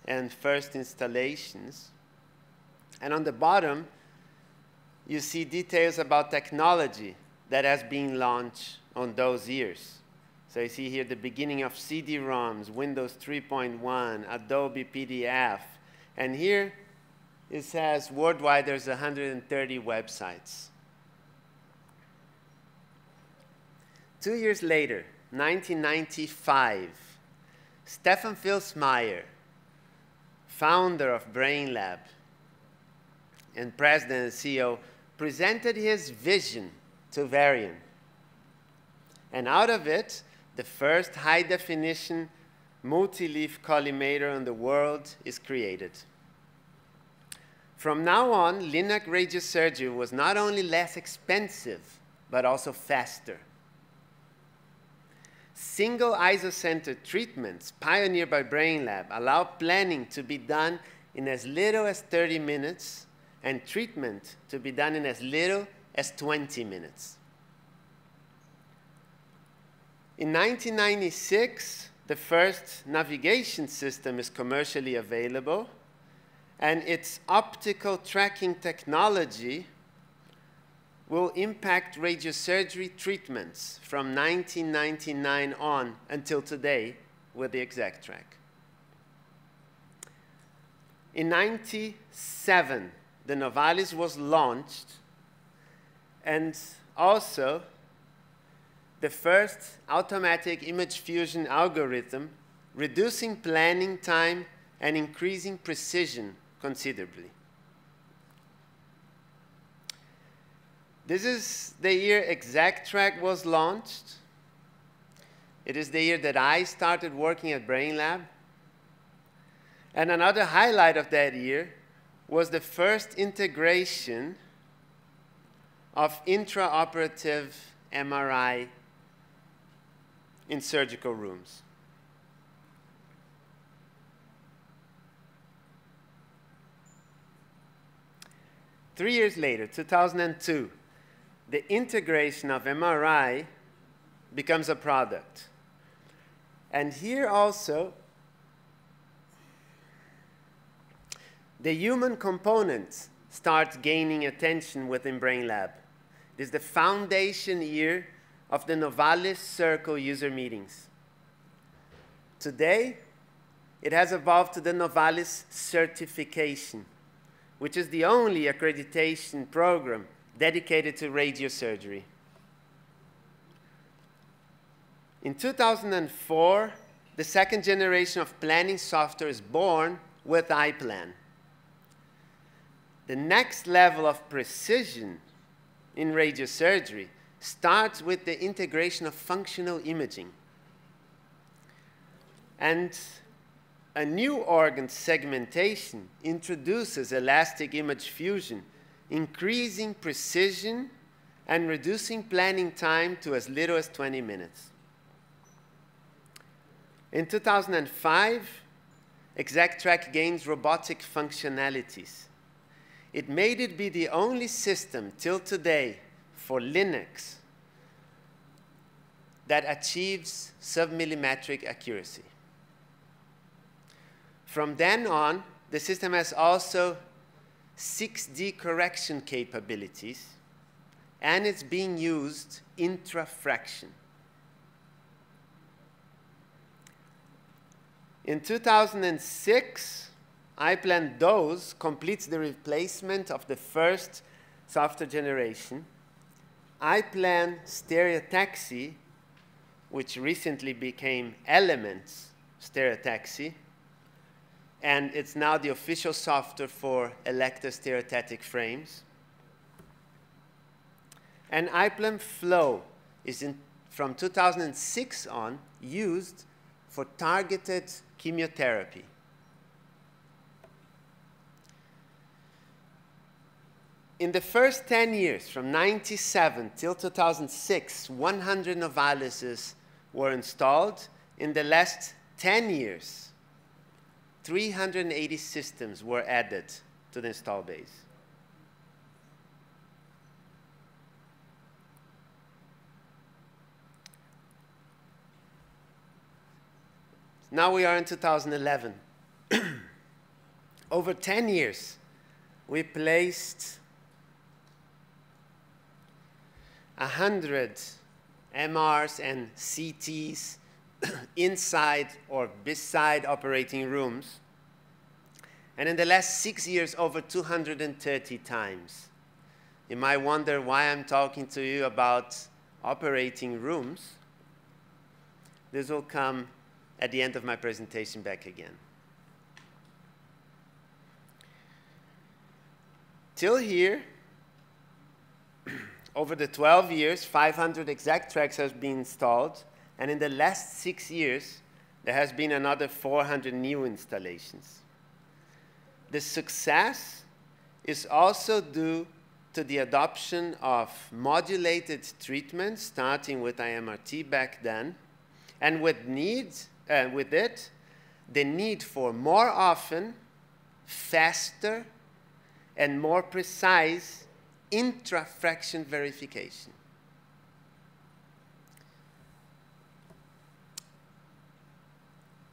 and first installations. And on the bottom, you see details about technology that has been launched on those years. So you see here the beginning of CD-ROMs, Windows 3.1, Adobe PDF. And here it says worldwide there's 130 websites. 2 years later, 1995, Stefan Filsmeyer, founder of BrainLab and president and CEO, presented his vision to Varian. And out of it, the first high-definition multi-leaf collimator in the world is created. From now on, LINAC radiosurgery was not only less expensive, but also faster. Single isocentered treatments pioneered by BrainLab allow planning to be done in as little as 30 minutes and treatment to be done in as little as 20 minutes. In 1996, the first navigation system is commercially available, and its optical tracking technology will impact radiosurgery treatments from 1999 on until today with the ExactTrack. In 1997, the Novalis was launched, and also the first automatic image fusion algorithm, reducing planning time and increasing precision considerably. This is the year ExactTrack was launched. It is the year that I started working at BrainLab. And another highlight of that year was the first integration of intraoperative MRI in surgical rooms. Three years later, 2002, the integration of MRI becomes a product. And here also, the human component starts gaining attention within BrainLab. It is the foundation year of the Novalis Circle user meetings. Today, it has evolved to the Novalis certification, which is the only accreditation program dedicated to radiosurgery. In 2004, the second generation of planning software is born with iPlan. The next level of precision in radiosurgery starts with the integration of functional imaging. And a new organ segmentation introduces elastic image fusion, increasing precision and reducing planning time to as little as 20 minutes. In 2005, ExactTrack gains robotic functionalities. It made it be the only system till today for Linux that achieves submillimetric accuracy. From then on, the system has also 6D correction capabilities, and it's being used intrafraction. In 2006, iPlan DOSE completes the replacement of the first software generation. iPlan Stereotaxy, which recently became Elements Stereotaxy, and it's now the official software for electrostereotatic frames. And iPlan Flow is, from 2006 on, used for targeted chemotherapy. In the first 10 years, from 1997 till 2006, 100 Novalises were installed. In the last 10 years, 380 systems were added to the install base. Now we are in 2011. Over 10 years, we placed 100 MRs and CTs inside or beside operating rooms. And in the last 6 years, over 230 times. You might wonder why I'm talking to you about operating rooms. This will come at the end of my presentation back again. Till here, over the 12 years, 500 exact tracks have been installed, and in the last 6 years, there has been another 400 new installations. The success is also due to the adoption of modulated treatment, starting with IMRT back then, and with it, the need for more often, faster, and more precise intrafraction verification.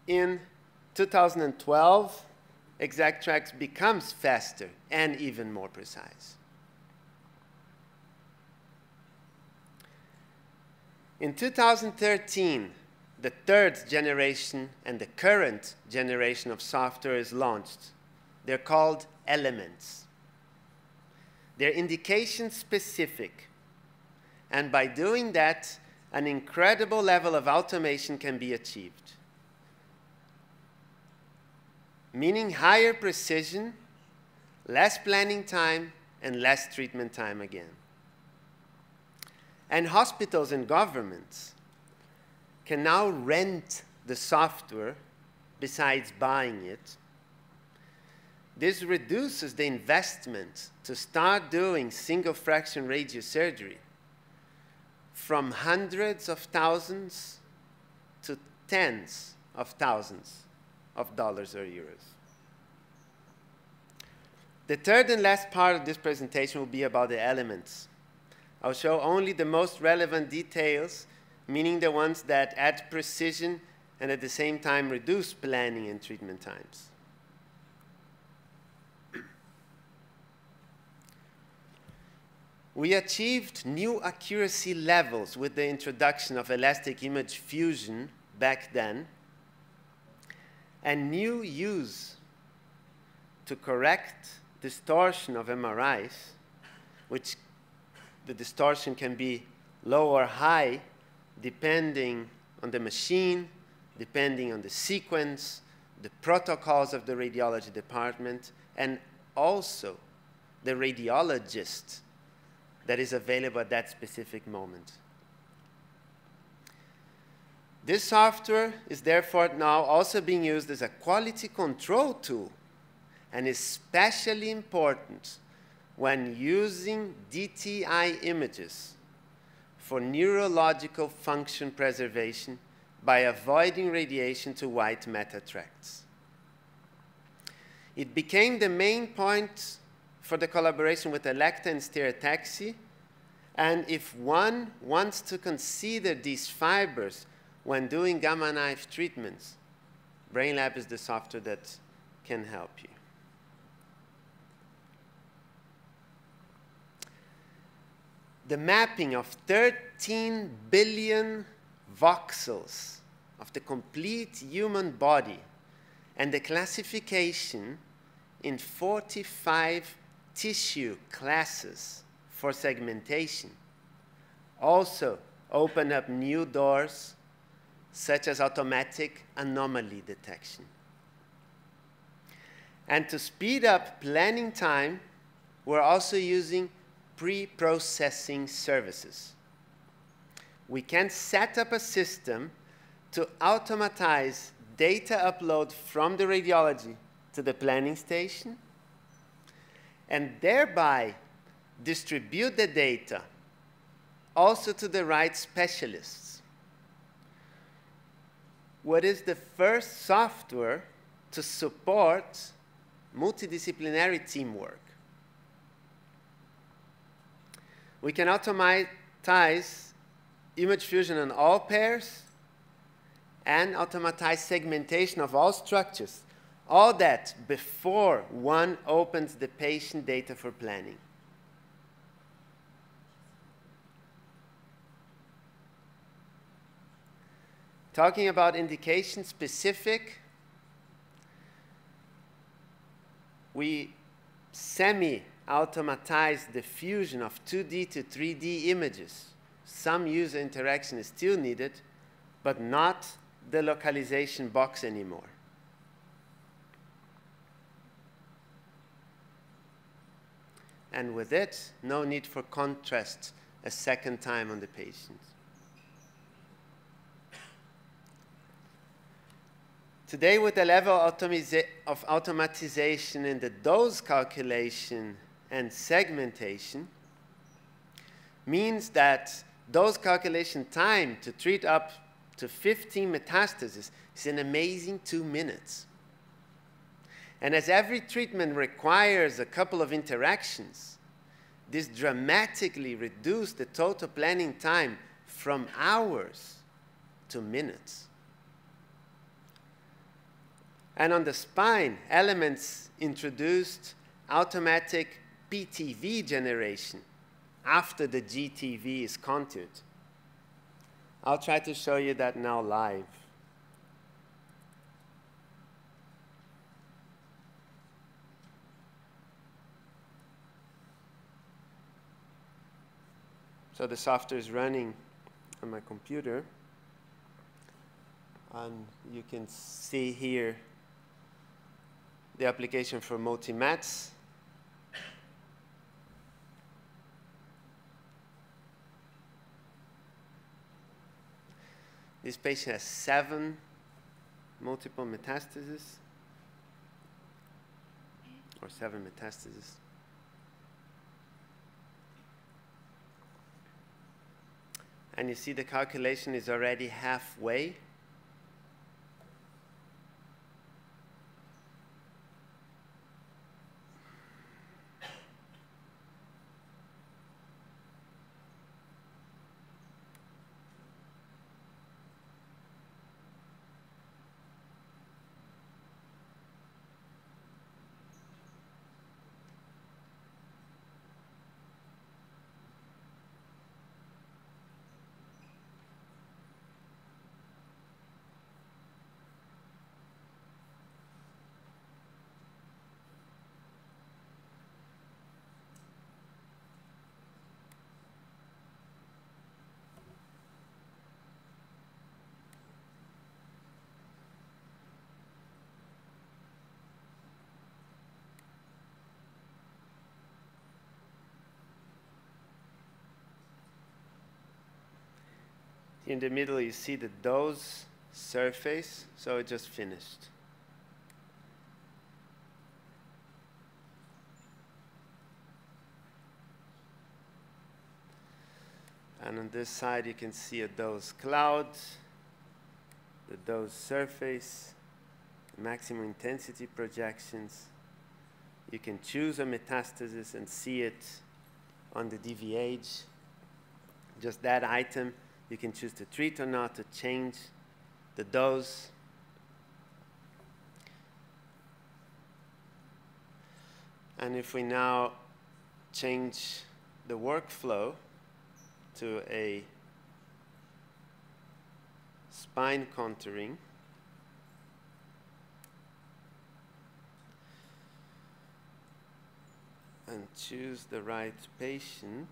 In 2012, exact tracks becomes faster and even more precise. In 2013, the third generation and the current generation of software is launched. They're called elements. They're indication specific. And by doing that, an incredible level of automation can be achieved. Meaning higher precision, less planning time, and less treatment time again. And hospitals and governments can now rent the software besides buying it. This reduces the investment to start doing single fraction radiosurgery from hundreds of thousands to tens of thousands of dollars or euros. The third and last part of this presentation will be about the elements. I'll show only the most relevant details, meaning the ones that add precision and at the same time reduce planning and treatment times. We achieved new accuracy levels with the introduction of elastic image fusion back then, and new use to correct distortion of MRIs, which the distortion can be low or high depending on the machine, depending on the sequence, the protocols of the radiology department, and also the radiologist that is available at that specific moment. This software is therefore now also being used as a quality control tool and is especially important when using DTI images for neurological function preservation by avoiding radiation to white matter tracts. It became the main point for the collaboration with Elekta and stereotaxy, and if one wants to consider these fibers when doing gamma knife treatments, BrainLab is the software that can help you. The mapping of 13 billion voxels of the complete human body and the classification in 45 tissue classes for segmentation also open up new doors, such as automatic anomaly detection. And to speed up planning time, we're also using pre-processing services. We can set up a system to automatize data upload from the radiology to the planning station, and thereby distribute the data also to the right specialists. What is the first software to support multidisciplinary teamwork? We can automatize image fusion on all pairs and automatize segmentation of all structures. All that before one opens the patient data for planning. Talking about indication specific, we semi-automatize the fusion of 2D to 3D images. Some user interaction is still needed, but not the localization box anymore. And with it, no need for contrast a second time on the patient. Today, with the level of automatization in the dose calculation and segmentation, means that dose calculation time to treat up to 15 metastases is an amazing 2 minutes. And as every treatment requires a couple of interactions, this dramatically reduced the total planning time from hours to minutes. And on the spine, Elements introduced automatic PTV generation after the GTV is contoured. I'll try to show you that now live. So the software is running on my computer. And you can see here the application for multi-mats. This patient has 7 multiple metastases, or 7 metastases. And you see the calculation is already halfway. In the middle, you see the dose surface, so it just finished. And on this side, you can see a dose cloud, the dose surface, maximum intensity projections. You can choose a metastasis and see it on the DVH. Just that item. You can choose to treat or not, to change the dose. And if we now change the workflow to a spine contouring, and choose the right patient,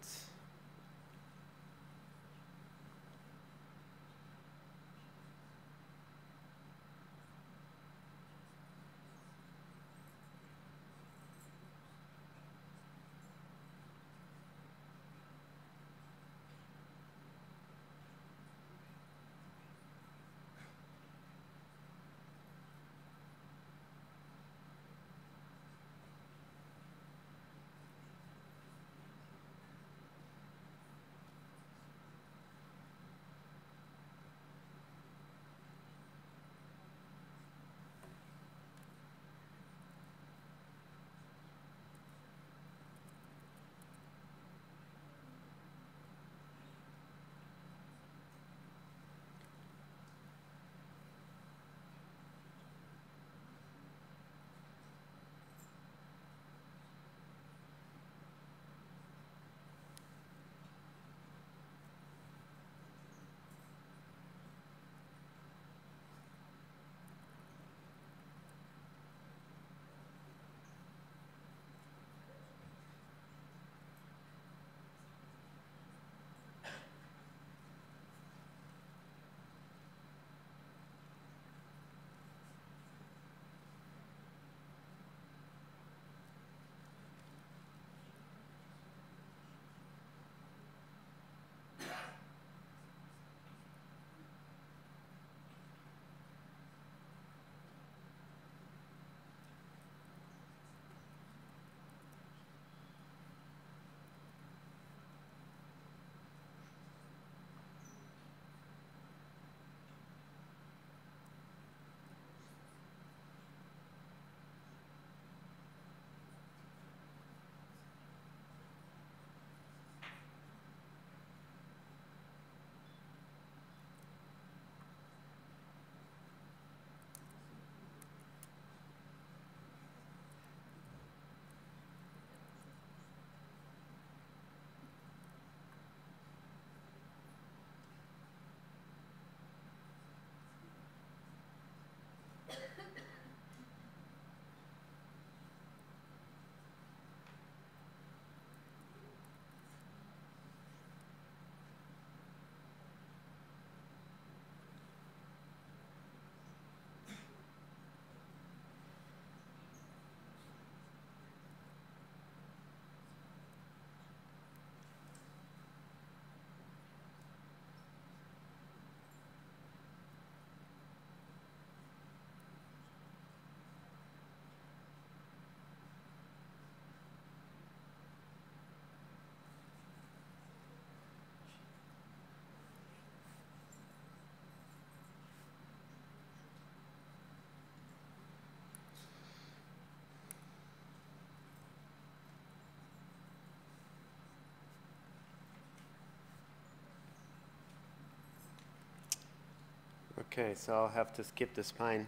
Okay, so I'll have to skip the spine.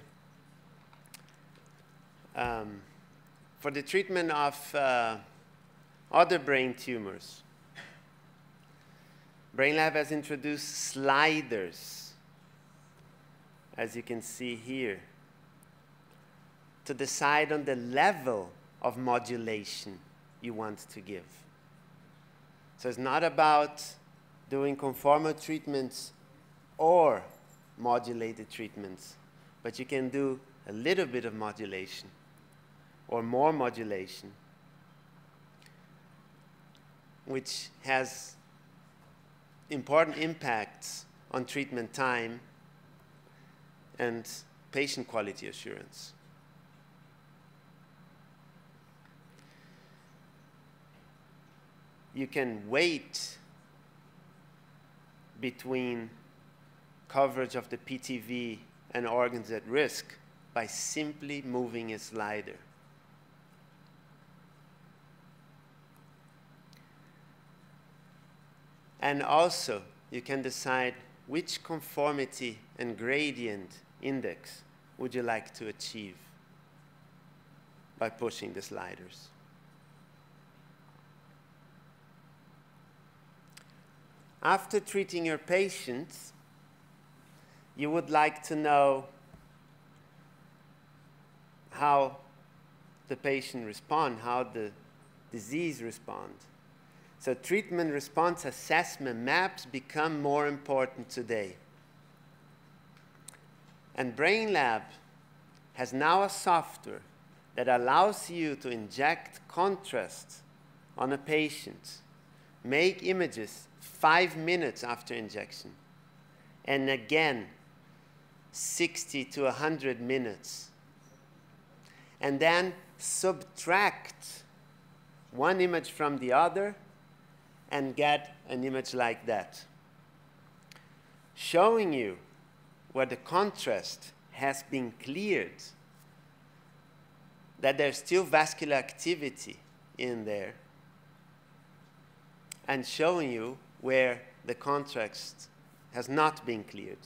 For the treatment of other brain tumors, BrainLab has introduced sliders, as you can see here, to decide on the level of modulation you want to give. So it's not about doing conformal treatments or modulated treatments, but you can do a little bit of modulation or more modulation, which has important impacts on treatment time and patient quality assurance. You can wait between coverage of the PTV and organs at risk by simply moving a slider. And also, you can decide which conformity and gradient index would you like to achieve by pushing the sliders. After treating your patients, you would like to know how the patient responds, how the disease responds. So treatment response assessment maps become more important today. And BrainLab has now a software that allows you to inject contrast on a patient, make images 5 minutes after injection, and again 60 to 100 minutes, and then subtract one image from the other and get an image like that, showing you where the contrast has been cleared, that there's still vascular activity in there, and showing you where the contrast has not been cleared.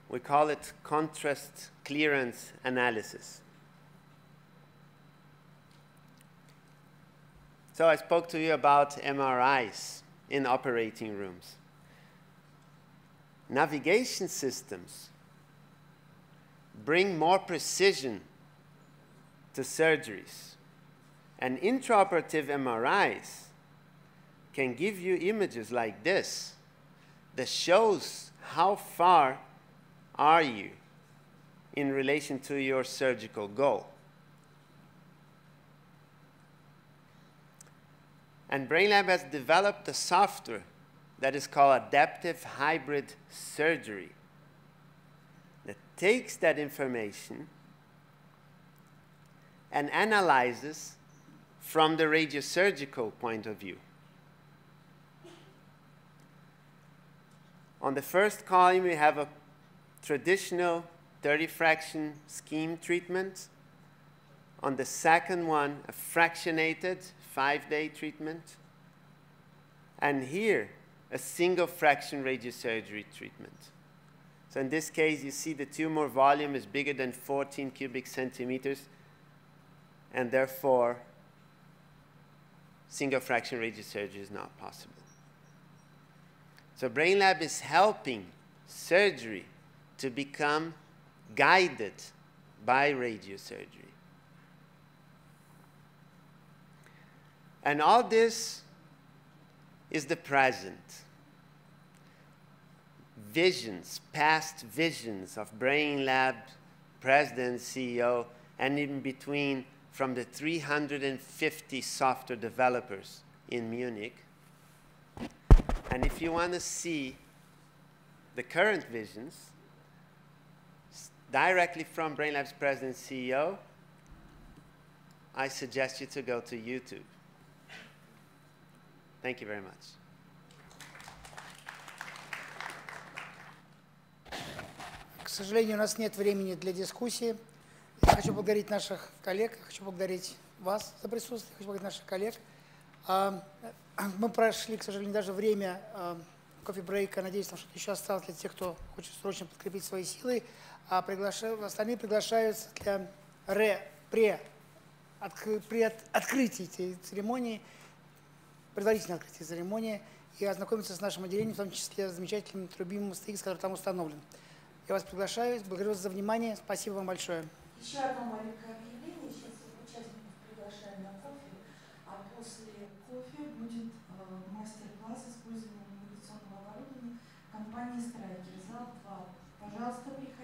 We call it contrast clearance analysis. So I spoke to you about MRIs in operating rooms. Navigation systems bring more precision to surgeries. And intraoperative MRIs can give you images like this that shows how far are you in relation to your surgical goal. And BrainLab has developed a software that is called Adaptive Hybrid Surgery that takes that information and analyzes from the radiosurgical point of view. On the first column, we have a traditional 30-fraction scheme treatment. On the second one, a fractionated 5-day treatment. And here, a single fraction radiosurgery treatment. So in this case, you see the tumor volume is bigger than 14 cubic centimeters, and therefore, single fraction radiosurgery is not possible. So BrainLab is helping surgery to become guided by radiosurgery. And all this is the present. Visions, past visions of BrainLab, president, CEO, and in between from the 350 software developers in Munich. And if you want to see the current visions directly from BrainLab's president CEO, I suggest you to go to YouTube. Thank you very much. К сожалению, у нас нет времени для дискуссии. Я хочу поблагодарить наших коллег, хочу поблагодарить вас за присутствие, хочу поблагодарить наших коллег. Мы прошли, к сожалению, даже время кофе-брейка. Надеюсь, там что-то еще осталось для тех, кто хочет срочно подкрепить свои силы. А остальные приглашаются при открытии этой церемонии, предварительное открытие церемонии, и ознакомиться с нашим отделением, в том числе с замечательным трубимым STX, который там установлен. Я вас приглашаю, благодарю вас за внимание, спасибо вам большое. Еще одно маленькое объявление. Сейчас участников приглашаем на кофе, а после кофе будет мастер-класс использования навигационного оборудования компании «Страйкер». Зал 2. Пожалуйста, приходите.